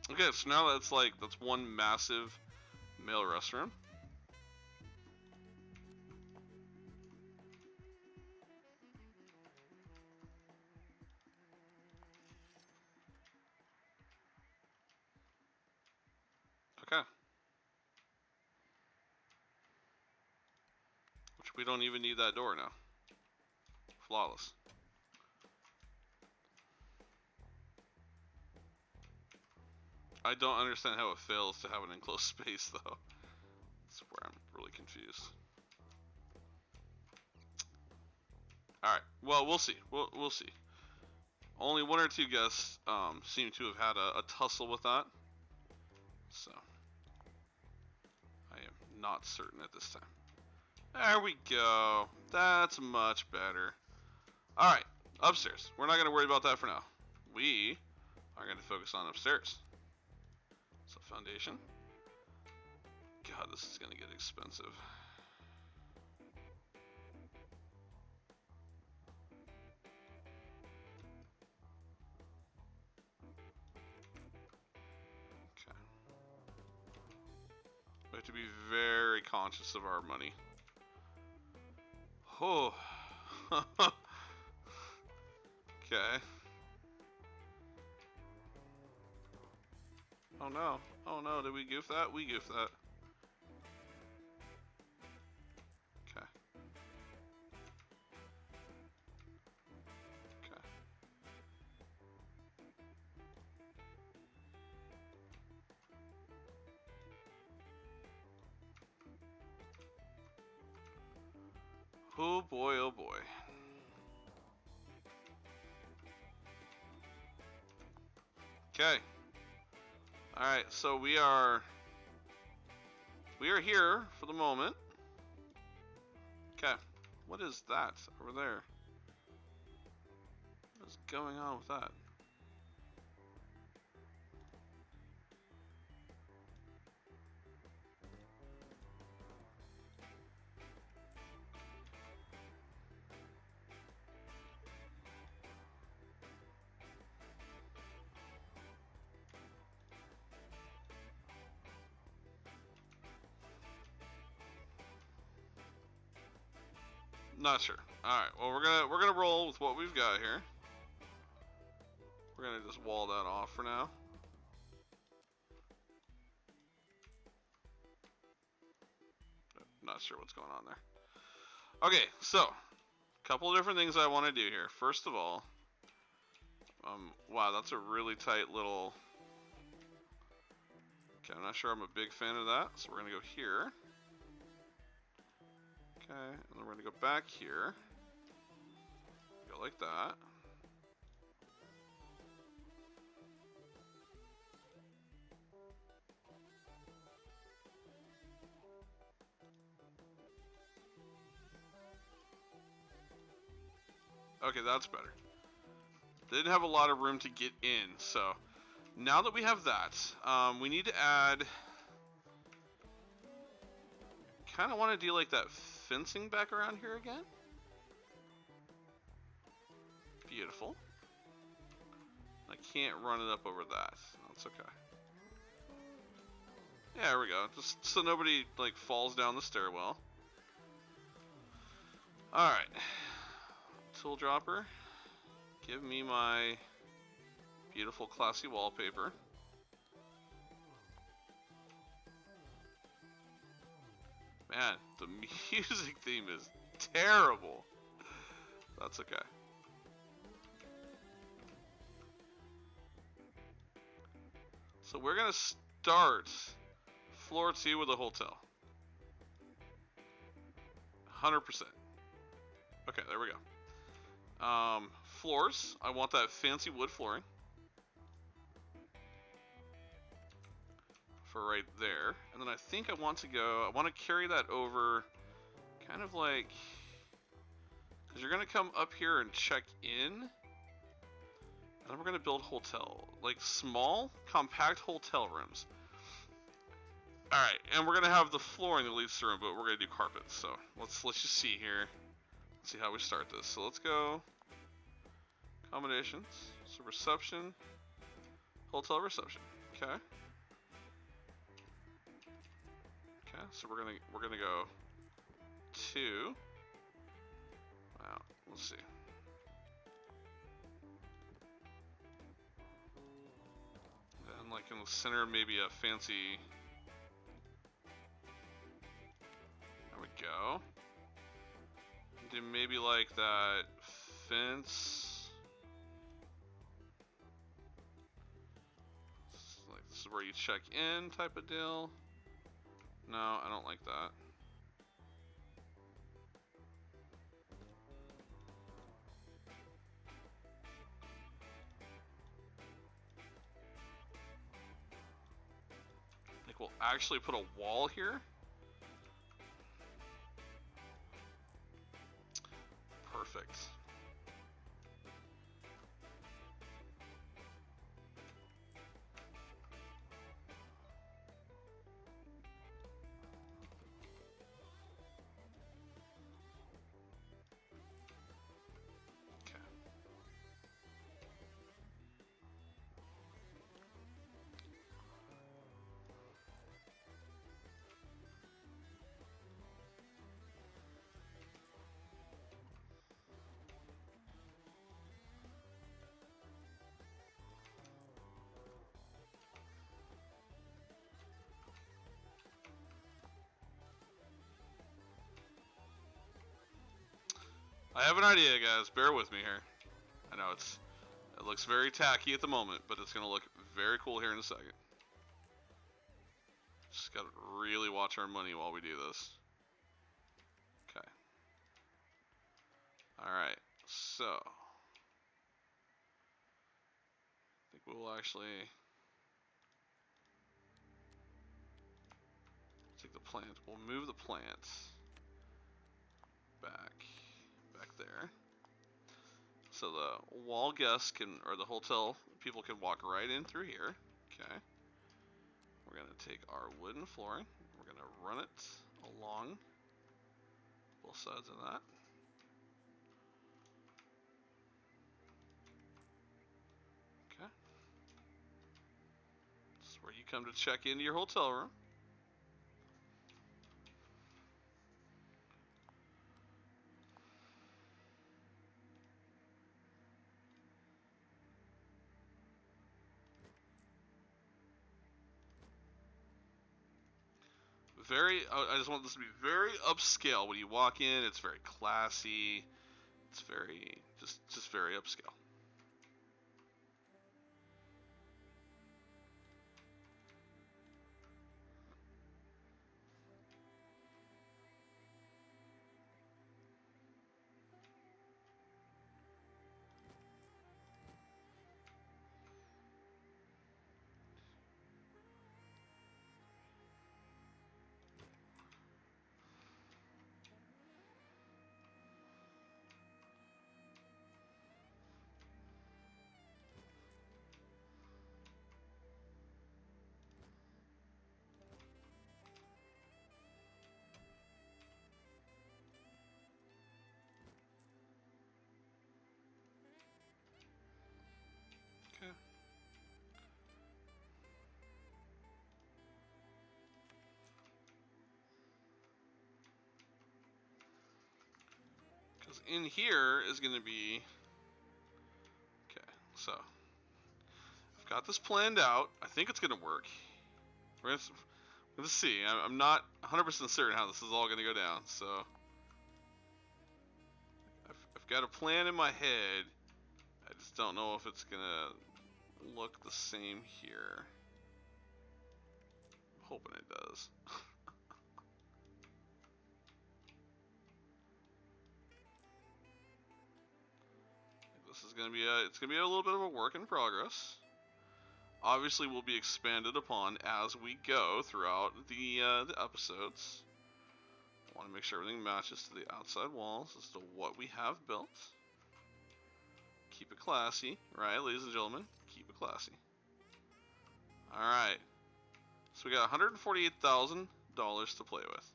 Okay, so now that's one massive male restroom. Okay. Which we don't even need that door now. Flawless. I don't understand how it fails to have an enclosed space, though. That's where I'm really confused. Alright, well, we'll see. We'll see. Only one or two guests seem to have had a tussle with that. So, I am not certain at this time. There we go. That's much better. Alright, upstairs. We're not going to worry about that for now. We are going to focus on upstairs. So, foundation. God, this is going to get expensive. Okay. We have to be very conscious of our money. Oh. Okay. Oh no. Oh no, did we goof that? We goofed that. Okay. Okay. Oh boy, oh boy. Okay. Alright, so we are here for the moment. Okay. What is that over there? What is going on with that? Not sure. Alright, well we're gonna roll with what we've got here. We're gonna just wall that off for now. Not sure what's going on there. Okay, so a couple of different things I want to do here. First of all, wow, that's a really tight little. Okay, I'm not sure I'm a big fan of that, so we're gonna go here. Okay, and then we're gonna go back here. Go like that. Okay, that's better. They didn't have a lot of room to get in, so now that we have that, we need to add. Kind of want to do like that fencing back around here again. Beautiful. I can't run it up over that. That's okay. Yeah, there we go. Just so nobody like falls down the stairwell. All right. Tool dropper. Give me my beautiful classy wallpaper. Man, the music theme is terrible. That's okay. So we're gonna start floor 2 with a hotel. 100%. Okay, there we go. Floors, I want that fancy wood flooring. For right there. And then I think I want to carry that over kind of like, because you're going to come up here and check in. And then we're going to build hotel, like small, compact hotel rooms. All right, and we're gonna have the flooring that leads through, but we're gonna do carpets. So let's just see here. Let's see how we start this. So let's go accommodations. So reception, hotel reception. Okay. Okay. So we're gonna go to. Wow. Let's see. And like in the center, maybe a fancy. There we go. Do maybe like that fence. Like this is where you check in type of deal. No, I don't like that. I think we'll actually put a wall here. Perfect. Okay. I have an idea, guys. Bear with me here. I know it looks very tacky at the moment, but it's gonna look very cool here in a second. Just gotta really watch our money while we do this. Okay. Alright, so I think we'll actually take the plant. We'll move the plant back there. So the wall guests can, or the hotel people can walk right in through here. Okay. We're gonna take our wooden flooring. We're gonna run it along both sides of that. Okay. This is where you come to check into your hotel room. I just want this to be very upscale. When you walk in, it's very classy. It's very, just very upscale. Okay. Because in here is going to be, okay, so I've got this planned out. I think it's going to work. We're going to see. I'm not 100% certain how this is all going to go down. So I've got a plan in my head. I just don't know if it's going to look the same here. I'm hoping it does. This is going to be it's going to be a little bit of a work in progress. Obviously, will be expanded upon as we go throughout the episodes. I want to make sure everything matches to the outside walls as to what we have built. Keep it classy, right, ladies and gentlemen? Keep it classy. Alright. So we got $148,000 to play with.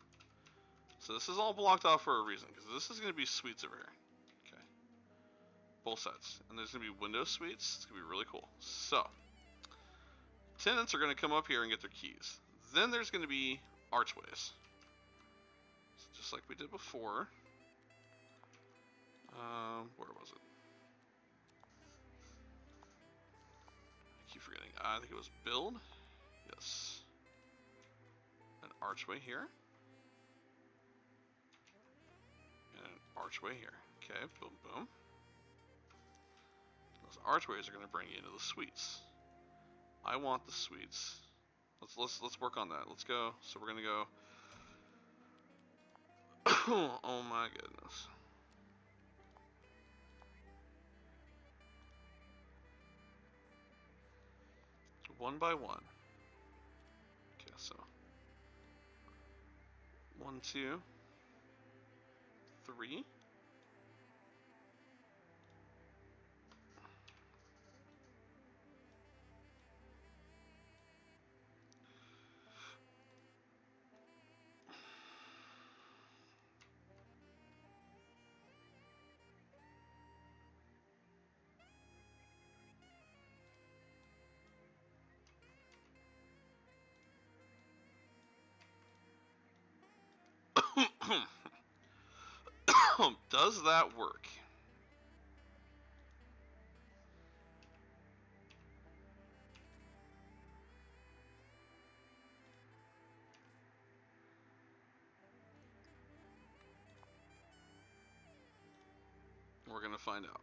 So this is all blocked off for a reason, because this is going to be suites over here. Okay. Both sides. And there's going to be window suites. It's going to be really cool. So, tenants are going to come up here and get their keys. Then there's going to be archways. So just like we did before. Where was it? I keep forgetting. I think it was build. Yes. An archway here. And an archway here. Okay, boom, boom. Those archways are going to bring you into the suites. I want the suites. Let's work on that. Let's go. So we're going to go. Oh my goodness. One by one. Okay, so 1, 2, 3. Does that work? We're going to find out.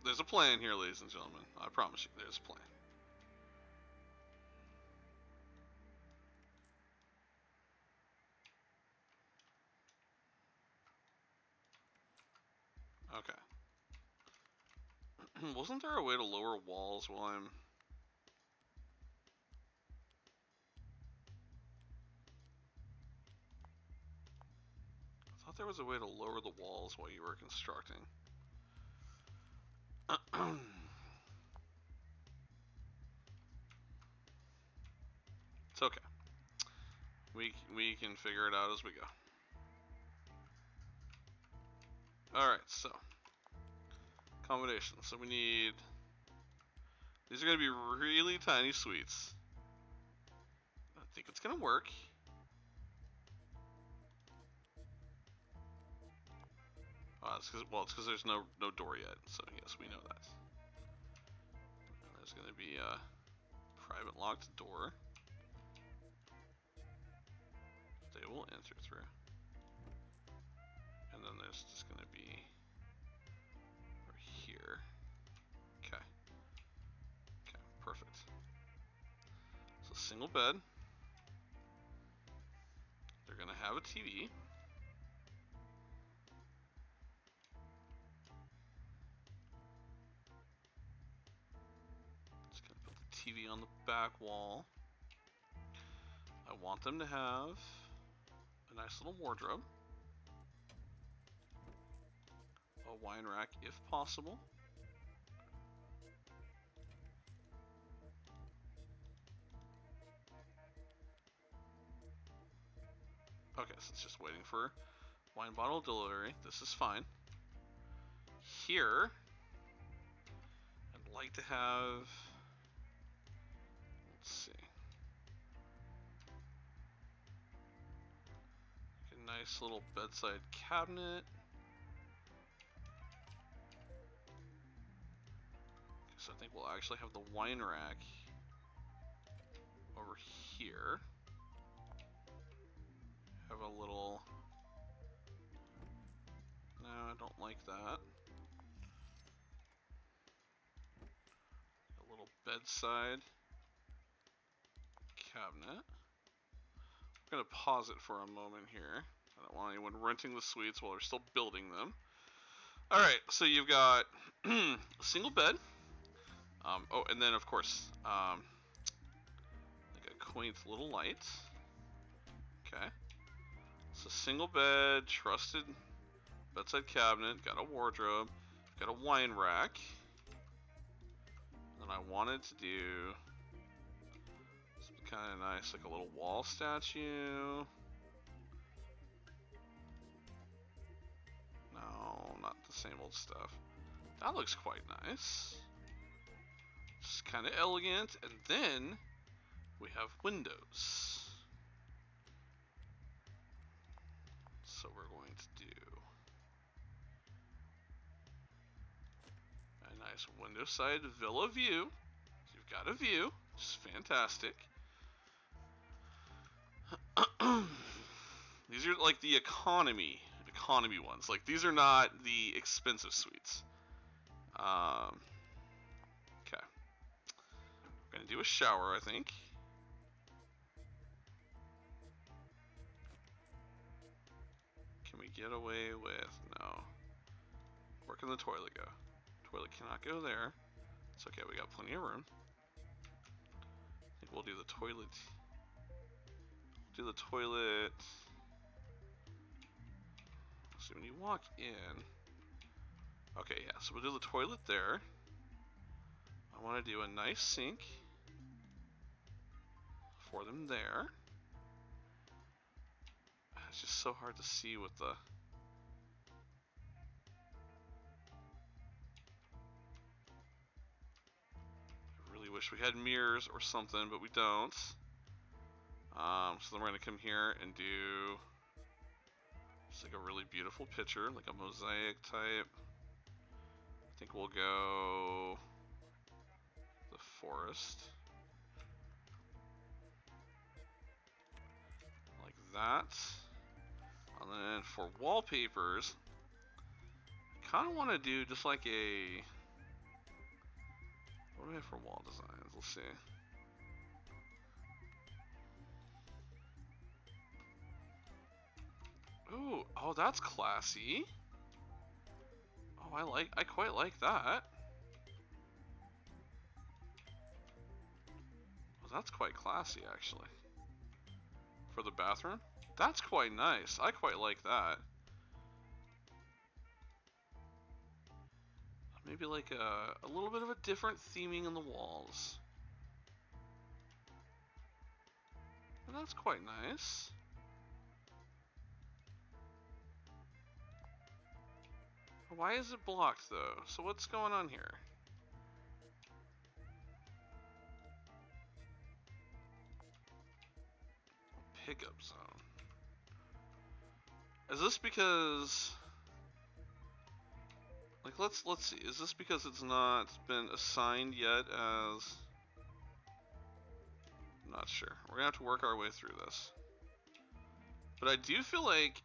There's a plan here, ladies and gentlemen. I promise you, there's a plan. Okay. Wasn't there a way to lower walls while I'm... I thought there was a way to lower the walls while you were constructing. It's okay. We can figure it out as we go. Alright, so. Accommodations. So we need... These are going to be really tiny suites. I think it's going to work. It's because there's no door yet. So yes, we know that. And there's going to be a private locked door. They will enter through. And then there's just going to be over here. Okay. Okay, perfect. So single bed. They're going to have a TV. Just going to put the TV on the back wall. I want them to have a nice little wardrobe. A wine rack if possible. Okay, so it's just waiting for wine bottle delivery. This is fine. Here, I'd like to have, let's see, a nice little bedside cabinet. So I think we'll actually have the wine rack over here. Have a little, no, I don't like that. A little bedside cabinet. I'm gonna pause it for a moment here. I don't want anyone renting the suites while they're still building them. Alright, so you've got a single bed. Oh, and then of course, like a quaint little light. Okay. It's a single bed, trusted bedside cabinet, got a wardrobe, got a wine rack. And I wanted to do something kind of nice, like a little wall statue. No, not the same old stuff. That looks quite nice. Just kind of elegant. And then we have windows. So we're going to do a nice window side villa view. So you've got a view, which is fantastic. These are like the economy ones. Like these are not the expensive suites. Okay. We're gonna do a shower, I think. Can we get away with no? Where can the toilet go? Toilet cannot go there. It's okay, we got plenty of room. I think we'll do the toilet. Do the toilet. So when you walk in, okay, yeah, so we'll do the toilet there. I want to do a nice sink for them there. It's just so hard to see with the... I really wish we had mirrors or something, but we don't. So then we're going to come here and do just like a really beautiful picture, like a mosaic type. I think we'll go the forest. Like that. And then for wallpapers, I kind of want to do just like a... What do we have for wall designs? Let's see. Ooh, oh, that's classy. Oh, I quite like that. Well, that's quite classy, actually. For the bathroom? That's quite nice. I quite like that. Maybe like a little bit of a different theming in the walls. And that's quite nice. Why is it blocked though? So what's going on here? Pickup zone. Is this because... Like let's see. Is this because it's not been assigned yet as... I'm not sure. We're gonna have to work our way through this. But I do feel like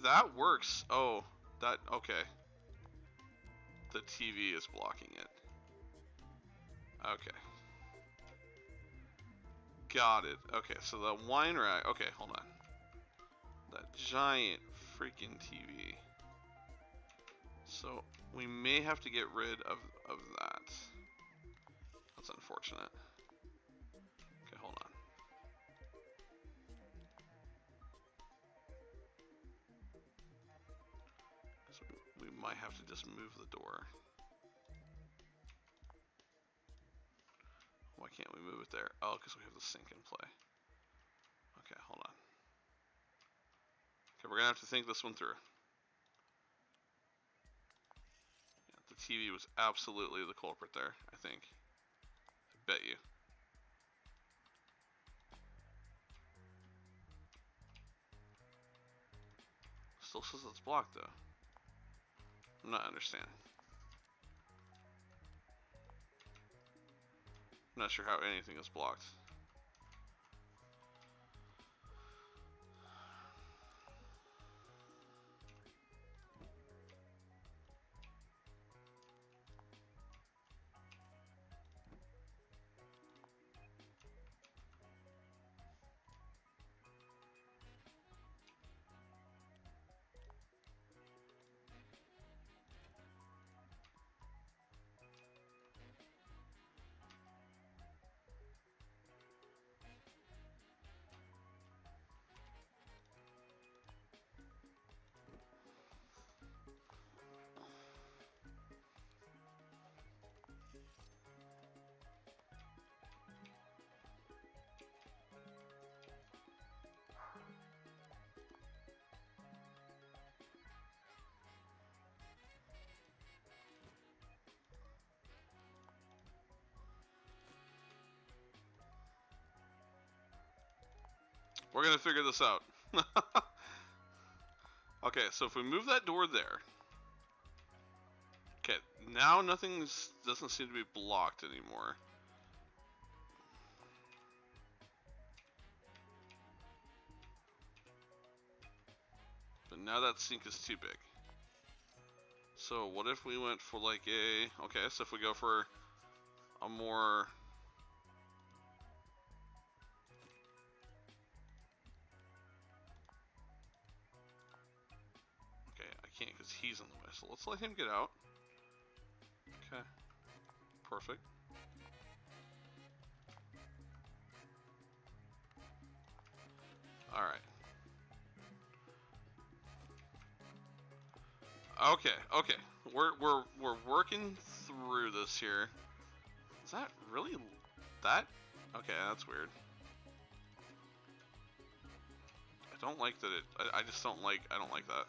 that works. Oh, that okay. The TV is blocking it. Okay. Got it. Okay, so the wine rack. Okay, hold on. That giant freaking TV. So we may have to get rid of that. That's unfortunate. Okay, hold on. So we might have to just move the door. Why can't we move it there? Oh, because we have the sink in play. Okay, hold on. Okay, we're gonna have to think this one through. Yeah, the TV was absolutely the culprit there, I think. I bet you. Still says it's blocked though. I'm not understanding. I'm not sure how anything is blocked. We're gonna figure this out. Okay, so if we move that door there. Okay, now nothing doesn't seem to be blocked anymore. But now that sink is too big. So what if we went for like a... Okay, so if we go for a more... Okay, I can't because he's in the way. So let's let him get out. Okay. Perfect. Alright. Okay. We're working through this here. Is that really that? Okay, that's weird. I don't like that it... I just don't like... I don't like that.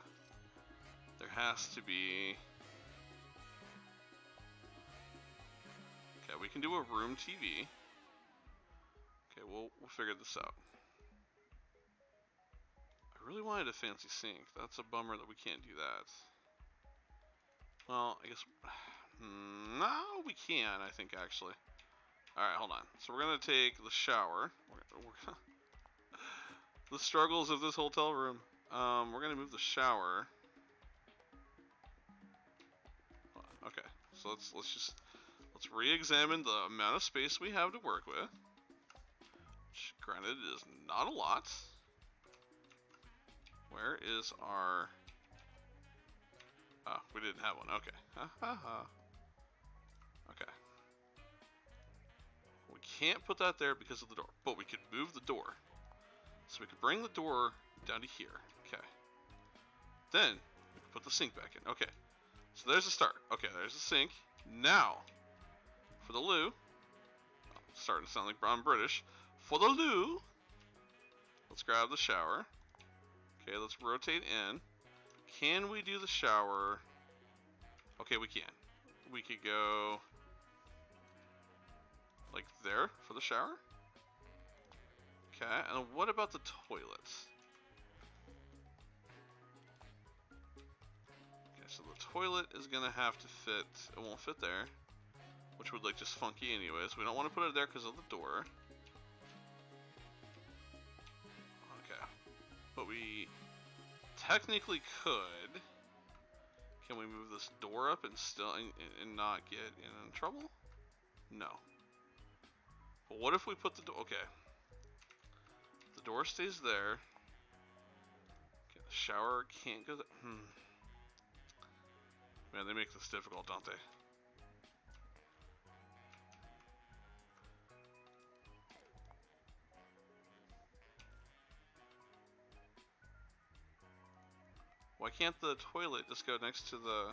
There has to be... Okay, we can do a room TV. Okay, we'll figure this out. I really wanted a fancy sink. That's a bummer that we can't do that. Well, I guess... no, we can, I think, actually. Alright, hold on. So we're going to take the shower. The struggles of this hotel room. We're going to move the shower. Okay, so let's re-examine the amount of space we have to work with. Which, granted, is not a lot. Where is our... Oh, we didn't have one. Okay. Okay. We can't put that there because of the door, but we could move the door. So we could bring the door down to here. Okay. Then we can put the sink back in. Okay. So there's the start. Okay, there's the sink. Now, for the loo. Oh, starting to sound like brown British. For the loo, let's grab the shower. Okay, let's rotate in. Can we do the shower? Okay, we can. We could go like there for the shower. Okay, and what about the toilets? Okay, so the toilet is gonna have to fit. It won't fit there, which would look just funky anyways. We don't want to put it there because of the door. Okay, but we technically could. Can we move this door up and still and not get in trouble? No. But what if we put the door? Okay. The door stays there. Okay, the shower can't go there. Man, they make this difficult, don't they? Why can't the toilet just go next to the...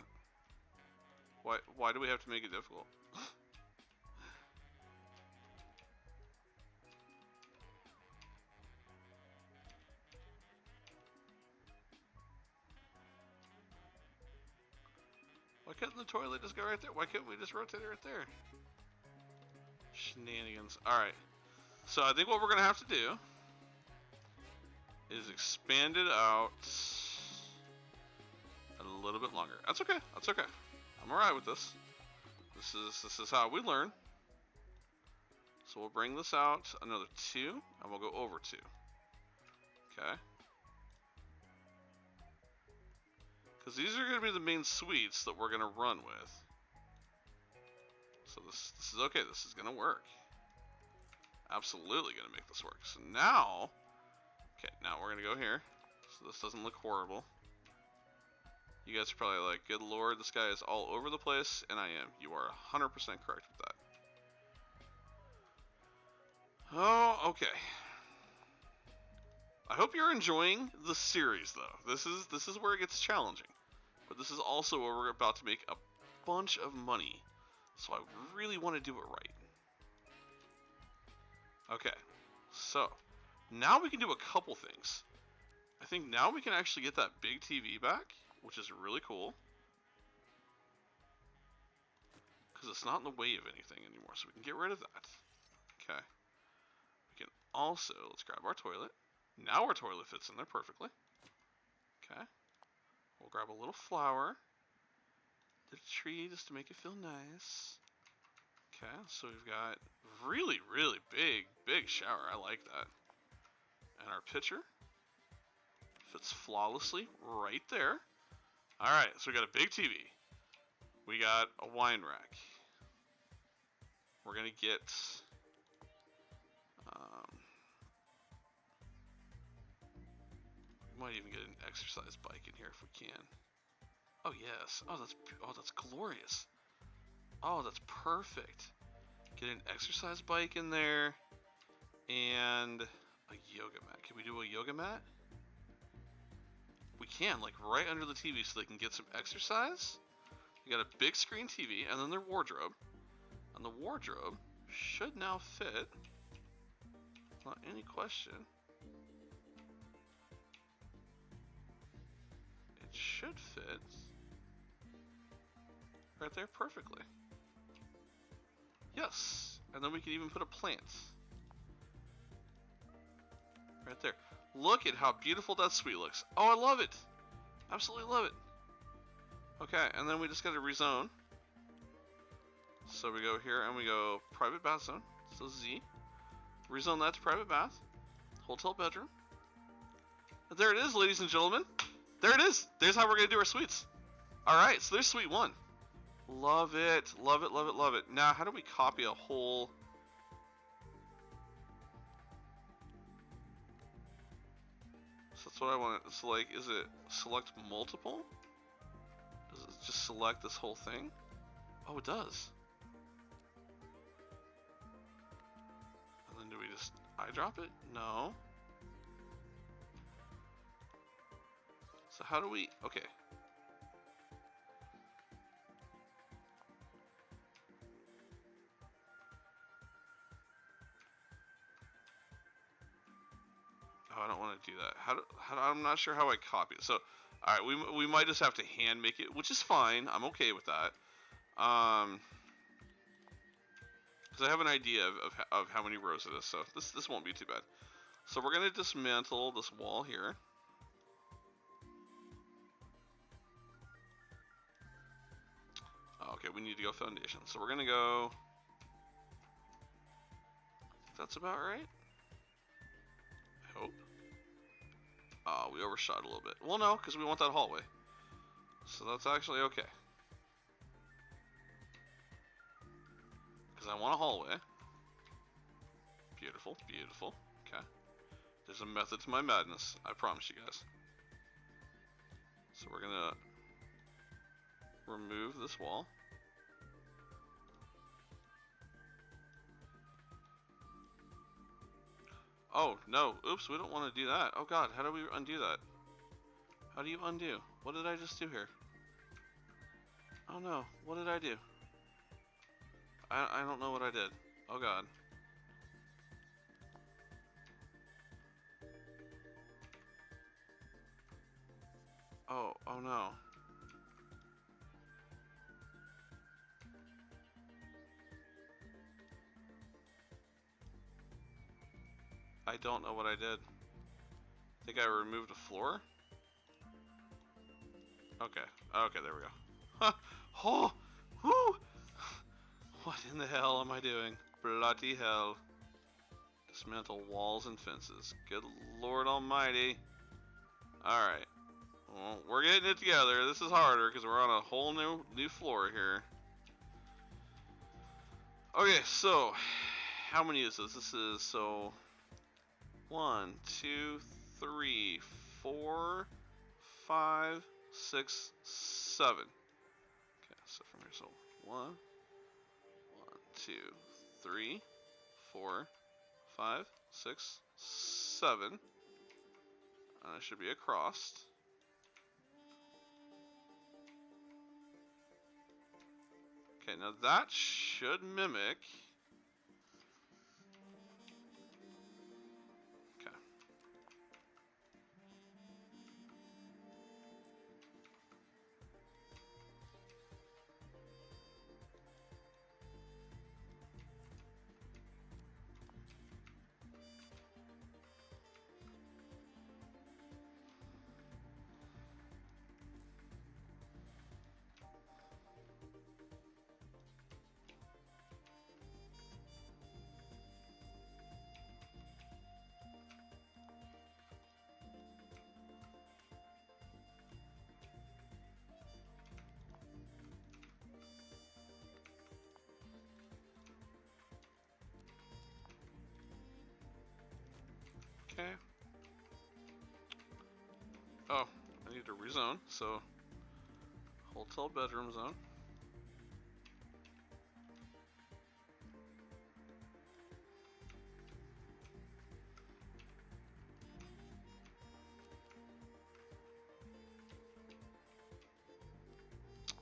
Why do we have to make it difficult? Why couldn't the toilet just go right there? Why couldn't we just rotate it right there? Shenanigans. Alright. So I think what we're going to have to do is expand it out a little bit longer. That's okay. That's okay. I'm alright with this. This is how we learn. So we'll bring this out another 2, and we'll go over 2. Okay. Because these are going to be the main suites that we're going to run with. So this is okay. This is going to work. Absolutely going to make this work. So now, okay, now we're going to go here. So this doesn't look horrible. You guys are probably like, good lord, this guy is all over the place, and I am. You are 100% correct with that. Oh, okay. I hope you're enjoying the series, though. This is where it gets challenging. But this is also where we're about to make a bunch of money. So I really want to do it right. Okay. So, now we can do a couple things. I think now we can actually get that big TV back, which is really cool. Because it's not in the way of anything anymore, so we can get rid of that. Okay. We can also, let's grab our toilet. Now our toilet fits in there perfectly. Okay. We'll grab a little flower. The tree just to make it feel nice. Okay, so we've got really, really big shower. I like that. And our pitcher fits flawlessly right there. Alright, so we got a big TV. We got a wine rack. We're gonna get we might even get an exercise bike in here if we can. Oh yes. Oh that's glorious. Oh, that's perfect. Get an exercise bike in there and a yoga mat. Can we do a yoga mat? We can, like right under the TV so they can get some exercise. You got a big screen TV and then their wardrobe. And the wardrobe should now fit. Not any question. It should fit right there perfectly. Yes, and then we can even put a plant right there. Look at how beautiful that suite looks. Oh, I love it. Absolutely love it. Okay, and then we just got to rezone. So we go here and we go private bath zone. So Z. Rezone that to private bath. Hotel bedroom. And there it is, ladies and gentlemen. There it is. There's how we're going to do our suites. Alright, so there's suite 1. Love it. Love it, love it, love it. Now, how do we copy a whole... So that's what I want. So, like, is it select multiple? Does it just select this whole thing? Oh, it does. And then do we just eyedrop it? No. So how do we... Okay. Oh, I don't want to do that. I'm not sure how I copy it. So, all right, we might just have to hand make it, which is fine. I'm okay with that. Because I have an idea of how many rows it is, so this won't be too bad. So we're gonna dismantle this wall here. Okay, we need to go foundation. So we're gonna go. That's about right. I hope. We overshot a little bit. Well, no, because we want that hallway. So that's actually okay. Because I want a hallway. Beautiful, beautiful. Okay. There's a method to my madness. I promise you guys. So we're gonna remove this wall. Oh, no. Oops, we don't want to do that. Oh, God. How do we undo that? How do you undo? What did I just do here? Oh, no. What did I do? I don't know what I did. Oh, God. Oh, no. I don't know what I did. I think I removed a floor. Okay. Okay, there we go. Huh. Oh! Whoo! What in the hell am I doing? Bloody hell. Dismantle walls and fences. Good Lord Almighty. Alright. Well, we're getting it together. This is harder because we're on a whole new floor here. Okay, so how many is this? This is so 1, 2, 3, 4, 5, 6, 7. Okay, so from here, so 1, 2, 3, 4, 5, 6, 7. And it should be across. Okay, now that should mimic. Okay. Okay. Oh, I need to rezone, so hotel bedroom zone.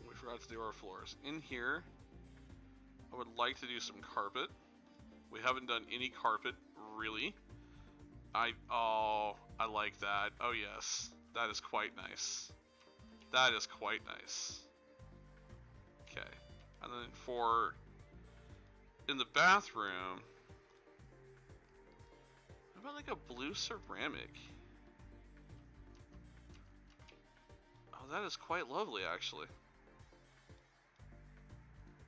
We forgot to do our floors. In here, I would like to do some carpet. We haven't done any carpet, really. I like that. Oh yes, that is quite nice. That is quite nice. Okay, and then for in the bathroom, how about like a blue ceramic? Oh, that is quite lovely, actually.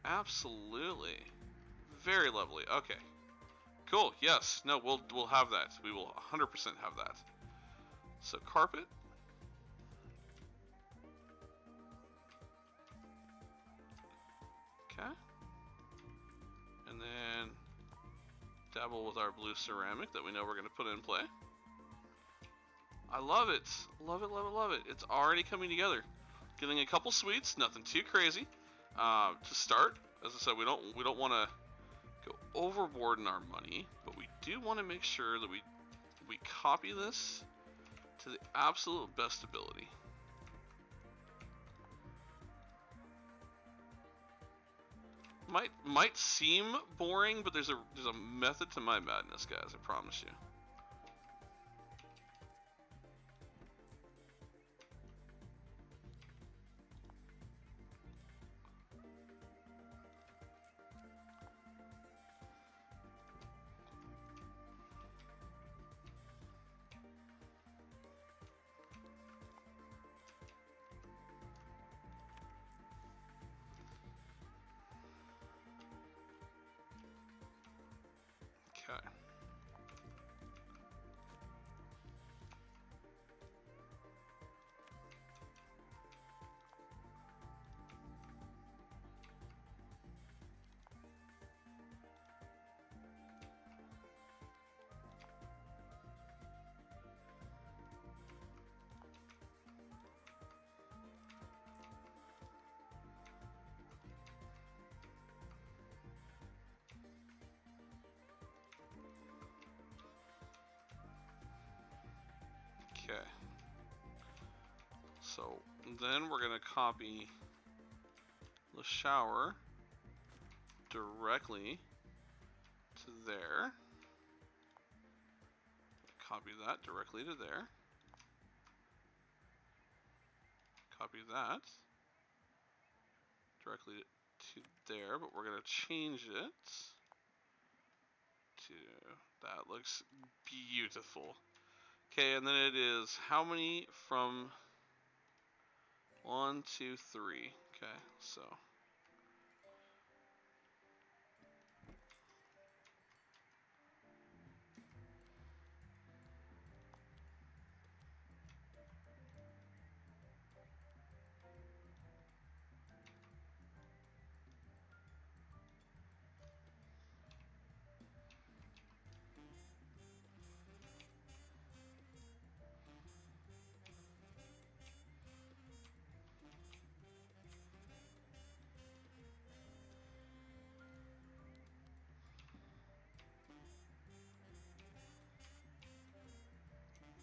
Absolutely, very lovely. Okay, cool. Yes, no, we'll have that. We will 100% have that. So carpet. Okay. And then dabble with our blue ceramic that we know we're going to put in play. I love it. Love it, love it, love it. It's already coming together. Getting a couple suites, nothing too crazy. To start, as I said, we don't want to go overboard in our money, but we do want to make sure that we copy this to the absolute best ability. Might seem boring, but there's a method to my madness, guys. I promise you. Okay. Okay. So then we're gonna copy the shower directly to there. Copy that directly to there. Copy that directly to there, but we're gonna change it to that. Looks beautiful. Okay, and then it is how many from 1, 2, 3. Okay, so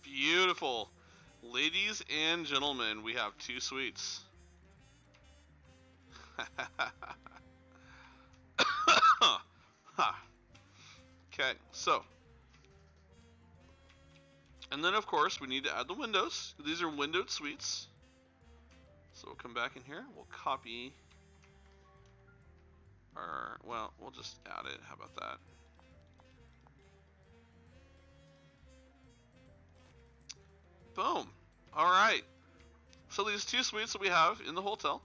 beautiful. Ladies and gentlemen, we have 2 suites. Okay, so. And then, of course, we need to add the windows. These are windowed suites. So we'll come back in here. We'll copy our, well, we'll just add it. How about that? Boom. All right. So these 2 suites that we have in the hotel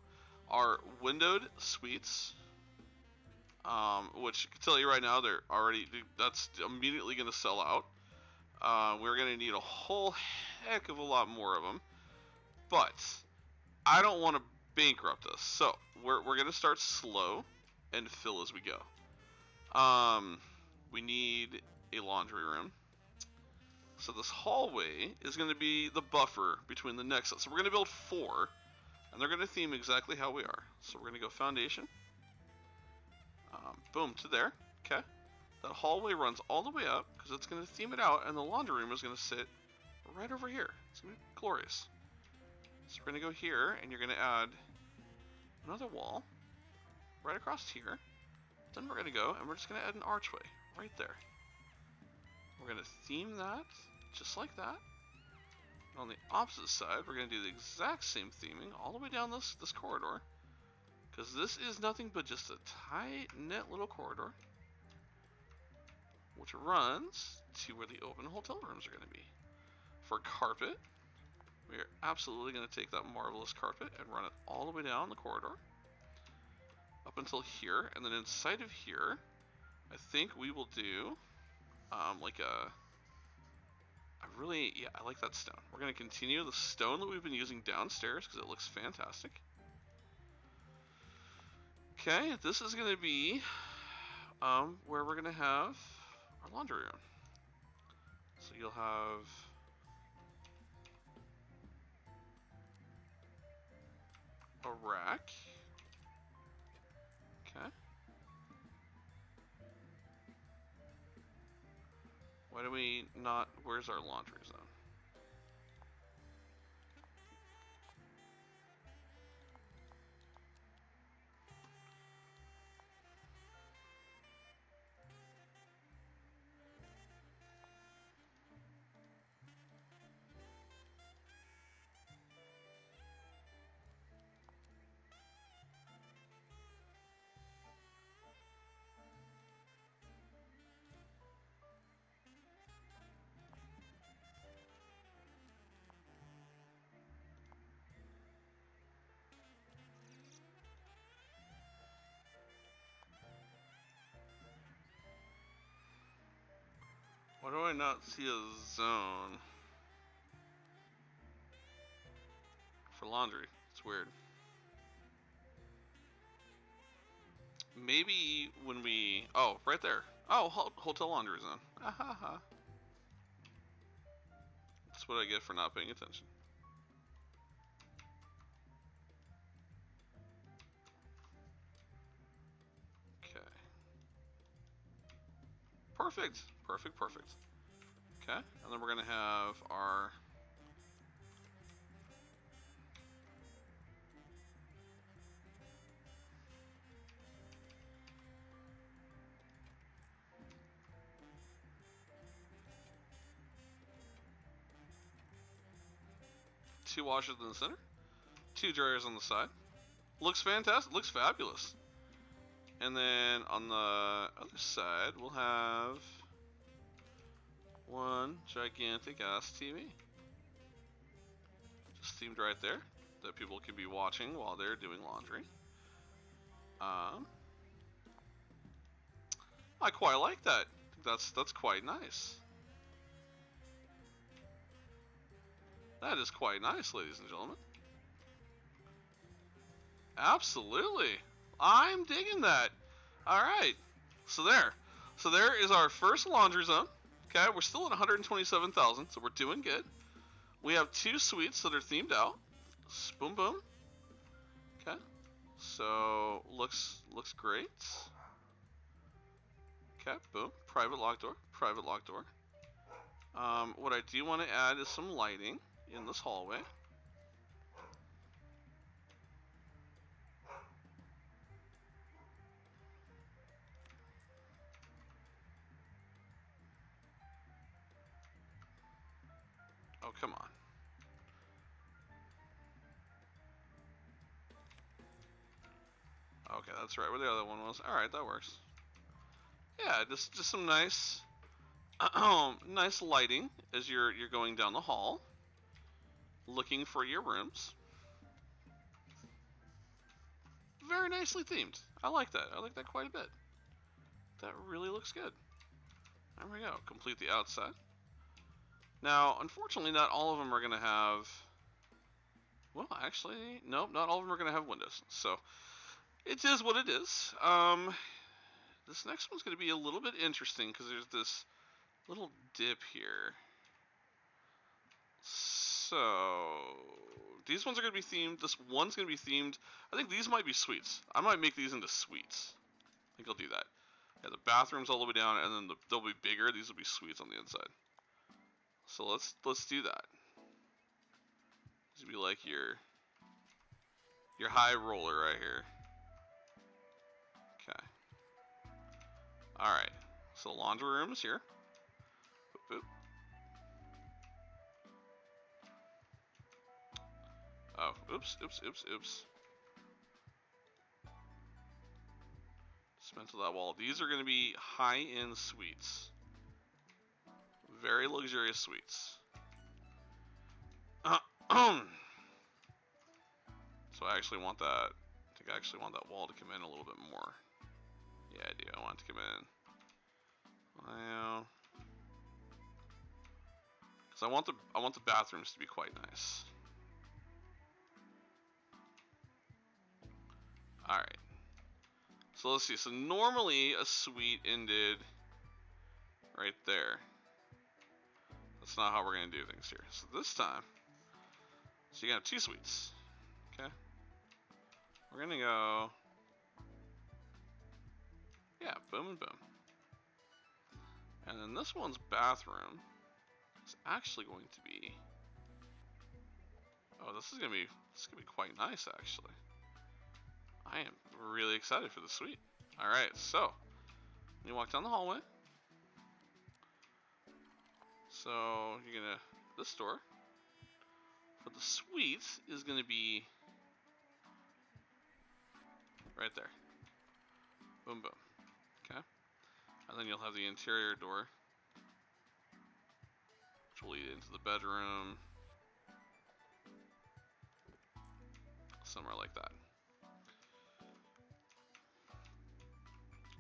are windowed suites, which I can tell you right now, that's immediately going to sell out. We're going to need a whole heck of a lot more of them, but I don't want to bankrupt us. So we're going to start slow and fill as we go. We need a laundry room. So this hallway is going to be the buffer between the next set. So we're going to build 4, and they're going to theme exactly how we are. So we're going to go foundation. Boom, to there. Okay. That hallway runs all the way up because it's going to theme it out, and the laundry room is going to sit right over here. It's going to be glorious. So we're going to go here, and you're going to add another wall right across here. Then we're going to go, and we're just going to add an archway right there. We're going to theme that just like that. And on the opposite side, we're going to do the exact same theming all the way down this corridor. Because this is nothing but just a tight-knit little corridor, which runs to where the open hotel rooms are going to be. For carpet, we are absolutely going to take that marvelous carpet and run it all the way down the corridor up until here, and then inside of here, I think we will do like a. I like that stone. We're going to continue the stone that we've been using downstairs because it looks fantastic. Okay, this is going to be where we're going to have our laundry room. So you'll have a rack. Okay. Why do we not... Where's our laundry zone? Why do I not see a zone for laundry? It's weird. Maybe when we... Oh, right there. Oh, hotel laundry zone. Ahaha. That's what I get for not paying attention. Okay. Perfect. Perfect, perfect. Okay, and then we're going to have our... two washers in the center, 2 dryers on the side. Looks fantastic, looks fabulous. And then on the other side, we'll have one gigantic ass TV. Just themed right there that people can be watching while they're doing laundry. I quite like that. That's quite nice. That is quite nice, ladies and gentlemen. Absolutely. I'm digging that. Alright. So there is our first laundry zone. Okay, we're still at 127,000, so we're doing good. We have 2 suites that are themed out. Boom, boom. Okay. So, looks great. Okay, boom. Private lock door. Private lock door. What I do want to add is some lighting in this hallway. Oh, come on. Okay, that's right where the other one was. Alright, that works. Yeah, just some nice nice lighting as you're going down the hall looking for your rooms. Very nicely themed. I like that. I like that quite a bit. That really looks good. There we go. Complete the outside. Now, unfortunately, not all of them are going to have... Well, actually, nope, not all of them are going to have windows. So, it is what it is. This next one's going to be a little bit interesting because there's this little dip here. So these ones are gonna be themed. This one's gonna be themed. I think these might be suites. I might make these into suites. I think I'll do that. Yeah, the bathrooms all the way down, and then they'll be bigger. These will be suites on the inside. So let's do that. This will be like your high roller right here. Okay. All right. So laundry room is here. Boop, boop. Oh, oops. Dismantle that wall. These are going to be high-end suites. Very luxurious suites. So I actually want that. I think I actually want that wall to come in a little bit more. Yeah, I do. I want it to come in. Well, because I want the bathrooms to be quite nice. All right. So let's see. So normally a suite ended right there. That's not how we're gonna do things here. So this time, so you got 2 suites. Okay. We're gonna go. Yeah, boom and boom. And then this one's bathroom is actually going to be. Oh, this is gonna be quite nice actually. I am really excited for the suite. All right, so you walk down the hallway. So you're gonna this door, but the suite is gonna be right there. Boom, boom. Okay, and then you'll have the interior door, which will lead into the bedroom, somewhere like that.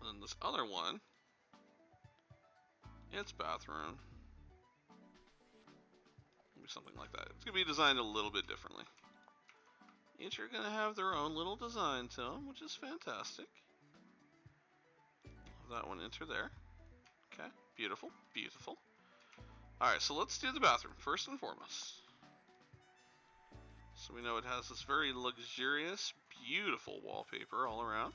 And then this other one, its bathroom. Something like that. It's going to be designed a little bit differently. Each are going to have their own little design to them, which is fantastic. That one enter there. Okay, beautiful, beautiful. Alright, so let's do the bathroom first and foremost. So we know it has this very luxurious, beautiful wallpaper all around.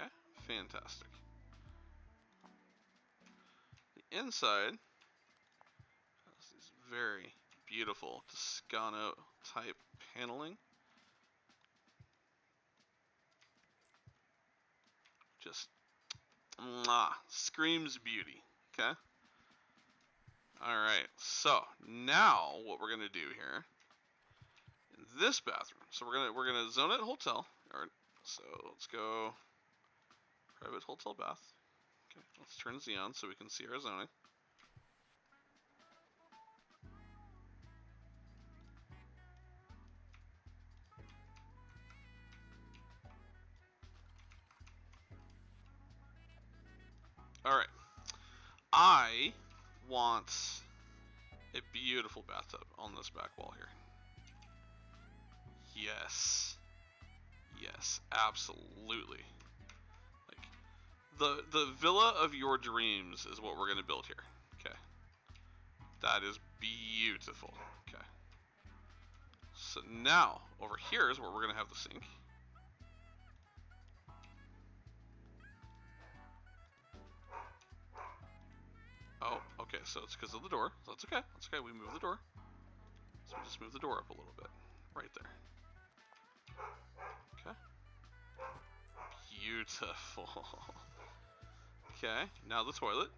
Okay, fantastic. The inside has these very beautiful Toscano type paneling. Just screams beauty. Okay. All right. So now what we're gonna do here in this bathroom. So we're gonna zone it hotel. All right. So let's go private hotel bath. Okay. Let's turn Z on so we can see our zoning. All right. I want a beautiful bathtub on this back wall here. Yes. Yes, absolutely. Like the villa of your dreams is what we're gonna build here. Okay. That is beautiful. Okay. So now over here is where we're gonna have the sink. Oh, okay, so it's because of the door. So that's okay. That's okay. We move the door. So we just move the door up a little bit. Right there. Okay. Beautiful. Okay, now the toilet.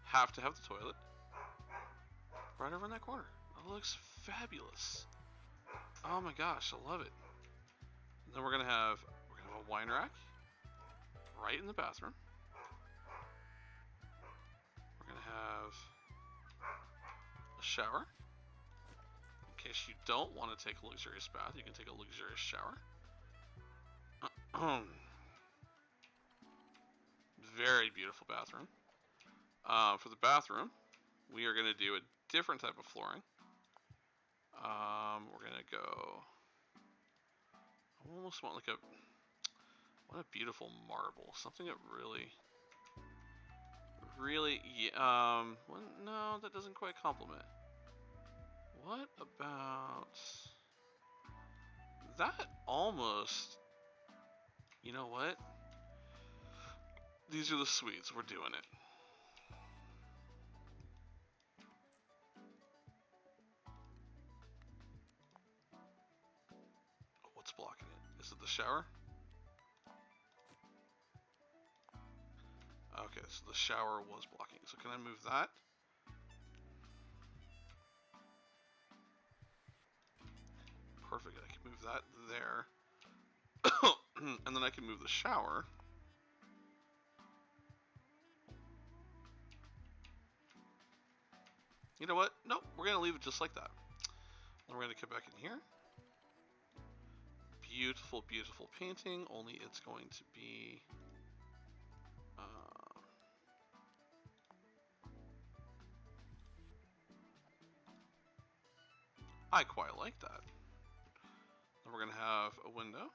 Have to have the toilet. Right over in that corner. That looks fabulous. Oh my gosh, I love it. And then we're gonna have a wine rack right in the bathroom. We're gonna have a shower. In case you don't want to take a luxurious bath, you can take a luxurious shower. Very beautiful bathroom. For the bathroom, we are gonna do a different type of flooring. We're gonna go. I almost want like a beautiful marble, something that really really, yeah, well, no, that doesn't quite compliment. What about that? Almost. You know what? These are the sweets. We're doing it. What's blocking it? Is it the shower? Okay, so the shower was blocking. So can I move that? Perfect. I can move that there. And then I can move the shower. You know what? Nope, we're going to leave it just like that. And we're going to come back in here. Beautiful, beautiful painting, only it's going to be... I quite like that. Then we're going to have a window.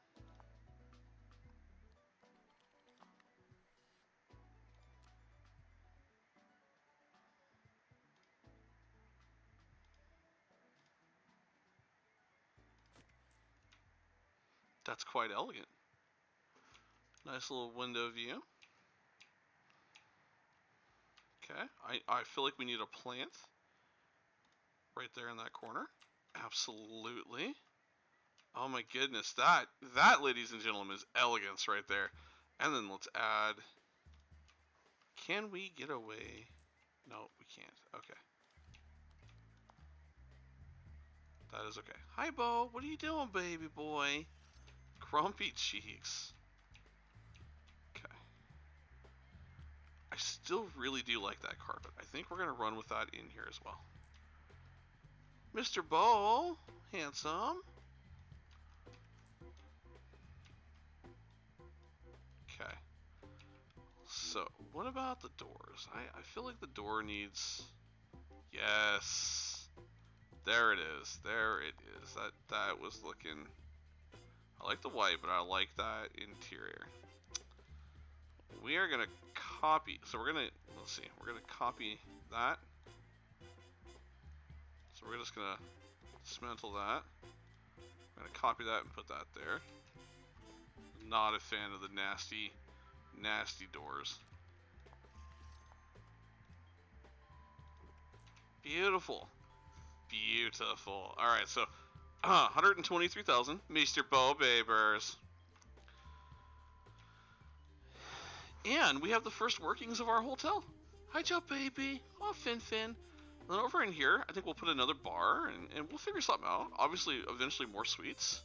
That's quite elegant. Nice little window view. Okay, I feel like we need a plant right there in that corner. Absolutely. Oh my goodness, that, ladies and gentlemen, is elegance right there. And then let's add... Can we get away? No, we can't. Okay. That is okay. Hi, Bo. What are you doing, baby boy? Grumpy cheeks. Okay. I still really do like that carpet. I think we're going to run with that in here as well. Mr. Bo, handsome. Okay. So, what about the doors? I feel like the door needs... Yes. There it is. There it is. That was looking... I like the white, but I like that interior. We are going to copy... So we're going to... Let's see. We're going to copy that. So we're just going to dismantle that. I'm going to copy that and put that there. Not a fan of the nasty, nasty doors. Beautiful. Beautiful. Alright, so 123,000. Mr. Bo Babers. And we have the first workings of our hotel. Hi, Joe, baby. Oh, Fin. And then over in here, I think we'll put another bar, and we'll figure something out. Obviously, eventually more suites.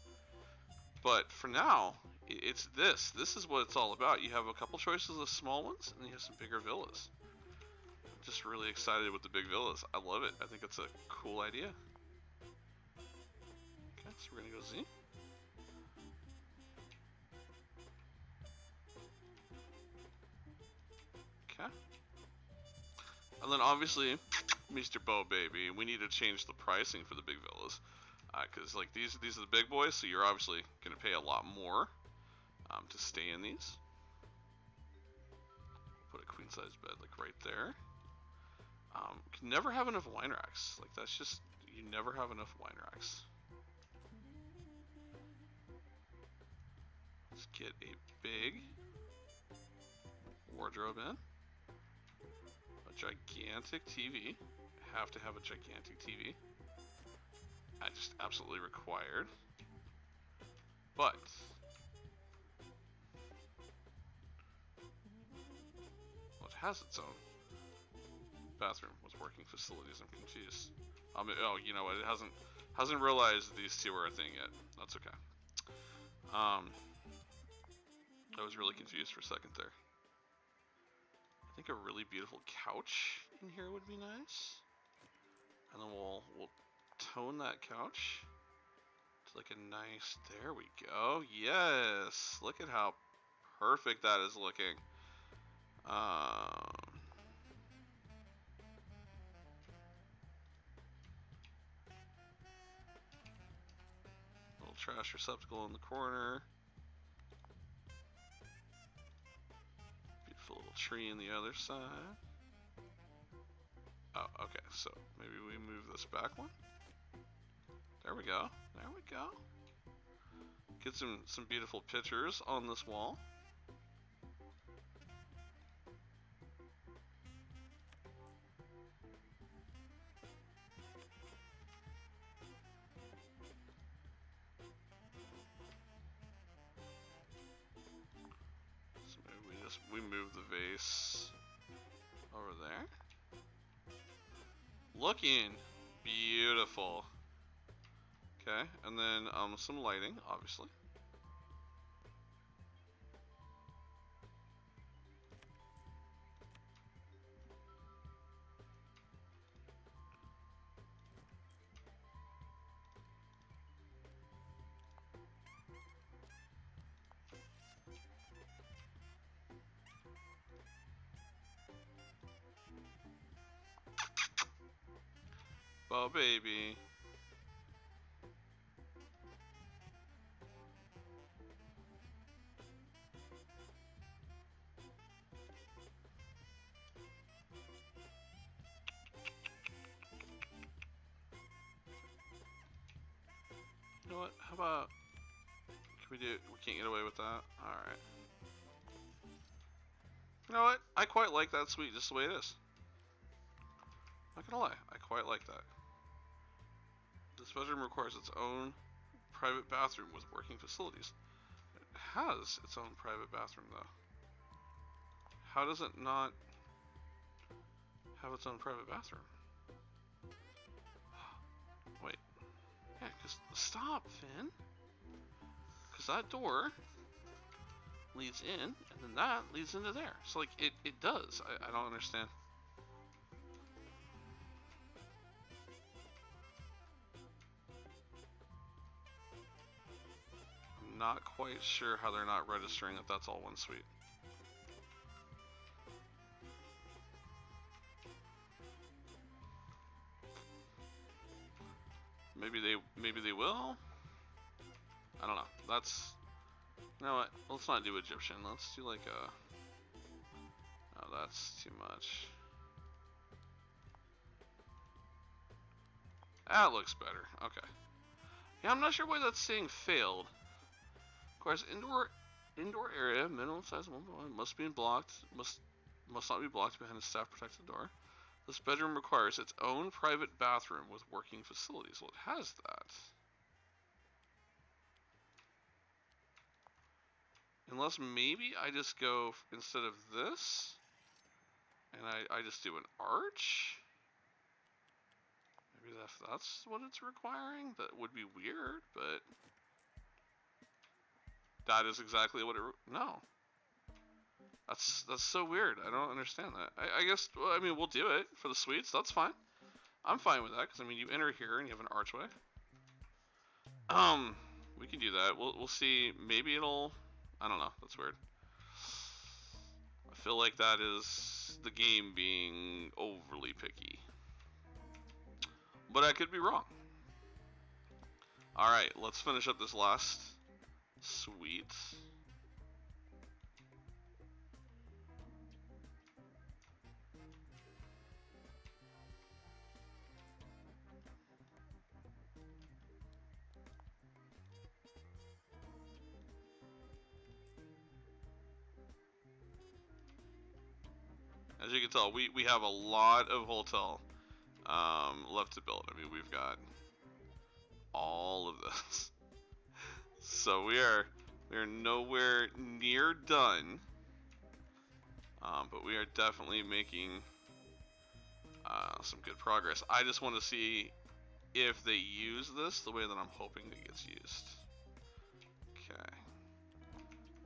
But for now, it's this. This is what it's all about. You have a couple choices of small ones, and you have some bigger villas. I'm just really excited with the big villas. I love it. I think it's a cool idea. Okay, so we're going to go Z. Okay. And then obviously, Mr. Bo Baby, we need to change the pricing for the big villas. Because like these are the big boys, so you're obviously going to pay a lot more to stay in these. Put a queen size bed like right there. Can never have enough wine racks. Like that's just, you never have enough wine racks. Let's get a big wardrobe in. A gigantic TV. Have to have a gigantic TV. Just absolutely required. But well, it has its own bathroom with working facilities. I'm confused. Oh, you know what? It hasn't realized these two are a thing yet. That's okay. I was really confused for a second there. I think a really beautiful couch in here would be nice. And then we'll tone that couch to like a nice, there we go. Yes, look at how perfect that is looking. Little trash receptacle in the corner. Beautiful little tree in the other side. Oh, okay, so maybe we move this back one. There we go. There we go. Get some beautiful pictures on this wall. So maybe we move the vase over there. Looking beautiful. Okay, and then some lighting, obviously. Oh, baby. You know what? How about... Can we do... We can't get away with that? Alright. You know what? I quite like that suite just the way it is. Not gonna lie. I quite like that. This bedroom requires its own private bathroom with working facilities. It has its own private bathroom, though. How does it not have its own private bathroom? Wait. Yeah, because... Stop, Finn! Because that door leads in, and then that leads into there. So, like, it does. I don't understand. I'm not quite sure how they're not registering that that's all one suite. Maybe they will. I don't know. That's... You know what? Let's not do Egyptian. Let's do like a... Oh, that's too much. That looks better. Okay. Yeah, I'm not sure why that's saying failed. Of course, indoor area, minimum size 1.1, must be blocked. Must not be blocked behind a staff protected door. This bedroom requires its own private bathroom with working facilities. Well, it has that. Unless maybe I just go, instead of this, and I just do an arch? Maybe that's what it's requiring? That would be weird, but... That is exactly what it... No. That's so weird. I don't understand that. I guess, well, I mean, we'll do it for the suites. That's fine. I'm fine with that, because, I mean, you enter here and you have an archway. We can do that. We'll see. Maybe it'll... I don't know. That's weird. I feel like that is the game being overly picky. But I could be wrong. Alright, let's finish up this last suite. As you can tell, we have a lot of hotel left to build. I mean, we've got all of this. So we are nowhere near done. But we are definitely making some good progress. I just want to see if they use this the way that I'm hoping it gets used. Okay.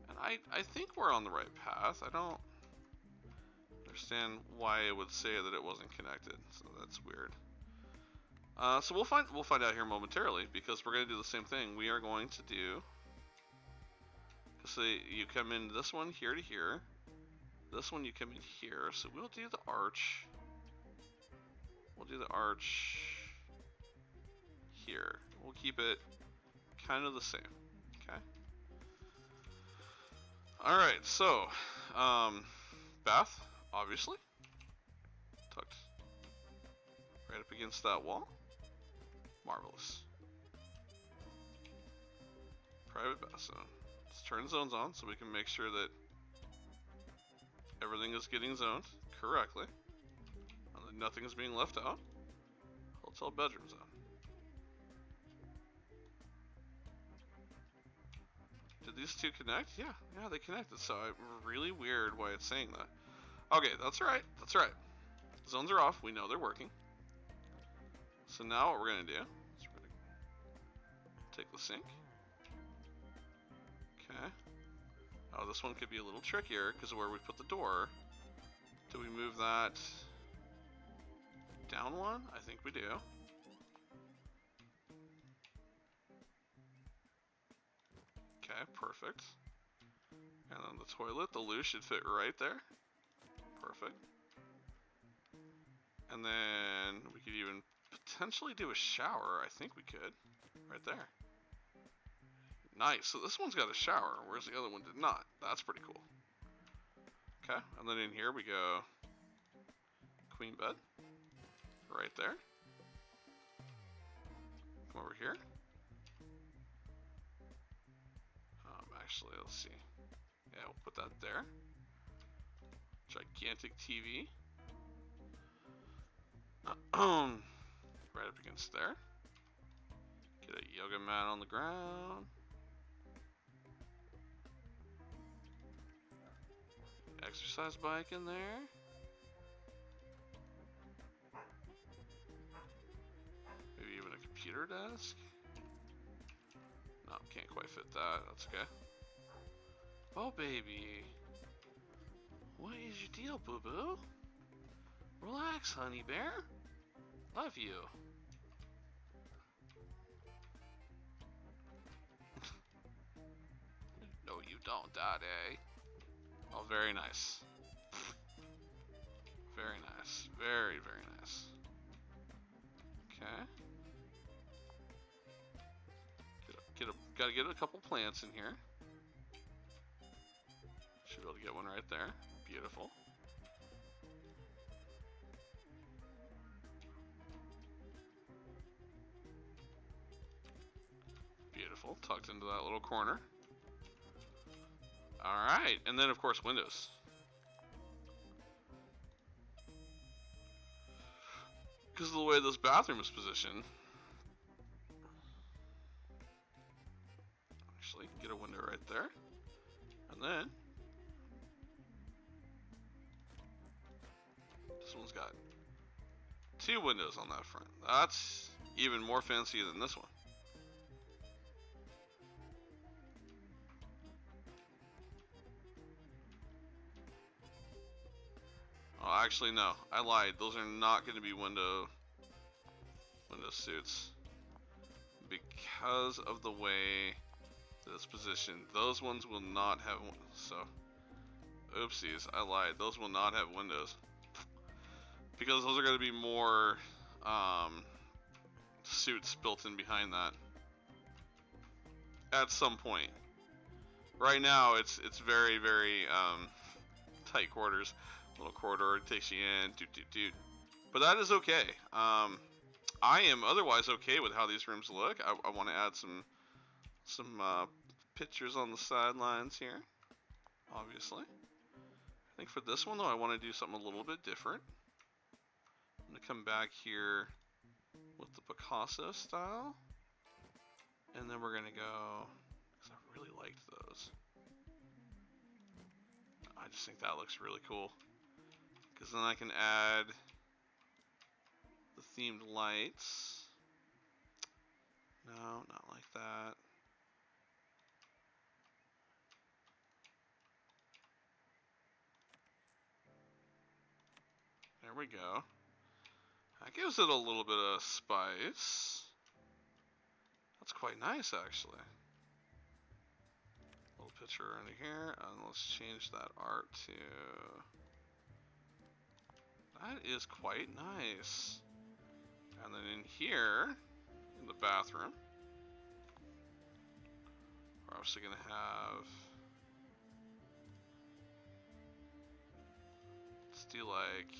And I think we're on the right path. I don't understand why it would say that it wasn't connected. So that's weird. So we'll find out here momentarily, because we're going to do the same thing. We are going to do... So you come in this one here to here. This one you come in here. So we'll do the arch. We'll do the arch here. We'll keep it kind of the same. Okay. Alright, so bath, obviously. Tucked Right up against that wall. Marvelous. Private bathroom. Let's turn zones on so we can make sure that everything is getting zoned correctly. And that nothing is being left out. Hotel bedroom zone. Did these two connect? Yeah, they connected. So really weird why it's saying that. Okay, that's right. That's right. Zones are off. We know they're working. So now what we're gonna do is we're gonna take the sink. Okay. Oh, this one could be a little trickier because of where we put the door. Do we move that down one? I think we do. Okay, perfect. And then the toilet, the loo should fit right there. Perfect. And then we could even potentially do a shower. I think we could. Right there. Nice. So this one's got a shower, whereas the other one did not. That's pretty cool. Okay, and then in here we go queen bed. Right there. Come over here. Actually, let's see. Yeah, we'll put that there. Gigantic TV. Right up against there. Get a yoga mat on the ground. Exercise bike in there. Maybe even a computer desk. No, can't quite fit that. That's okay. Oh, baby. What is your deal, boo-boo? Relax, honey bear. Love you. No, you don't, Daddy. Oh, very nice. Very nice. Very, very nice. Okay. Gotta get a couple plants in here. Should be able to get one right there. Beautiful. Beautiful. Tucked into that little corner. Alright, and then of course windows. Because of the way this bathroom is positioned. Actually, get a window right there. And then this one's got 2 windows on that front. That's even more fancy than this one. Oh, actually no, I lied. Those are not going to be window suits because of the way that it's positioned. Those ones will not have so. Oopsies, I lied. Those will not have windows because those are going to be more suits built in behind that at some point. Right now, it's very, very tight quarters. Little corridor takes you in, but that is okay. I am otherwise okay with how these rooms look. I want to add some pictures on the sidelines here, obviously. I think for this one though, I want to do something a little bit different. I'm gonna come back here with the Picasso style, and then we're gonna go because I really liked those. I just think that looks really cool. Because then I can add the themed lights. No, not like that. There we go. That gives it a little bit of spice. That's quite nice, actually. Little picture under here, and let's change that art to... That is quite nice. And then in here, in the bathroom, we're obviously going to have... Let's do like...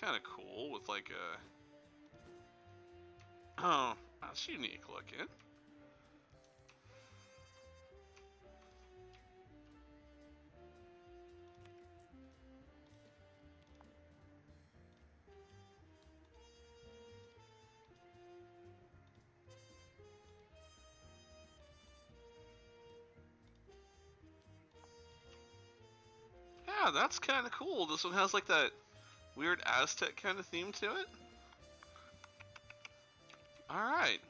kind of cool with like a... Oh, that's unique looking. Yeah, that's kind of cool. This one has like that weird Aztec kind of theme to it. Alright.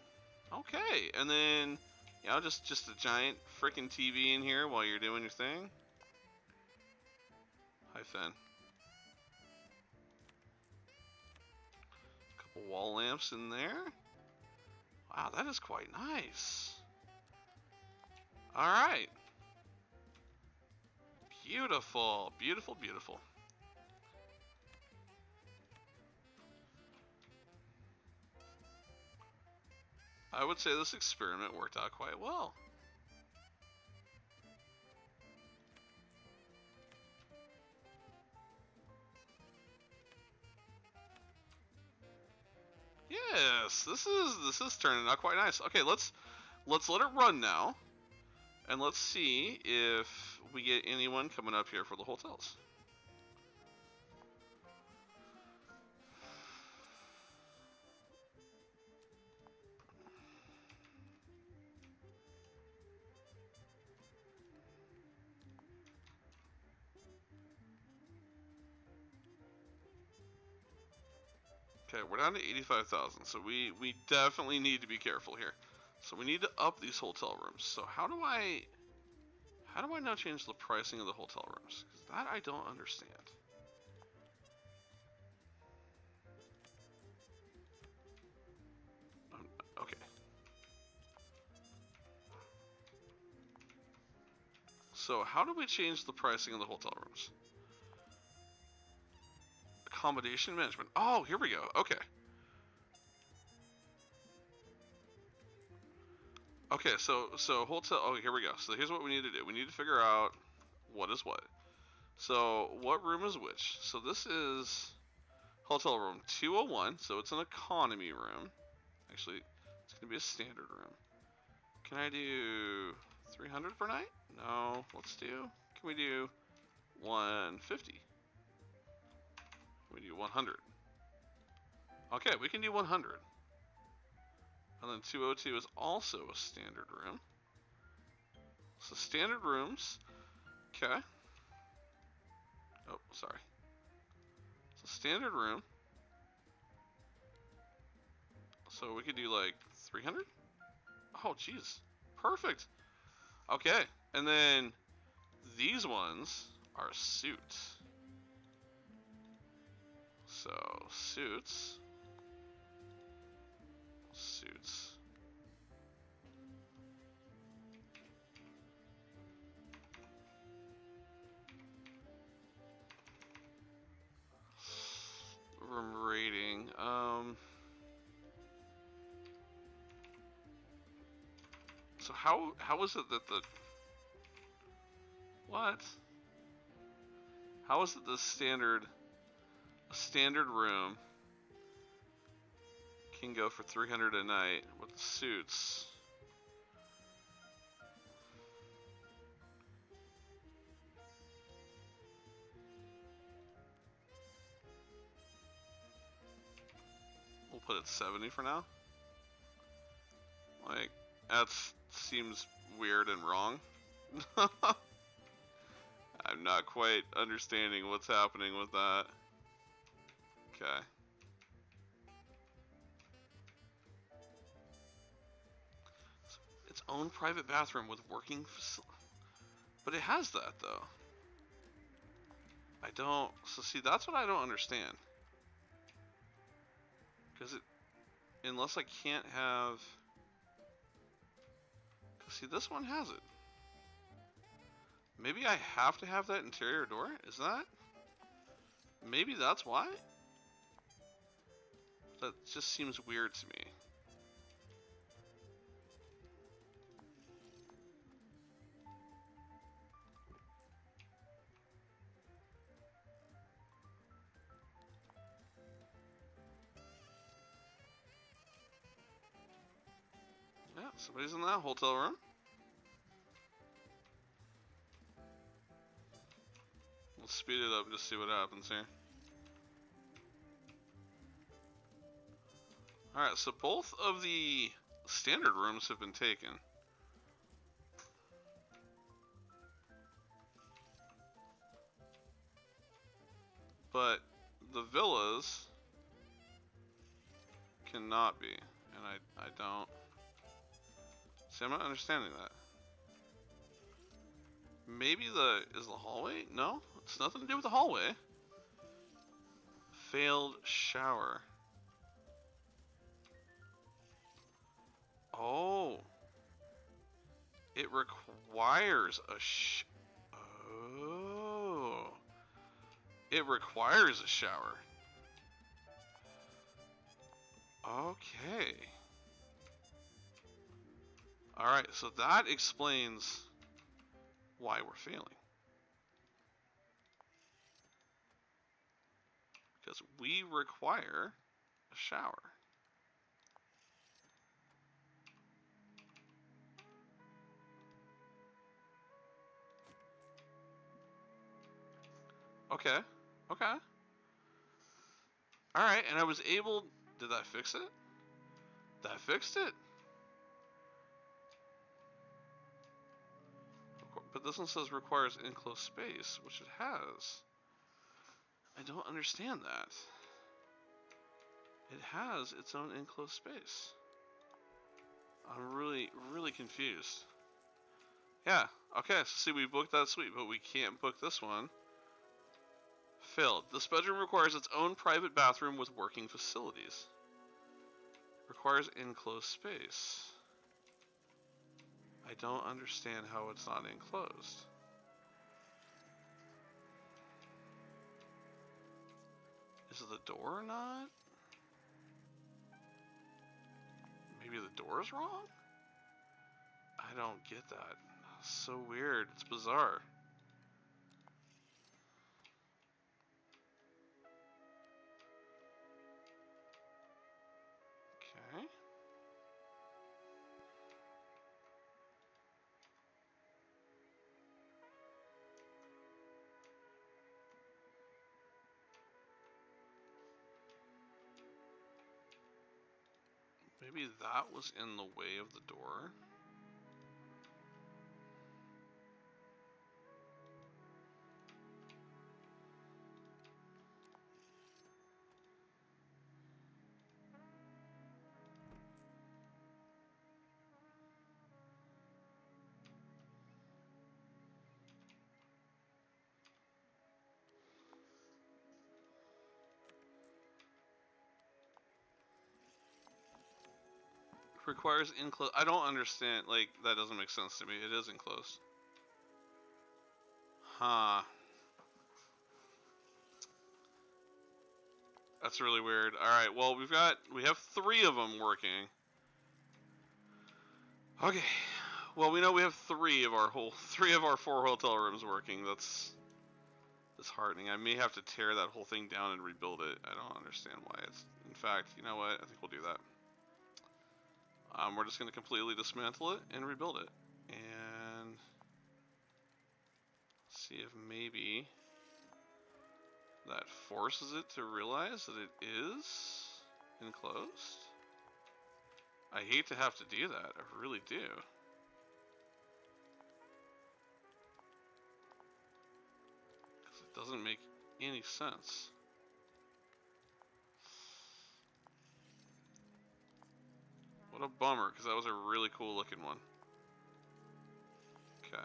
Okay. And then, you know, just a giant freaking TV in here while you're doing your thing. Hi, Finn. A couple wall lamps in there. Wow, that is quite nice. Alright. Beautiful. Beautiful, beautiful. I would say this experiment worked out quite well. Yes, this is turning out quite nice. Okay, let's let it run now, and let's see if we get anyone coming up here for the hotels. Okay, we're down to 85,000, so we definitely need to be careful here. So we need to up these hotel rooms. So how do I now change the pricing of the hotel rooms? Because that I don't understand. Okay. So how do we change the pricing of the hotel rooms? Accommodation management. Oh, here we go. Okay. Okay, so hotel. Oh, here we go. So here's what we need to do. We need to figure out what is what. So what room is which? So this is hotel room 201. So it's an economy room. Actually, it's gonna be a standard room. Can I do 300 per night? No. Let's do. Can we do 150? Can we do 100? Okay, we can do 100. And then 202 is also a standard room. So standard rooms. Okay. Oh, sorry. So standard room. So we could do like 300? Oh, jeez. Perfect. Okay. And then these ones are suits. So suits. Room rating. So how is it that the what? How is it the standard room can go for 300 a night with the suits? We'll put it 70 for now. Like, that seems weird and wrong. I'm not quite understanding what's happening with that. Okay. Its own private bathroom with working facility. But it has that, though. I don't... So, see, that's what I don't understand. Because it... Unless I can't have... See, this one has it. Maybe I have to have that interior door? Is that? Maybe that's why? That just seems weird to me. Somebody's in that hotel room. Let's speed it up and just see what happens here. Alright, so both of the standard rooms have been taken. But the villas cannot be. And I don't... See, I'm not understanding that. Maybe is the hallway? No, it's nothing to do with the hallway. Failed shower. Oh. It requires a Oh. It requires a shower. Okay. Alright, so that explains why we're failing. Because we require a shower. Okay. Okay. Alright, and I was able... Did that fix it? That fixed it. But this one says requires enclosed space, which it has. I don't understand that. It has its own enclosed space. I'm really, really confused. Yeah, okay, so see, we booked that suite, but we can't book this one. Failed. This bedroom requires its own private bathroom with working facilities. Requires enclosed space. I don't understand how it's not enclosed. Is the door not? Maybe the door's wrong? I don't get that. It's so weird. It's bizarre. Okay. Maybe that was in the way of the door. Requires enclosed. I don't understand. Like, that doesn't make sense to me. It is enclosed. Huh. That's really weird. Alright, well, we have 3 of them working. Okay. Well, we know we have 3 of our 4 hotel rooms working. That's disheartening. I may have to tear that whole thing down and rebuild it. I don't understand why it's... In fact, you know what? I think we'll do that. We're just going to completely dismantle it and rebuild it. And see if maybe that forces it to realize that it is enclosed. I hate to have to do that. I really do. Because it doesn't make any sense. What a bummer, because that was a really cool looking one. Okay.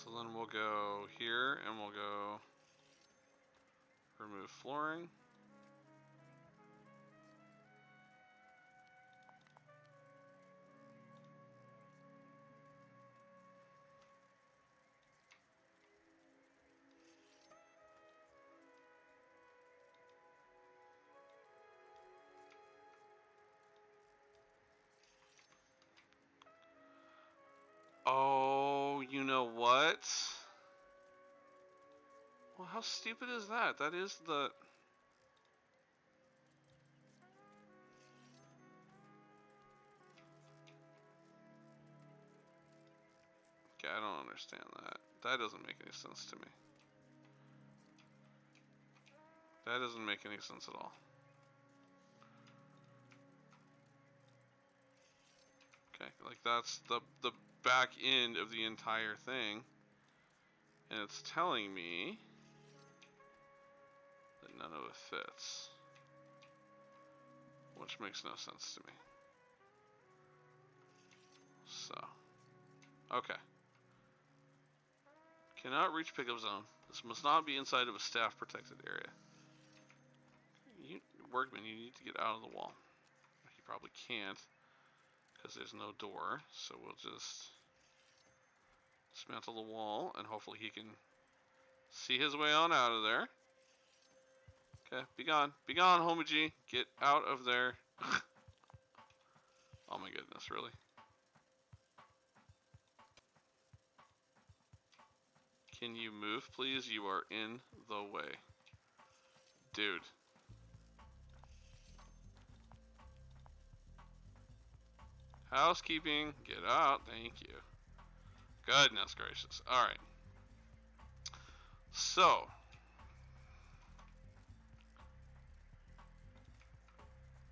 So then we'll go here and we'll go remove flooring. Oh, you know what? Well, how stupid is that? That is the... Okay, I don't understand that. That doesn't make any sense to me. That doesn't make any sense at all. Okay, like that's the back end of the entire thing. And it's telling me that none of it fits. Which makes no sense to me. So, okay. Cannot reach pickup zone. This must not be inside of a staff protected area. Workman, you need to get out of the wall. He probably can't because there's no door. So we'll just dismantle the wall and hopefully he can see his way on out of there. Okay, be gone. Be gone, Homie G. Get out of there. Oh my goodness, really? Can you move, please? You are in the way. Dude. Housekeeping. Get out. Thank you. Goodness gracious. Alright. So.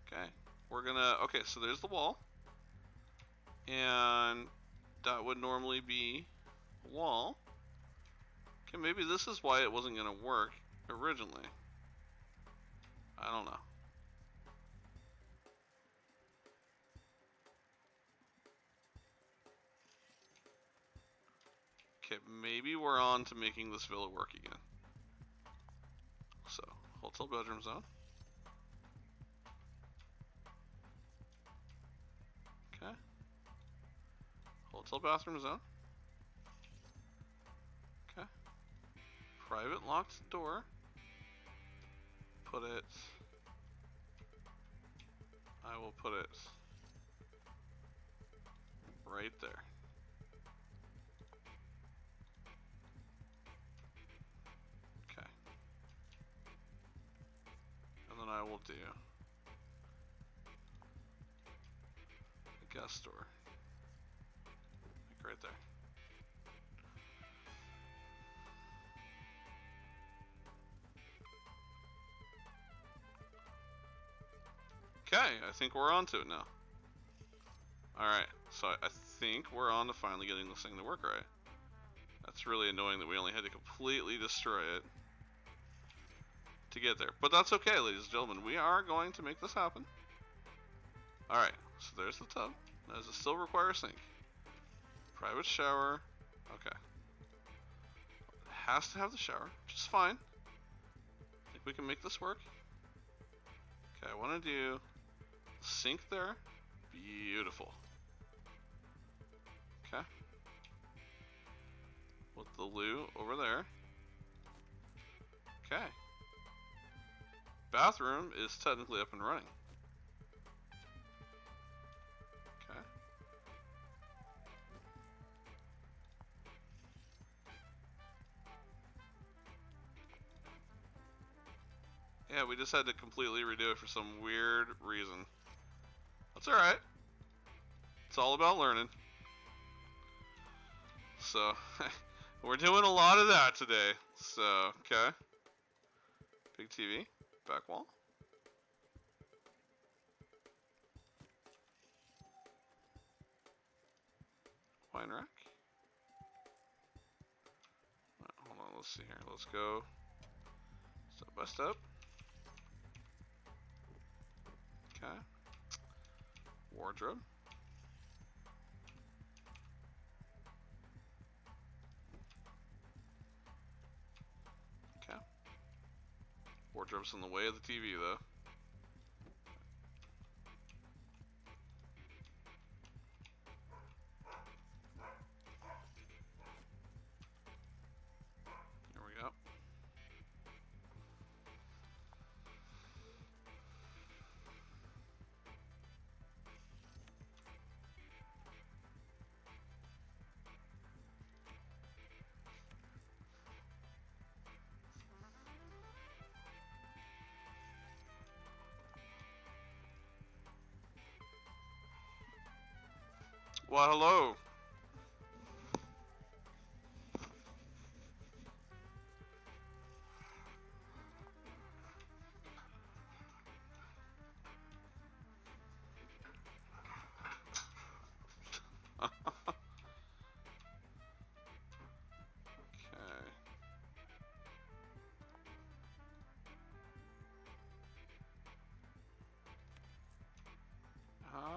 Okay. We're gonna... Okay, so there's the wall. And that would normally be a wall. Okay, maybe this is why it wasn't gonna work originally. I don't know. Okay, maybe we're on to making this villa work again. So, hotel bedroom zone. Okay. Hotel bathroom zone. Okay. Private locked door. Put it... I will put it right there. Okay. And then I will do a guest door. Like right there. Okay, I think we're on to it now. Alright, so I think we're on to finally getting this thing to work right. That's really annoying that we only had to completely destroy it to get there. But that's okay, ladies and gentlemen. We are going to make this happen. Alright, so there's the tub. Does it still require a sink? Private shower. Okay. It has to have the shower, which is fine. I think we can make this work. Okay, I want to do sink there. Beautiful. Okay. With the loo over there. Okay. Bathroom is technically up and running. Okay. Yeah, we just had to completely redo it for some weird reason. That's alright. It's all about learning. So, we're doing a lot of that today. So, okay. Big TV. Back wall. Wine rack. Hold on, let's see here. Let's go step by step. Okay. Wardrobe. Wardrobe's in the way of the TV, though. There we go. Well, hello.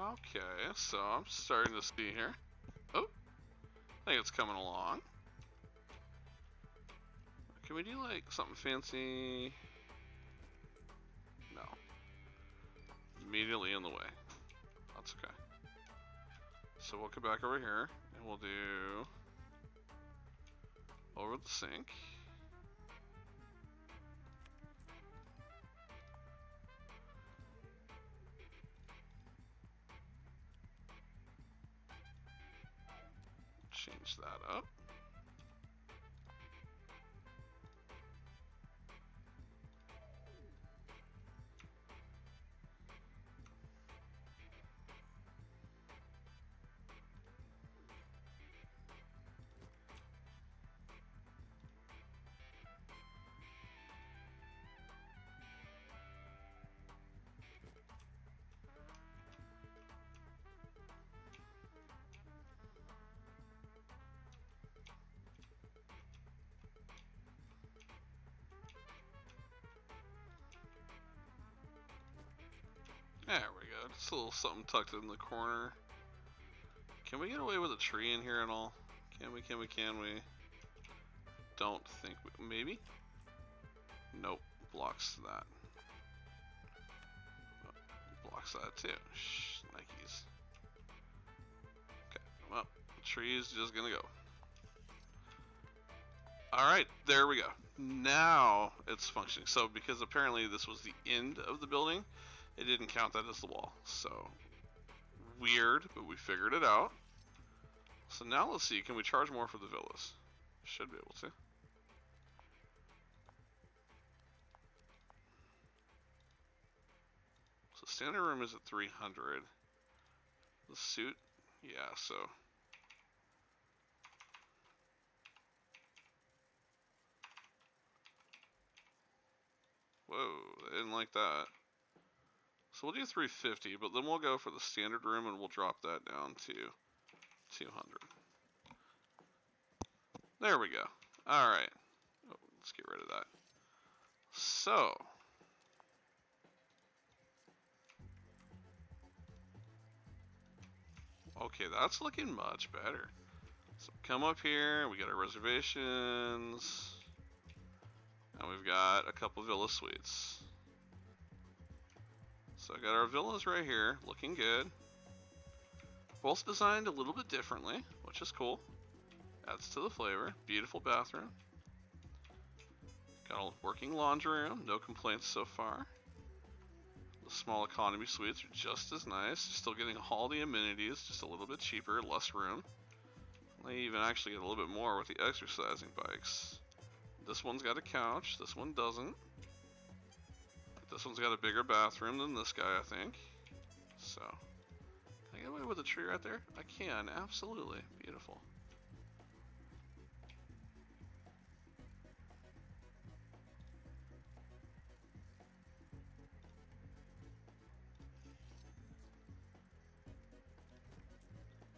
Okay, so I'm starting to see here. Oh, I think it's coming along. Can we do like something fancy? No. Immediately in the way. That's okay. So we'll come back over here and we'll do over the sink. Change that up. There we go. Just a little something tucked in the corner. Can we get away with a tree in here at all? Can we? Don't think we, maybe? Nope. Blocks that. Blocks that too. Shh, Nikes. Okay, well, the tree is just gonna go. Alright, there we go. Now it's functioning. So, because apparently this was the end of the building, it didn't count that as the wall. So, weird, but we figured it out. So now let's see, can we charge more for the villas? Should be able to. So standard room is at 300. The suit, yeah, so. Whoa, I didn't like that. So we'll do 350, but then we'll go for the standard room and we'll drop that down to 200. There we go. Alright. Oh, let's get rid of that. So. Okay, that's looking much better. So come up here, we got our reservations. And we've got a couple villa suites. So I got our villas right here, looking good. Both designed a little bit differently, which is cool. Adds to the flavor. Beautiful bathroom. Got a working laundry room, no complaints so far. The small economy suites are just as nice. Still getting all the amenities, just a little bit cheaper, less room. They even actually get a little bit more with the exercising bikes. This one's got a couch, this one doesn't. This one's got a bigger bathroom than this guy, I think. So, can I get away with a tree right there? I can, absolutely. Beautiful.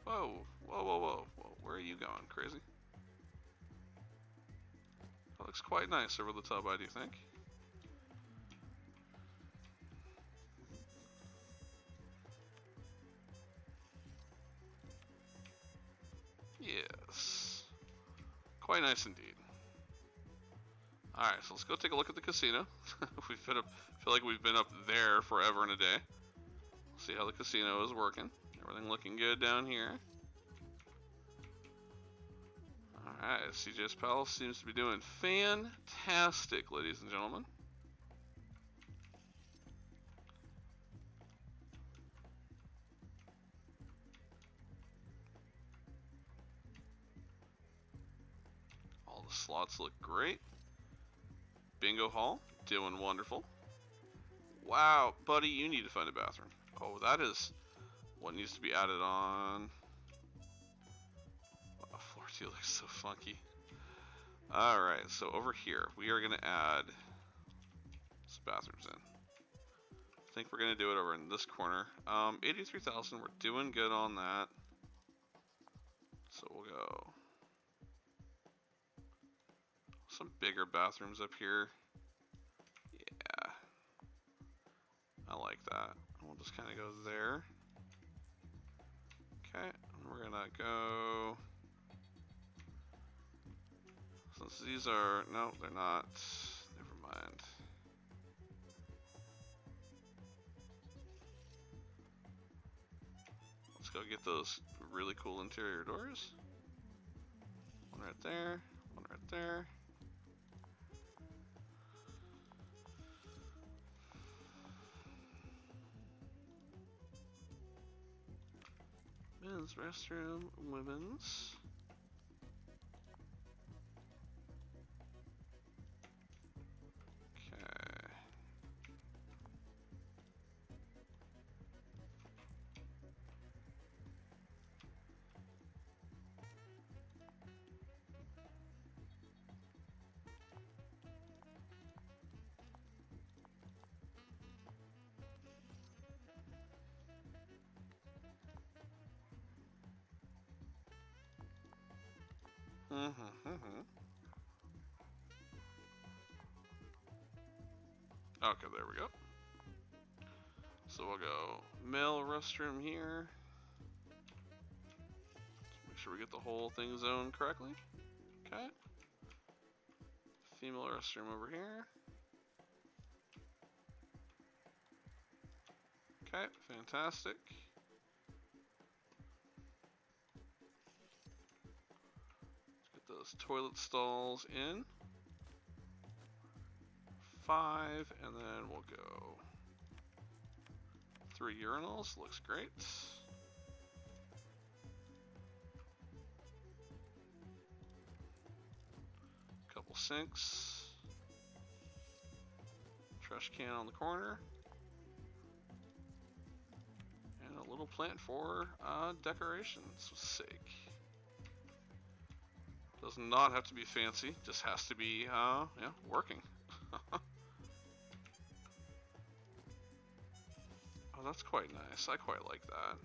Whoa, whoa, whoa, whoa, whoa. Where are you going, crazy? That looks quite nice over the tub, I do think. Yes. Quite nice indeed. Alright, so let's go take a look at the casino. Feel like we've been up there forever and a day. See how the casino is working. Everything looking good down here. Alright, CJ's Palace seems to be doing fantastic, ladies and gentlemen. All the slots look great. Bingo hall, doing wonderful. Wow, buddy, you need to find a bathroom. Oh, that is what needs to be added on. Wow, floor 2 looks so funky. Alright, so over here, we are going to add some bathrooms in. I think we're going to do it over in this corner. 83,000, we're doing good on that. So we'll go some bigger bathrooms up here. Yeah, I like that. We'll just kind of go there. Okay, and we're gonna go, since these are, no, they're not, never mind. Let's go get those really cool interior doors. One right there, one right there. Men's restroom, women's. Okay. Okay, there we go. So we'll go male restroom here. Make sure we get the whole thing zoned correctly. Okay. Female restroom over here. Okay, fantastic. Let's get those toilet stalls in. 5, and then we'll go 3 urinals. Looks great. Couple sinks. Trash can on the corner. And a little plant for decoration's sake. Does not have to be fancy, just has to be yeah, working. Oh, that's quite nice. I quite like that.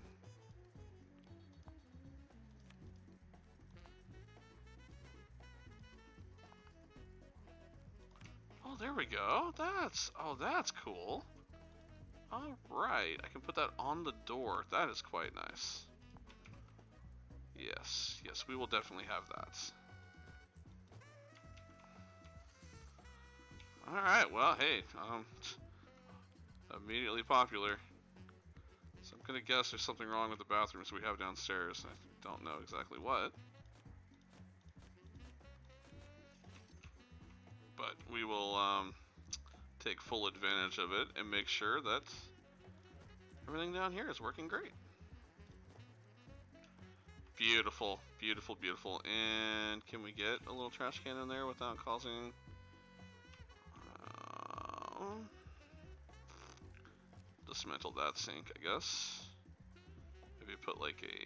Oh, there we go. That's cool. All right, I can put that on the door. That is quite nice. Yes, yes, we will definitely have that. All right, well, hey, immediately popular. So I'm gonna guess there's something wrong with the bathrooms we have downstairs. I don't know exactly what. But we will take full advantage of it and make sure that everything down here is working great. Beautiful, beautiful, beautiful. And can we get a little trash can in there without causing... dismantle that sink, I guess. Maybe put like a...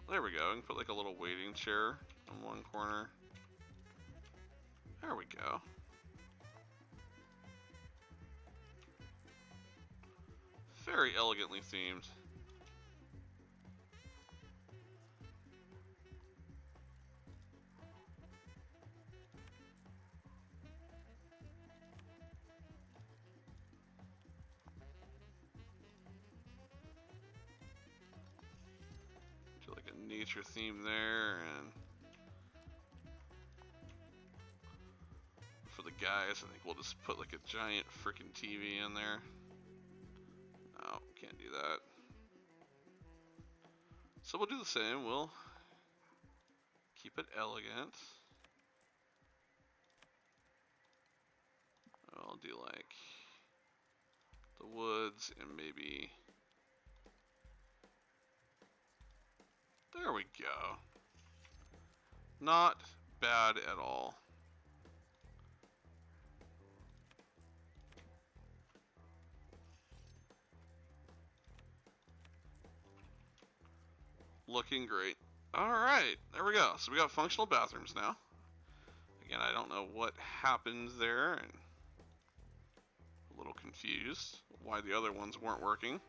There we go. We can put like a little waiting chair in one corner. There we go. Very elegantly themed. Do like a nature theme there, and guys, I think we'll just put like a giant freaking TV in there. No, can't do that. So we'll do the same. We'll keep it elegant. I'll do like the woods and maybe... There we go. Not bad at all. Looking great. Alright, there we go. So we got functional bathrooms now. Again, I don't know what happened there, and a little confused why the other ones weren't working.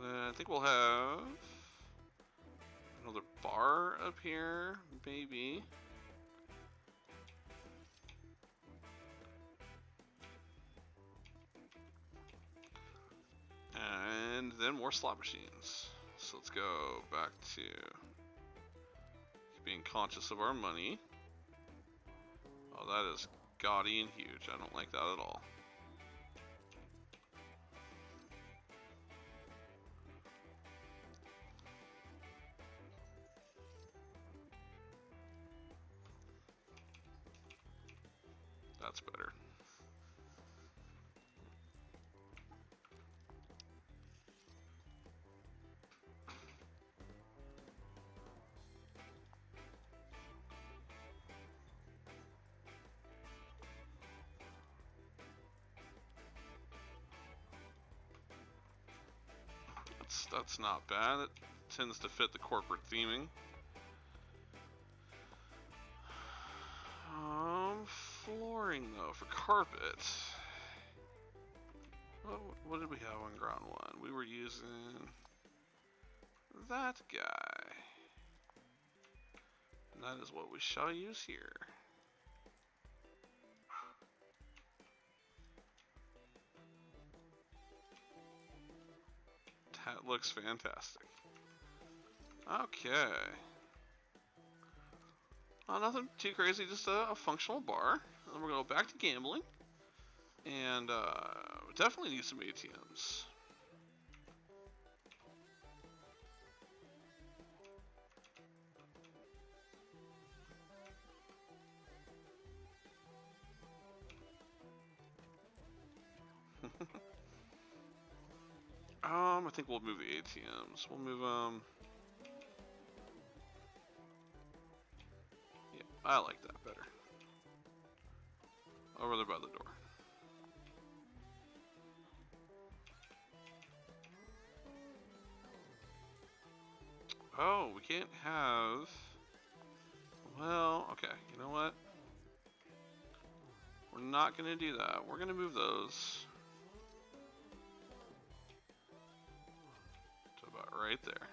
I think we'll have another bar up here, maybe. And then more slot machines. So let's go back to being conscious of our money. Oh, that is gaudy and huge. I don't like that at all. That's better. That's not bad. It tends to fit the corporate theming. Flooring though for carpet. What did we have on ground one? We were using that guy. And that is what we shall use here. That looks fantastic. Okay. Nothing too crazy, just a functional bar. And we're going to go back to gambling. And we definitely need some ATMs. I think we'll move the ATMs. We'll move yeah, I like that better. Over there by the door. Oh, we can't have... Well, okay, you know what? We're not gonna do that. We're gonna move those to about right there.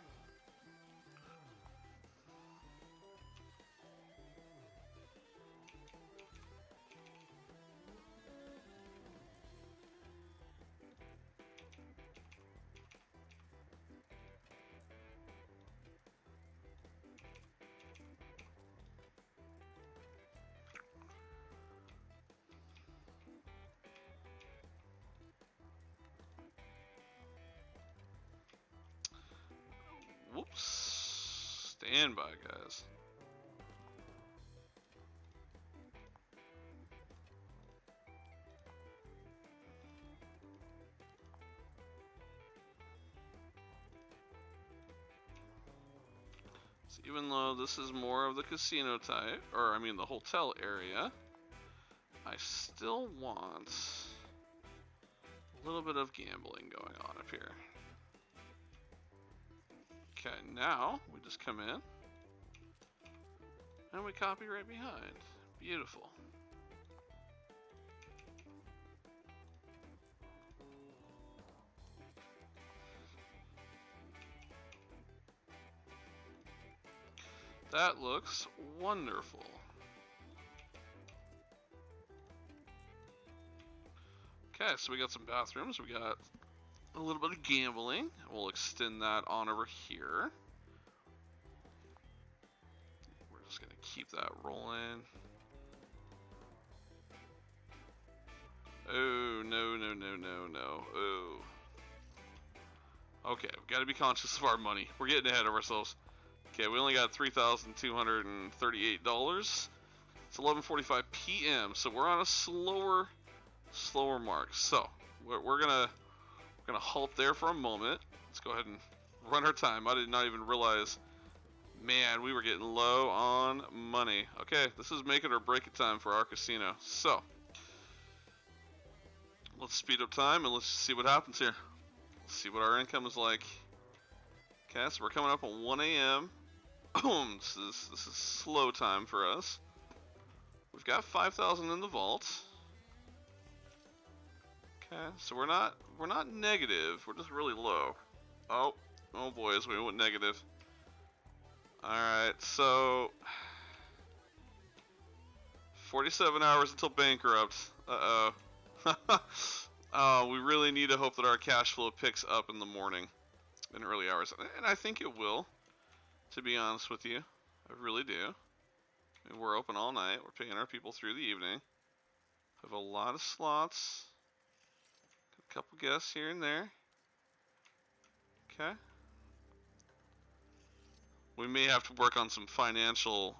Whoops. Stand by, guys. So even though this is more of the casino type, or I mean the hotel area, I still want a little bit of gambling going on up here. Okay, now we just come in and we copy right behind. Beautiful. That looks wonderful. Okay, so we got some bathrooms. We got a little bit of gambling. We'll extend that on over here. We're just gonna keep that rolling. Oh, no, no, no, no, no. Oh. Okay, we gotta be conscious of our money. We're getting ahead of ourselves. Okay, we only got $3,238. It's 11:45 p.m., so we're on a slower mark. So we're gonna halt there for a moment. Let's go ahead and run our time. I did not even realize, man, we were getting low on money. Okay, this is make it or break it time for our casino. So let's speed up time and let's see what happens here. Let's see what our income is like. Okay, so we're coming up on 1 a.m. this is slow time for us. We've got 5,000 in the vault. Okay, so we're not negative. We're just really low. Oh boys, we went negative. All right, so 47 hours until bankrupt. Uh-oh. Oh, we really need to hope that our cash flow picks up in the morning, in early hours, and I think it will. To be honest with you, I really do. I mean, we're open all night. We're paying our people through the evening. Have a lot of slots. A couple guests here and there. Okay. We may have to work on some financial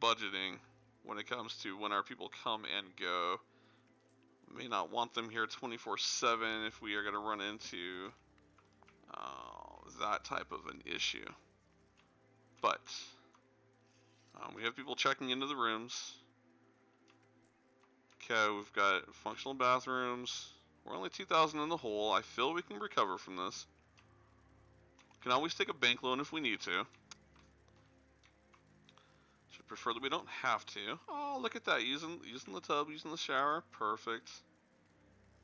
budgeting when it comes to when our people come and go. We may not want them here 24/7 if we are going to run into that type of an issue. But we have people checking into the rooms. Okay, we've got functional bathrooms. We're only 2,000 in the hole. I feel we can recover from this. Can always take a bank loan if we need to. Should prefer that we don't have to. Oh, look at that! Using the tub, using the shower, perfect.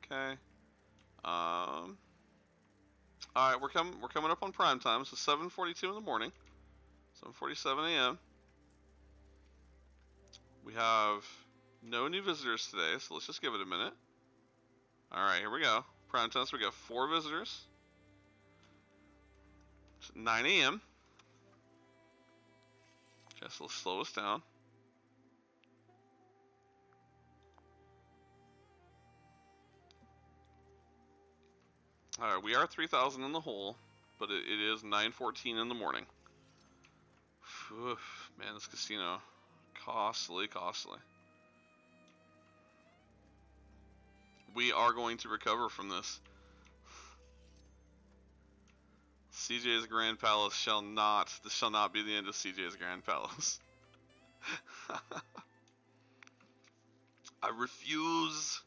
Okay. All right, we're coming up on prime time. So 7:42 in the morning. 7:47 a.m. We have no new visitors today, so let's just give it a minute. All right, here we go. Prime time, so we got 4 visitors. It's 9 a.m. Just will slow us down. All right, we are 3,000 in the hole, but it is 9:14 in the morning. Oof, man, this casino, costly. We are going to recover from this. CJ's Grand Palace shall not be the end of CJ's Grand Palace. I refuse.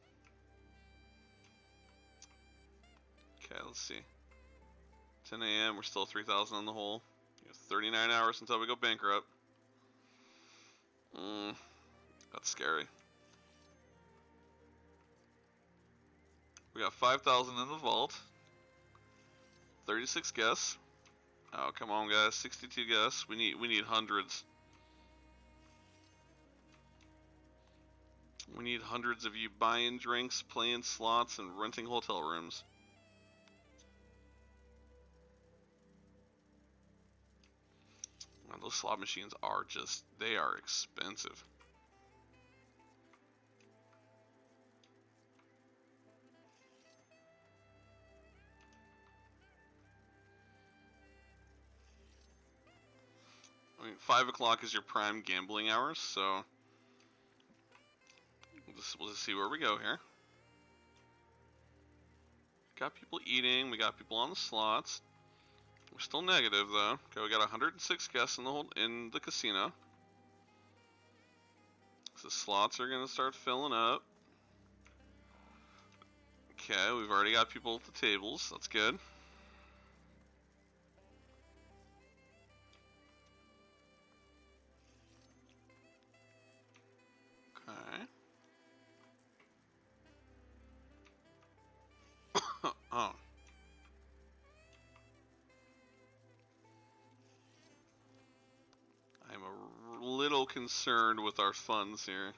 Okay, let's see. 10 a.m. We're still 3,000 in the hole. 39 hours until we go bankrupt. That's scary. We got 5,000 in the vault. 36 guests. Oh, come on, guys. 62 guests. We need hundreds. We need hundreds of you buying drinks, playing slots, and renting hotel rooms. Man, those slot machines are they are expensive. I mean, 5 o'clock is your prime gambling hours, so we'll just see where we go here. Got people eating, we got people on the slots. We're still negative though. Okay, we got 106 guests in the casino. So slots are gonna start filling up. Okay, we've already got people at the tables. That's good. concerned with our funds here.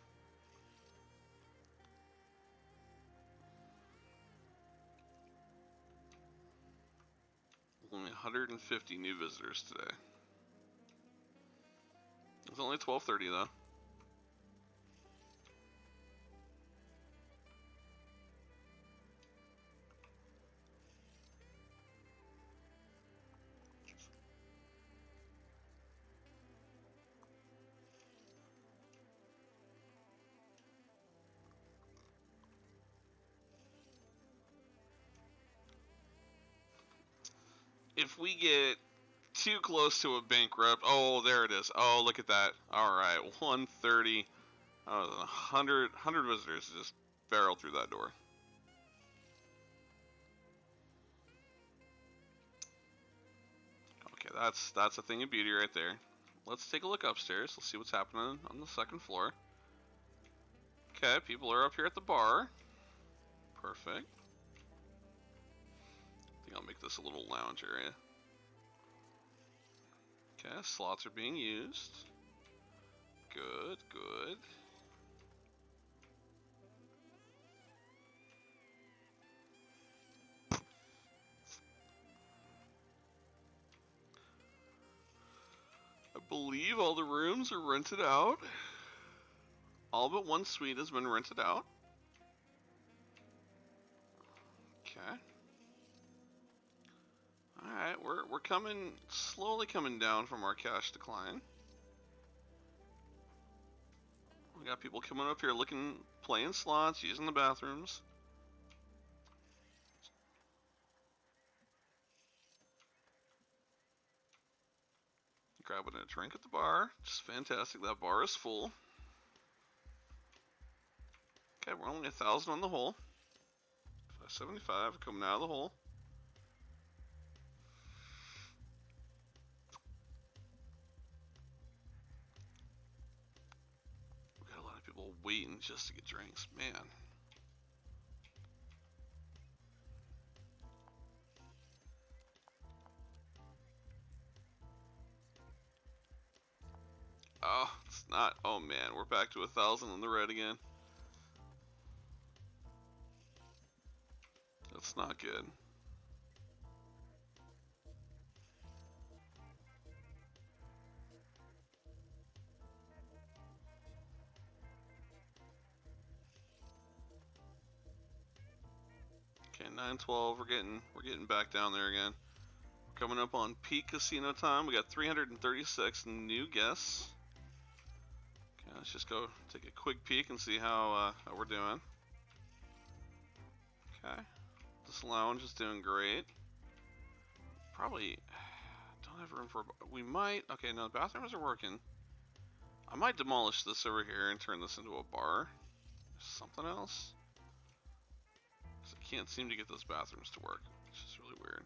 Only 150 new visitors today. It's only 12:30 though. If we get too close to a bankrupt, oh, there it is. Oh, look at that. All right, 130. Oh, 100 visitors just barreled through that door. Okay, that's a thing of beauty right there. Let's take a look upstairs. Let's see what's happening on the second floor. Okay, people are up here at the bar. Perfect. I think I'll make this a little lounge area. Okay, slots are being used. Good, good. I believe all the rooms are rented out. All but one suite has been rented out. Okay. Alright, we're slowly coming down from our cash decline. We got people coming up here playing slots, using the bathrooms. Grabbing a drink at the bar, just fantastic. That bar is full. Okay, we're only 1,000 on the hole. 575 coming out of the hole. We got a lot of people waiting just to get drinks, man. Oh, it's not. Oh man, we're back to 1,000 on the red again. That's not good. Okay, 912. We're getting back down there again. We're coming up on peak casino time. We got 336 new guests. Okay, let's just go take a quick peek and see how we're doing. Okay, this lounge is doing great. Probably don't have room for. We might. Okay, no, the bathrooms are working. I might demolish this over here and turn this into a bar. Something else. I can't seem to get those bathrooms to work, which is really weird.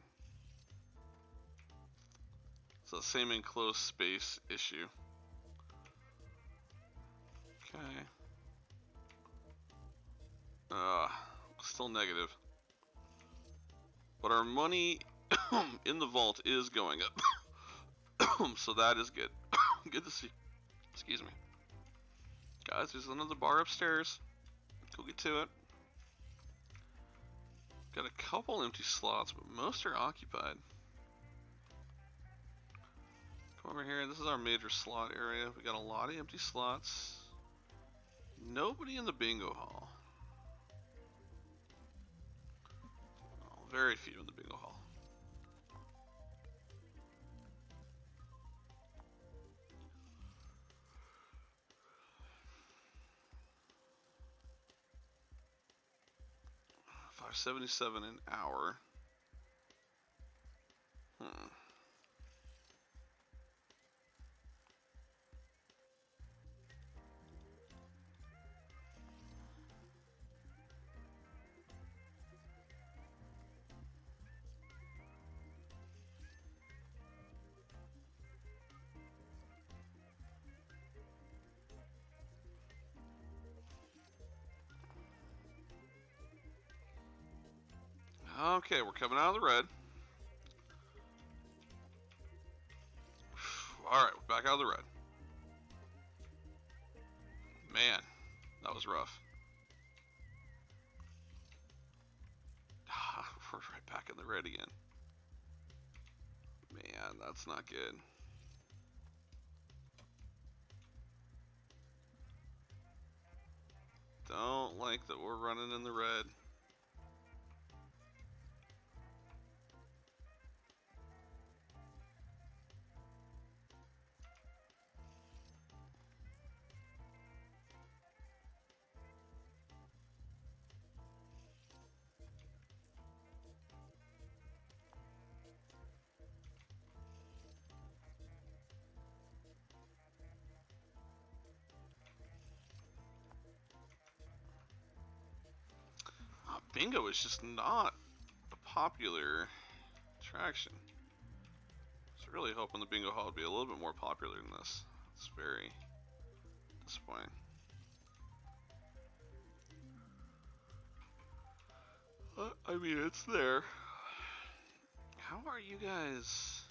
It's the same enclosed space issue. Okay. Still negative. But our money in the vault is going up. So that is good. Good to see. Excuse me. Guys, there's another bar upstairs. Go get to it. Got a couple empty slots, but most are occupied. Come over here. This is our major slot area. We got a lot of empty slots. Nobody in the bingo hall. Oh, very few in the bingo hall. $5.77 an hour. Okay, we're coming out of the red. Alright, we're back out of the red. Man, that was rough. We're right back in the red again. Man, that's not good. Don't like that we're running in the red. Bingo is just not a popular attraction. I was really hoping the bingo hall would be a little bit more popular than this. It's very disappointing. I mean, it's there. How are you guys?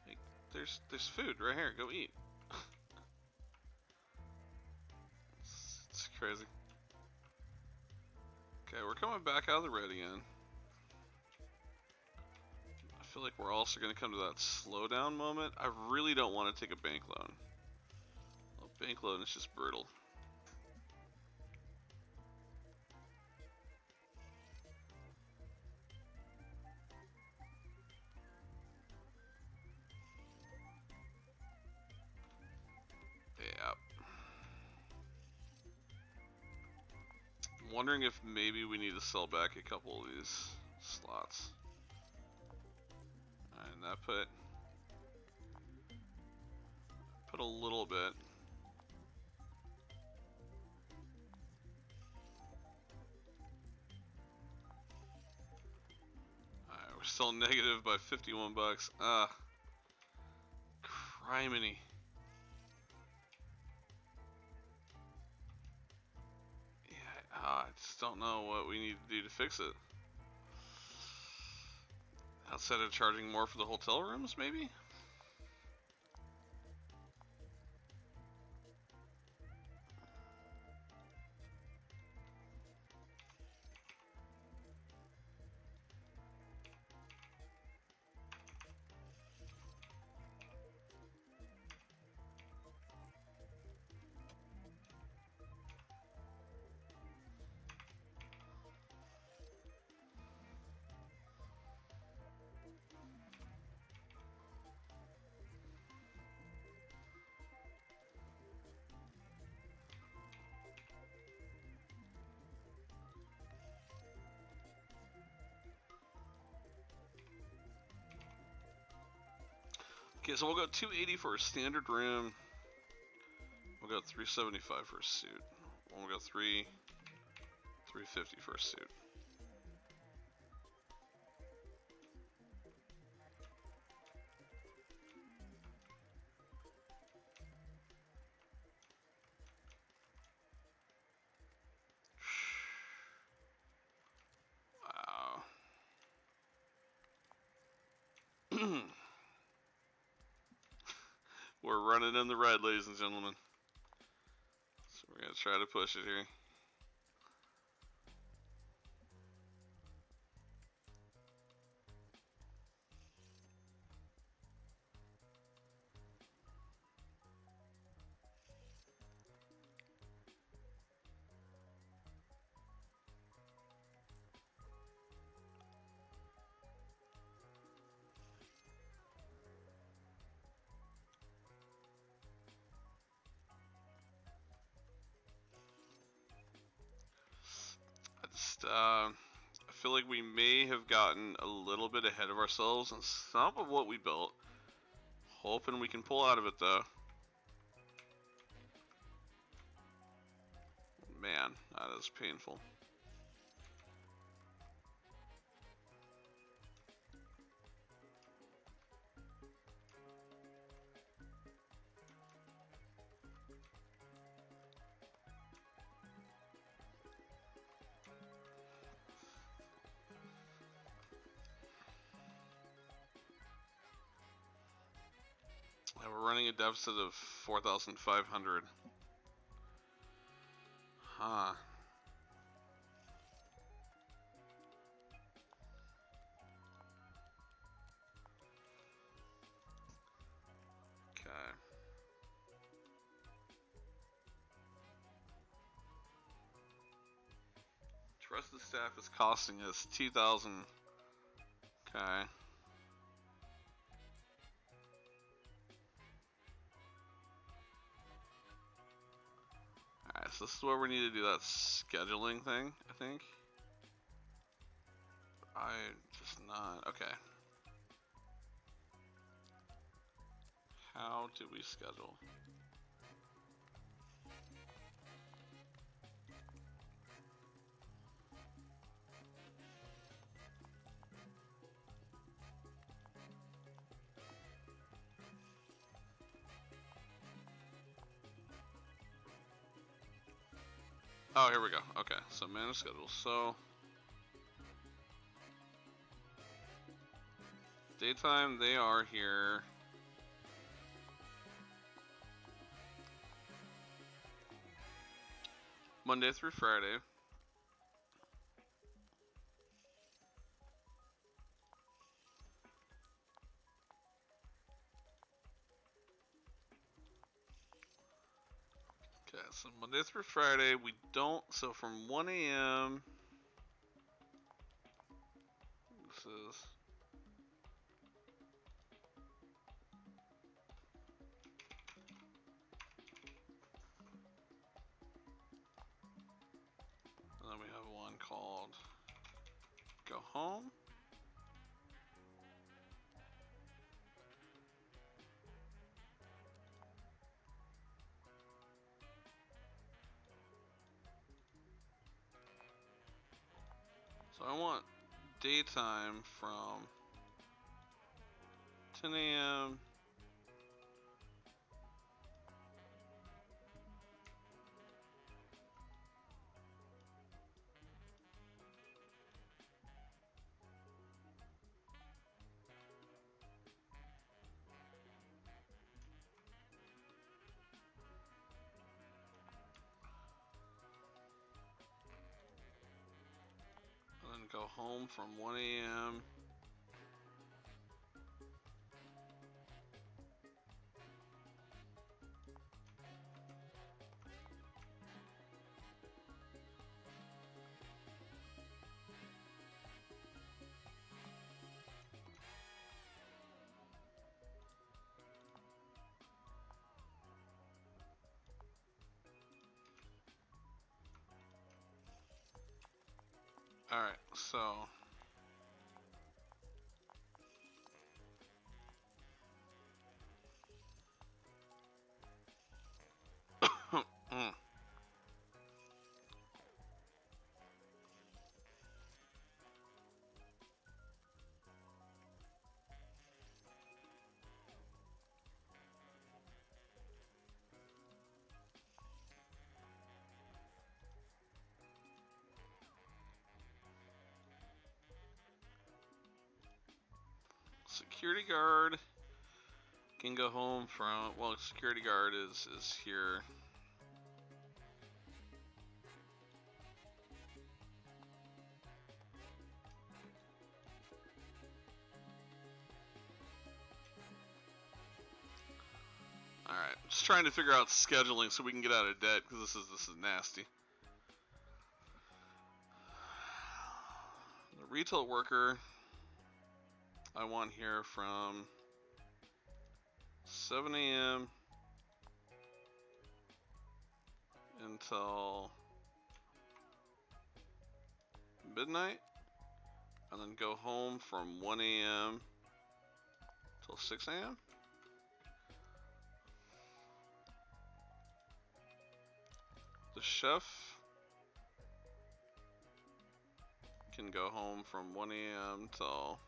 Like, there's food right here. Go eat. It's crazy. Okay, we're coming back out of the red again. I feel like we're also going to come to that slowdown moment. I really don't want to take a bank loan. Well, bank loan is just brutal. Yeah. I'm wondering if maybe we need to sell back a couple of these slots. And that put a little bit. Alright, we're still negative by 51 bucks. Criminy. Yeah, I just don't know what we need to do to fix it. Outside of charging more for the hotel rooms, maybe? Okay, so we'll go 280 for a standard room. We'll go 375 for a suit. We'll go 350 for a suit. Wow. We're running in the red, ladies and gentlemen. So we're going to try to push it here. I feel like we may have gotten a little bit ahead of ourselves on some of what we built. Hoping we can pull out of it though. Man, that is painful. We're running a deficit of 4,500. Uh-huh. Okay. Trusted staff is costing us 2,000. Okay. Alright, so this is where we need to do that scheduling thing, I think. I just not. Okay. How do we schedule? Oh, here we go. Okay, so manage schedule. So daytime, they are here. Monday through Friday. Okay, so Monday through Friday, we don't, so from 1 a.m. This is. And then we have one called Go Home. So I want daytime from 10 a.m. and then go home from 1 a.m. Alright, so security guard can go home from, well, security guard is here. Alright, just trying to figure out scheduling so we can get out of debt, because this is nasty. The retail worker I want here from 7 a.m. until midnight, and then go home from 1 a.m. till 6 a.m. The chef can go home from 1 a.m. till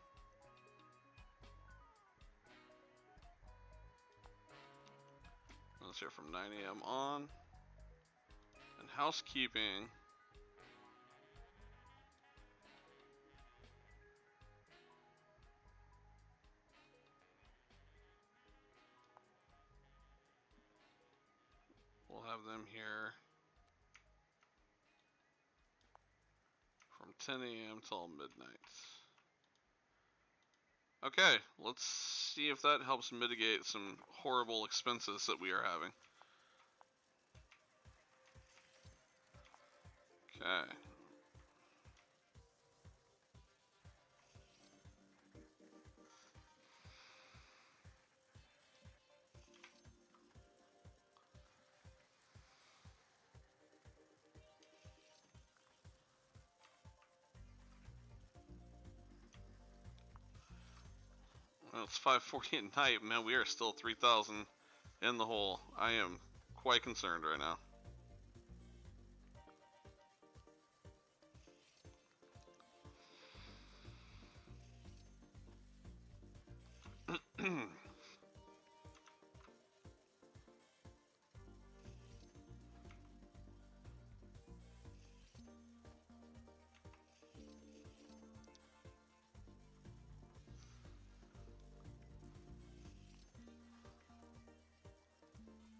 let's hear from 9 a.m. on. And housekeeping we'll have them here 10 a.m. till midnight. Okay, let's see if that helps mitigate some horrible expenses that we are having. Okay. Well, it's 5:40 at night, man. We are still 3,000 in the hole. I am quite concerned right now.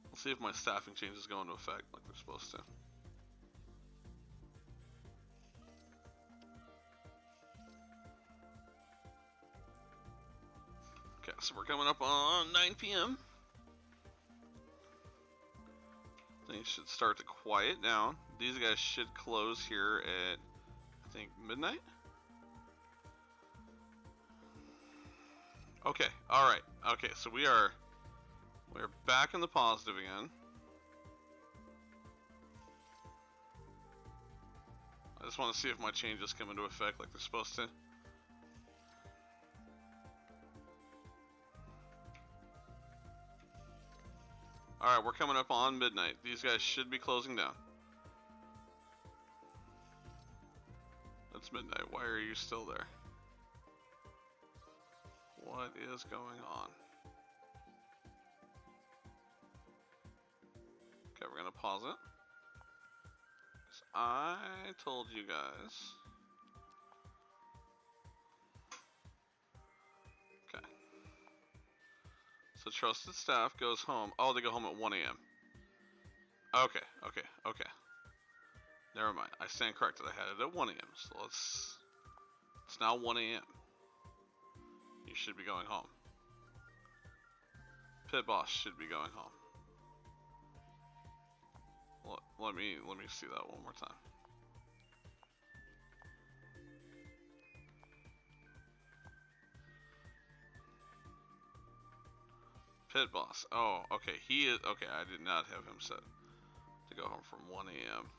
Let's see if my staffing changes go into effect like they're supposed to. Okay, so we're coming up on 9 p.m. Things should start to quiet down. These guys should close here at, I think, midnight? Okay, alright. Okay, so we're back in the positive again. I just want to see if my changes come into effect like they're supposed to. Alright, we're coming up on midnight. These guys should be closing down. It's midnight. Why are you still there? What is going on? Okay, we're gonna pause it. 'Cause I told you guys. Okay. So trusted staff goes home. Oh, they go home at 1 a.m. Okay. Never mind. I stand corrected. I had it at 1 a.m. So it's now 1 a.m. You should be going home. Pit boss should be going home. Let me see that one more time. Pit boss. Oh, okay. He is okay. I did not have him set to go home from 1 a.m.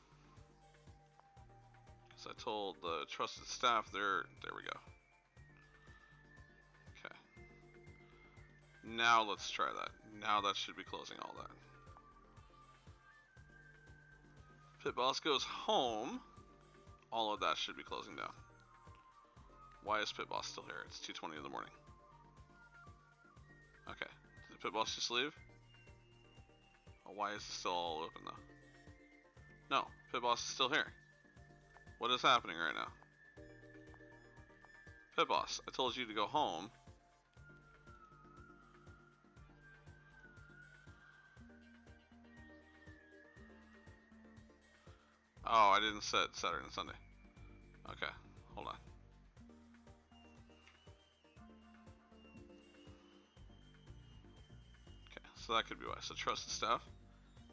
Because I told the trusted staff there. There we go. Okay. Now let's try that. Now that should be closing all that. Pit boss goes home. All of that should be closing down. Why is pit boss still here? It's 2:20 in the morning. Okay. Did pit boss just leave? Oh, why is it still all open though? No, pit boss is still here. What is happening right now? Pit boss, I told you to go home. Oh, I didn't set Saturday and Sunday. Okay, hold on. Okay, so that could be why. So trusted staff.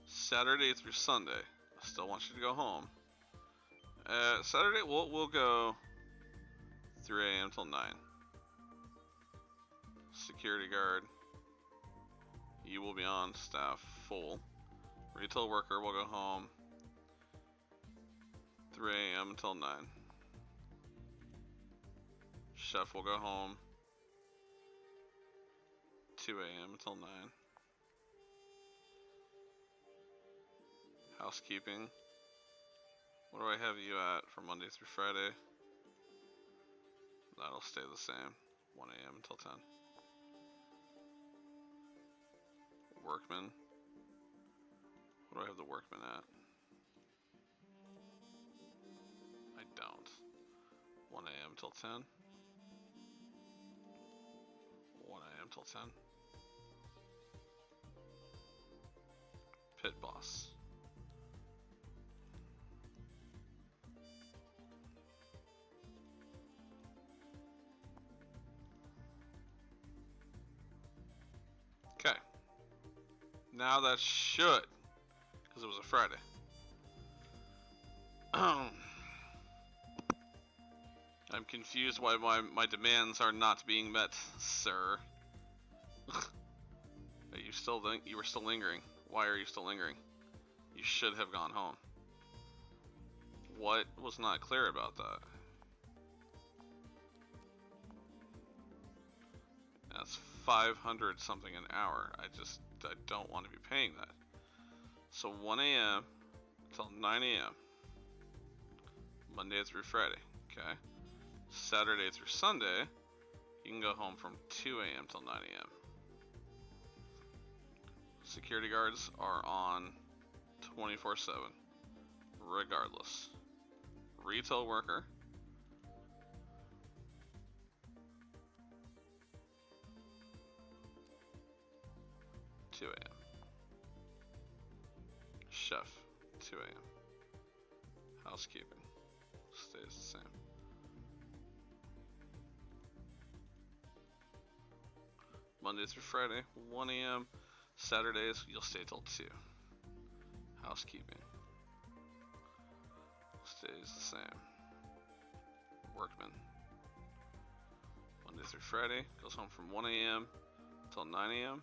Saturday through Sunday. I still want you to go home. Saturday, we'll go 3 a.m. till 9. Security guard. You will be on staff full. Retail worker will go home 3 a.m. until 9. Chef will go home 2 a.m. until 9. Housekeeping. What do I have you at for Monday through Friday? That'll stay the same. 1 a.m. until 10. Workman. What do I have the workman at? I don't. 1 a.m. till 10. 1 a.m. till 10. Pit boss. Now that should, because it was a Friday. I'm confused why my demands are not being met, sir. You were still lingering. Why are you still lingering? You should have gone home. What was not clear about that? That's 500 something an hour. I don't want to be paying that. So 1 a.m. until 9 a.m. Monday through Friday. Okay. Saturday through Sunday, you can go home from 2 a.m. till 9 a.m. Security guards are on 24/7, regardless. Retail worker. (2 a.m.) Chef, 2 a.m. Housekeeping stays the same. Monday through Friday, 1 a.m. Saturdays, you'll stay till 2. Housekeeping stays the same. Workman, Monday through Friday, goes home from 1 a.m. till 9 a.m.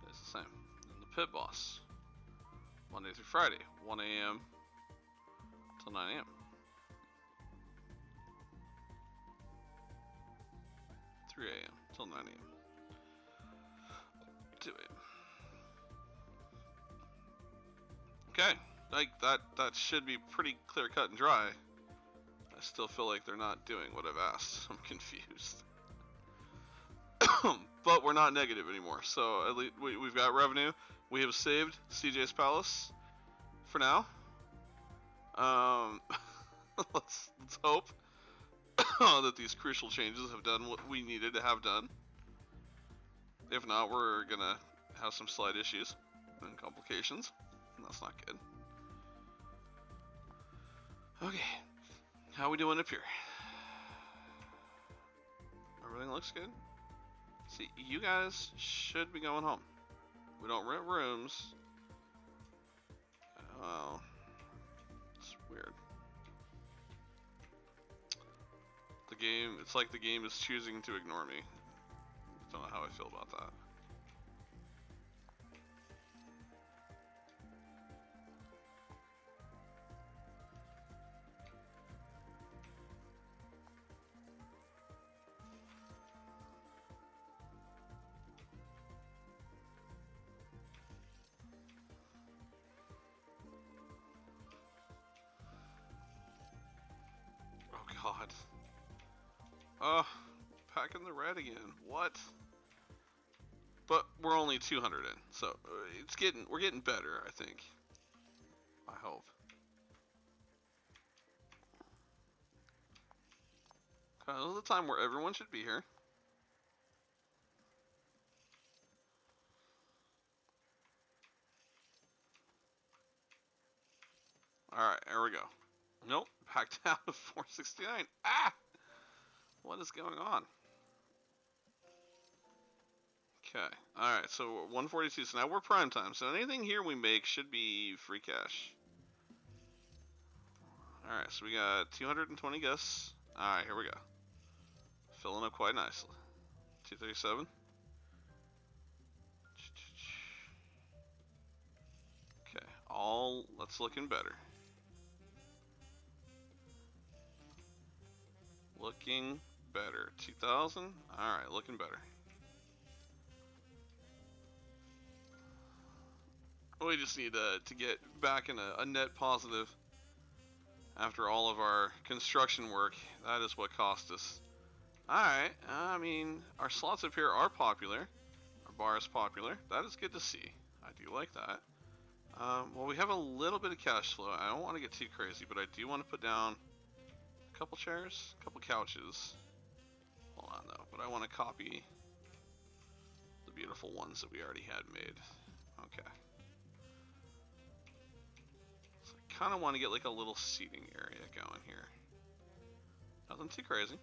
Stays the same. And the pit boss, Monday through Friday, 1 a.m. till 9 a.m. 3 a.m. till 9 a.m. 2 a.m. Okay, like that should be pretty clear cut and dry. I still feel like they're not doing what I've asked. I'm confused. But we're not negative anymore, so at least we've got revenue. We have saved CJ's Palace for now. Let's hope that these crucial changes have done what we needed to have done. If not, we're gonna have some slight issues and complications, and that's not good. Okay, how we doing up here? Everything looks good. See, you guys should be going home. We don't rent rooms. Well, it's weird. It's like the game is choosing to ignore me. Don't know how I feel about that. Oh God. Oh, packing the red again. What? But we're only 200 in, so we're getting better, I think. I hope. Okay, this is the time where everyone should be here. Alright, here we go. Nope, back down to 469. Ah! What is going on? Okay, alright, so 142, so now we're prime time, so anything here we make should be free cash. Alright, so we got 220 guests. Alright, here we go. Filling up quite nicely. 237. Okay, that's looking better. Looking better. 2,000. Alright, looking better. We just need to get back in a net positive after all of our construction work. That is what cost us. Alright, I mean, our slots up here are popular. Our bar is popular. That is good to see. I do like that. Well, we have a little bit of cash flow. I don't want to get too crazy, but I do want to put down a couple chairs, a couple couches. Hold on, though. But I want to copy the beautiful ones that we already had made. Okay. So I kind of want to get like a little seating area going here. Nothing too crazy.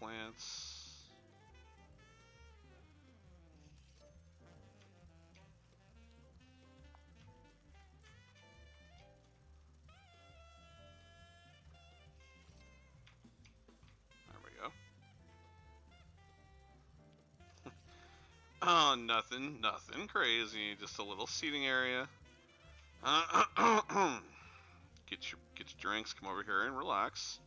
plants. There we go. Oh, nothing crazy. Just a little seating area. Get your drinks. Come over here and relax.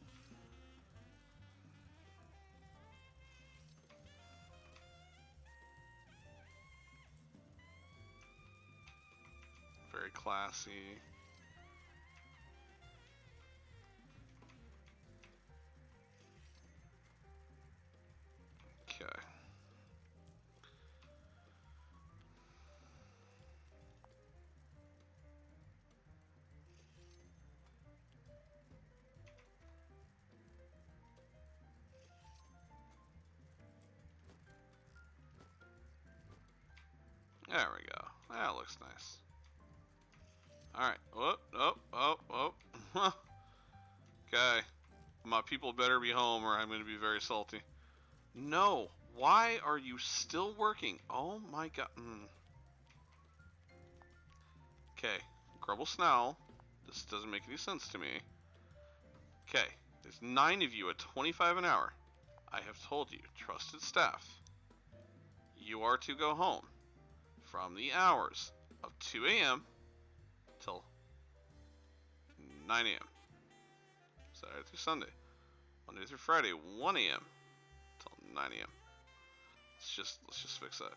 Very classy. Okay. There we go. That looks nice. Alright. Oh. Okay. My people better be home or I'm going to be very salty. No. Why are you still working? Oh my god. Okay. Grubble Snowl. This doesn't make any sense to me. Okay. There's 9 of you at 25 an hour. I have told you, trusted staff, you are to go home from the hours of 2 a.m. till 9 a.m. Saturday through Sunday. Monday through Friday, 1 a.m. till 9 a.m. Let's just fix that.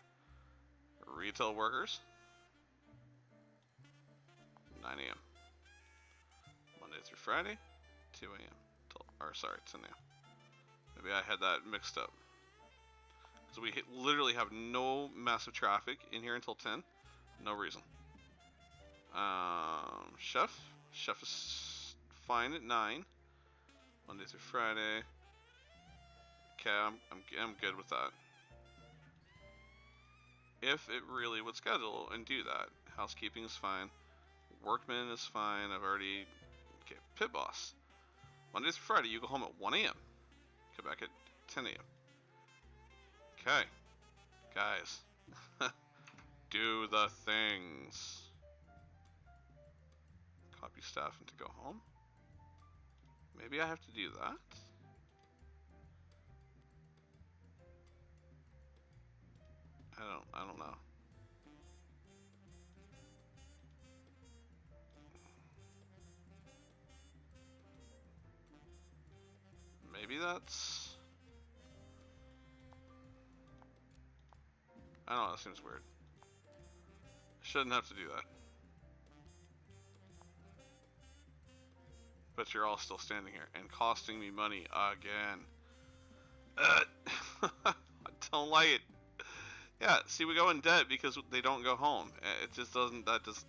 Retail workers, 9 a.m. Monday through Friday, 2 a.m. till, or sorry, 10 a.m. Maybe I had that mixed up. So we literally have no massive traffic in here until 10. No reason. Chef is fine at 9. Monday through Friday. Okay, I'm good with that. If it really would schedule and do that, housekeeping is fine. Workman is fine. I've already. Okay, pit boss. Monday through Friday, you go home at 1 a.m. Come back at 10 a.m. Okay, guys, do the things. Copy staff and to go home. Maybe I have to do that. I don't know. Maybe that's. I don't know, that seems weird. Shouldn't have to do that. But you're all still standing here and costing me money again. I don't like it. Yeah, see, we go in debt because they don't go home. It just doesn't. That is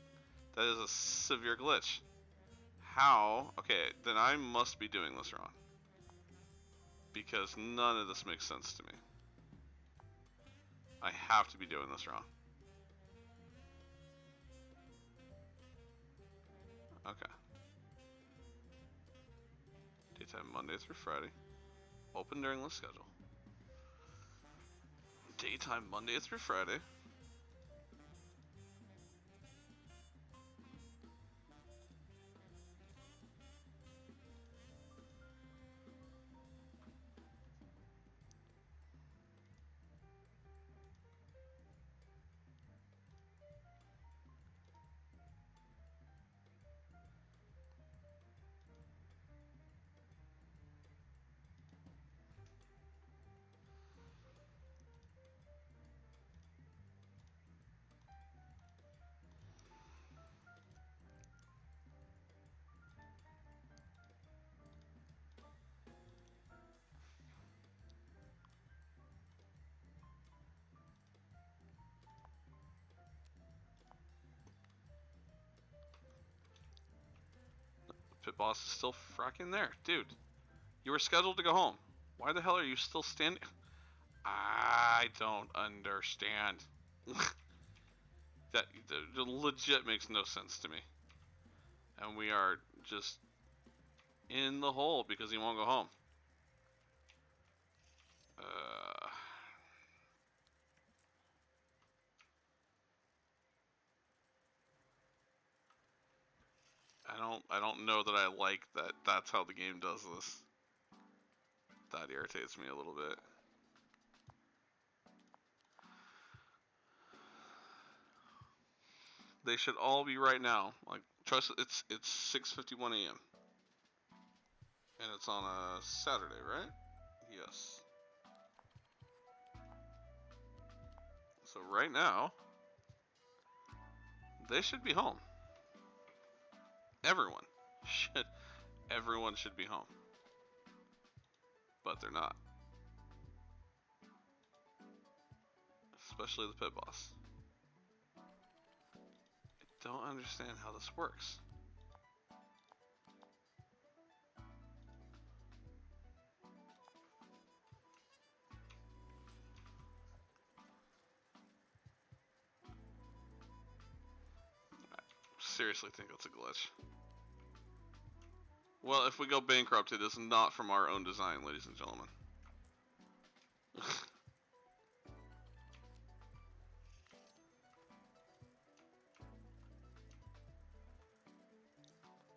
a severe glitch. How? Okay, then I must be doing this wrong. Because none of this makes sense to me. I have to be doing this wrong. Okay. Daytime Monday through Friday. Open during the schedule. Daytime Monday through Friday. Pit boss is still fracking there. Dude, you were scheduled to go home. Why the hell are you still standing? I don't understand. that legit makes no sense to me. And we are just in the hole because he won't go home. I don't know that I like that that's how the game does this. That irritates me a little bit. They should all be right now. Like, trust it's 6:51 a.m. and it's on a Saturday, right? Yes. So right now, they should be home. Everyone should be home. But they're not. Especially the pit boss. I don't understand how this works. I seriously think that's a glitch. Well, if we go bankrupt, it is not from our own design, ladies and gentlemen.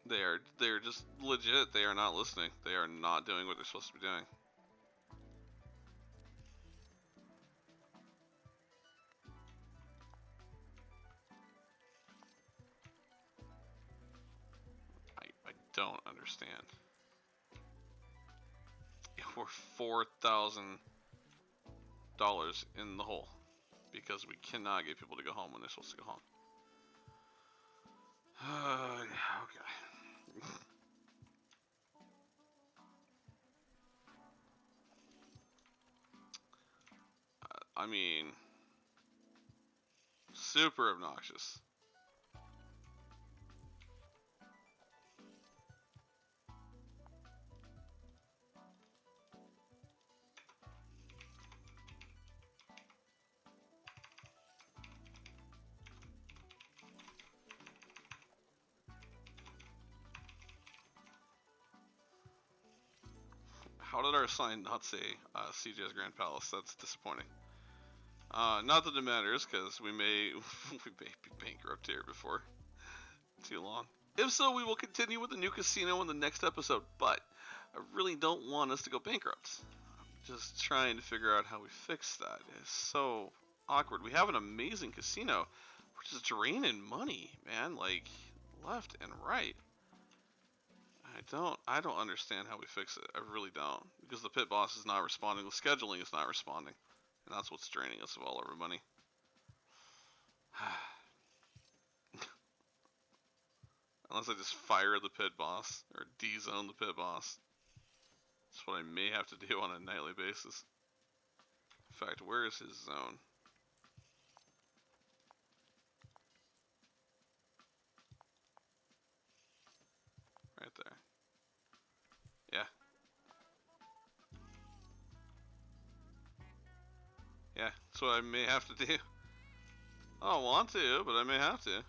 They're just legit. They are not listening. They are not doing what they're supposed to be doing. I don't understand. We're $4,000 in the hole because we cannot get people to go home when they're supposed to go home. Okay. I mean, super obnoxious. How did our sign not say CJ's Grand Palace? That's disappointing. Not that it matters, because we may be bankrupt here before too long. If so, we will continue with the new casino in the next episode, but I really don't want us to go bankrupt. I'm just trying to figure out how we fix that. It's so awkward. We have an amazing casino. We're just draining money, man, like left and right. I don't understand how we fix it. I really don't. Because the pit boss is not responding, the scheduling is not responding. And that's what's draining us of all our money. Unless I just fire the pit boss, or D-zone the pit boss. That's what I may have to do on a nightly basis. In fact, where is his zone? Right there. Yeah. Yeah, that's what I may have to do. I don't want to, but I may have to.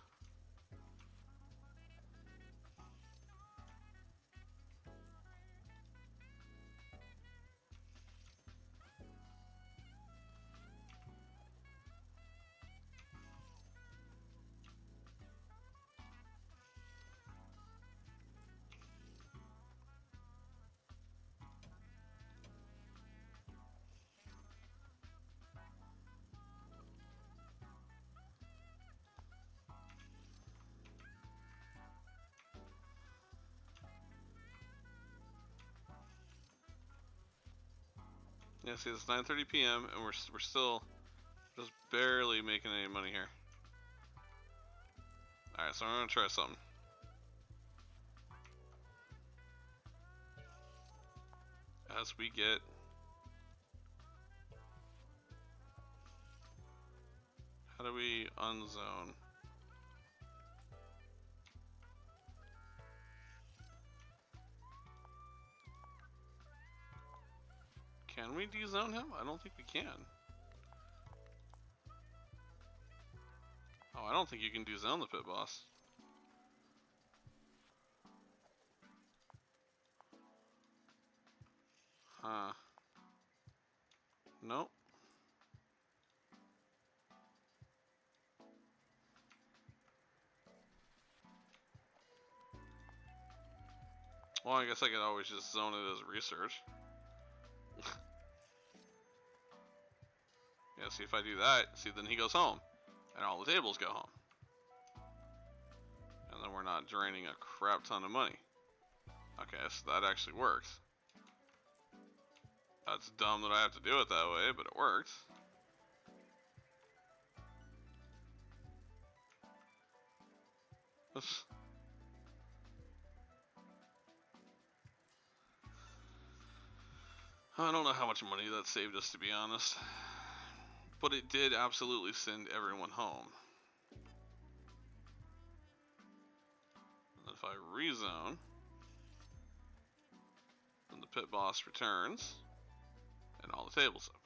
Yeah, see, it's 9:30 p.m. and we're still just barely making any money here. All right, so I'm gonna try something. As we get how do we unzone? Can we de-zone him? I don't think we can. Oh, I don't think you can de-zone the pit boss. Huh. Nope. Well, I guess I could always just zone it as research. Yeah, see if I do that, see then he goes home. And all the tables go home. And then we're not draining a crap ton of money. Okay, so that actually works. That's dumb that I have to do it that way, but it works. I don't know how much money that saved us, to be honest. But it did absolutely send everyone home. And if I rezone, then the pit boss returns, and all the tables up.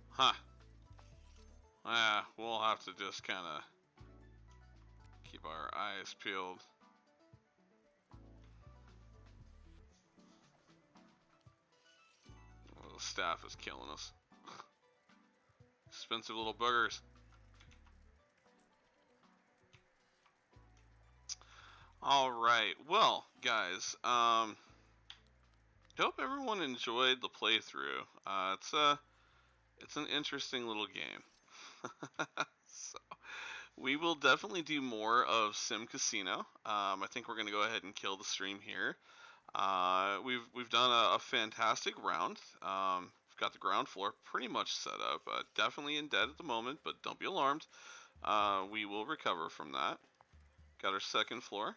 Huh. Yeah, we'll have to just kind of keep our eyes peeled. Well, the staff is killing us. Expensive little boogers. Alright, well, guys, hope everyone enjoyed the playthrough. It's an interesting little game. So, we will definitely do more of Sim Casino. I think we're gonna go ahead and kill the stream here. We've done a fantastic round. We've got the ground floor pretty much set up. Definitely in debt at the moment, but don't be alarmed. We will recover from that. Got our second floor.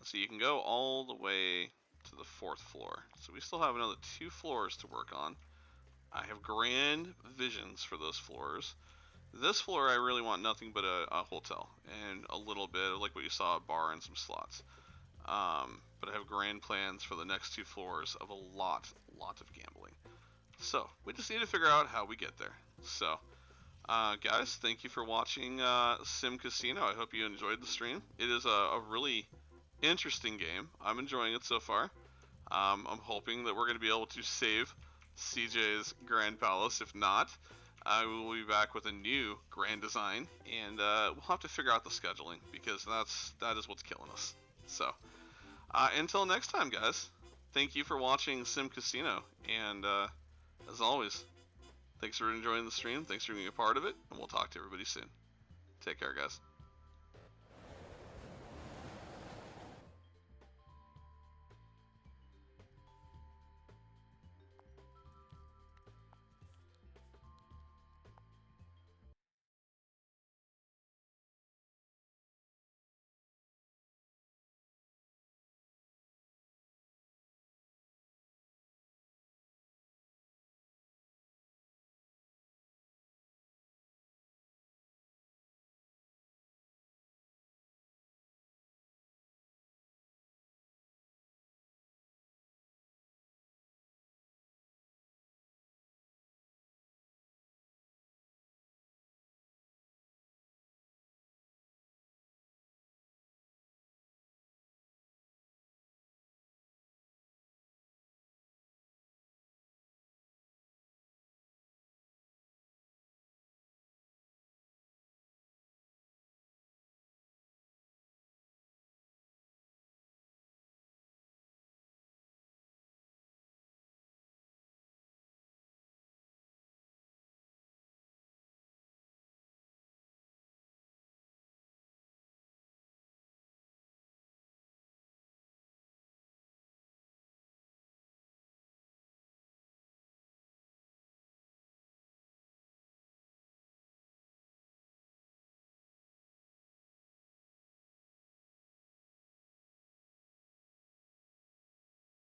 So you can go all the way to the 4th floor. So we still have another 2 floors to work on. I have grand visions for those floors. This floor I really want nothing but a hotel and a little bit of, like what you saw, a bar and some slots. But I have grand plans for the next 2 floors of a lot of gambling. So we just need to figure out how we get there. So guys, thank you for watching Sim Casino. I hope you enjoyed the stream. It is a really interesting game. I'm enjoying it so far. I'm hoping that we're going to be able to save CJ's Grand Palace. If not, we will be back with a new grand design, and we'll have to figure out the scheduling, because that is what's killing us. So, until next time, guys, thank you for watching Sim Casino, and as always, thanks for enjoying the stream, thanks for being a part of it, and we'll talk to everybody soon. Take care, guys.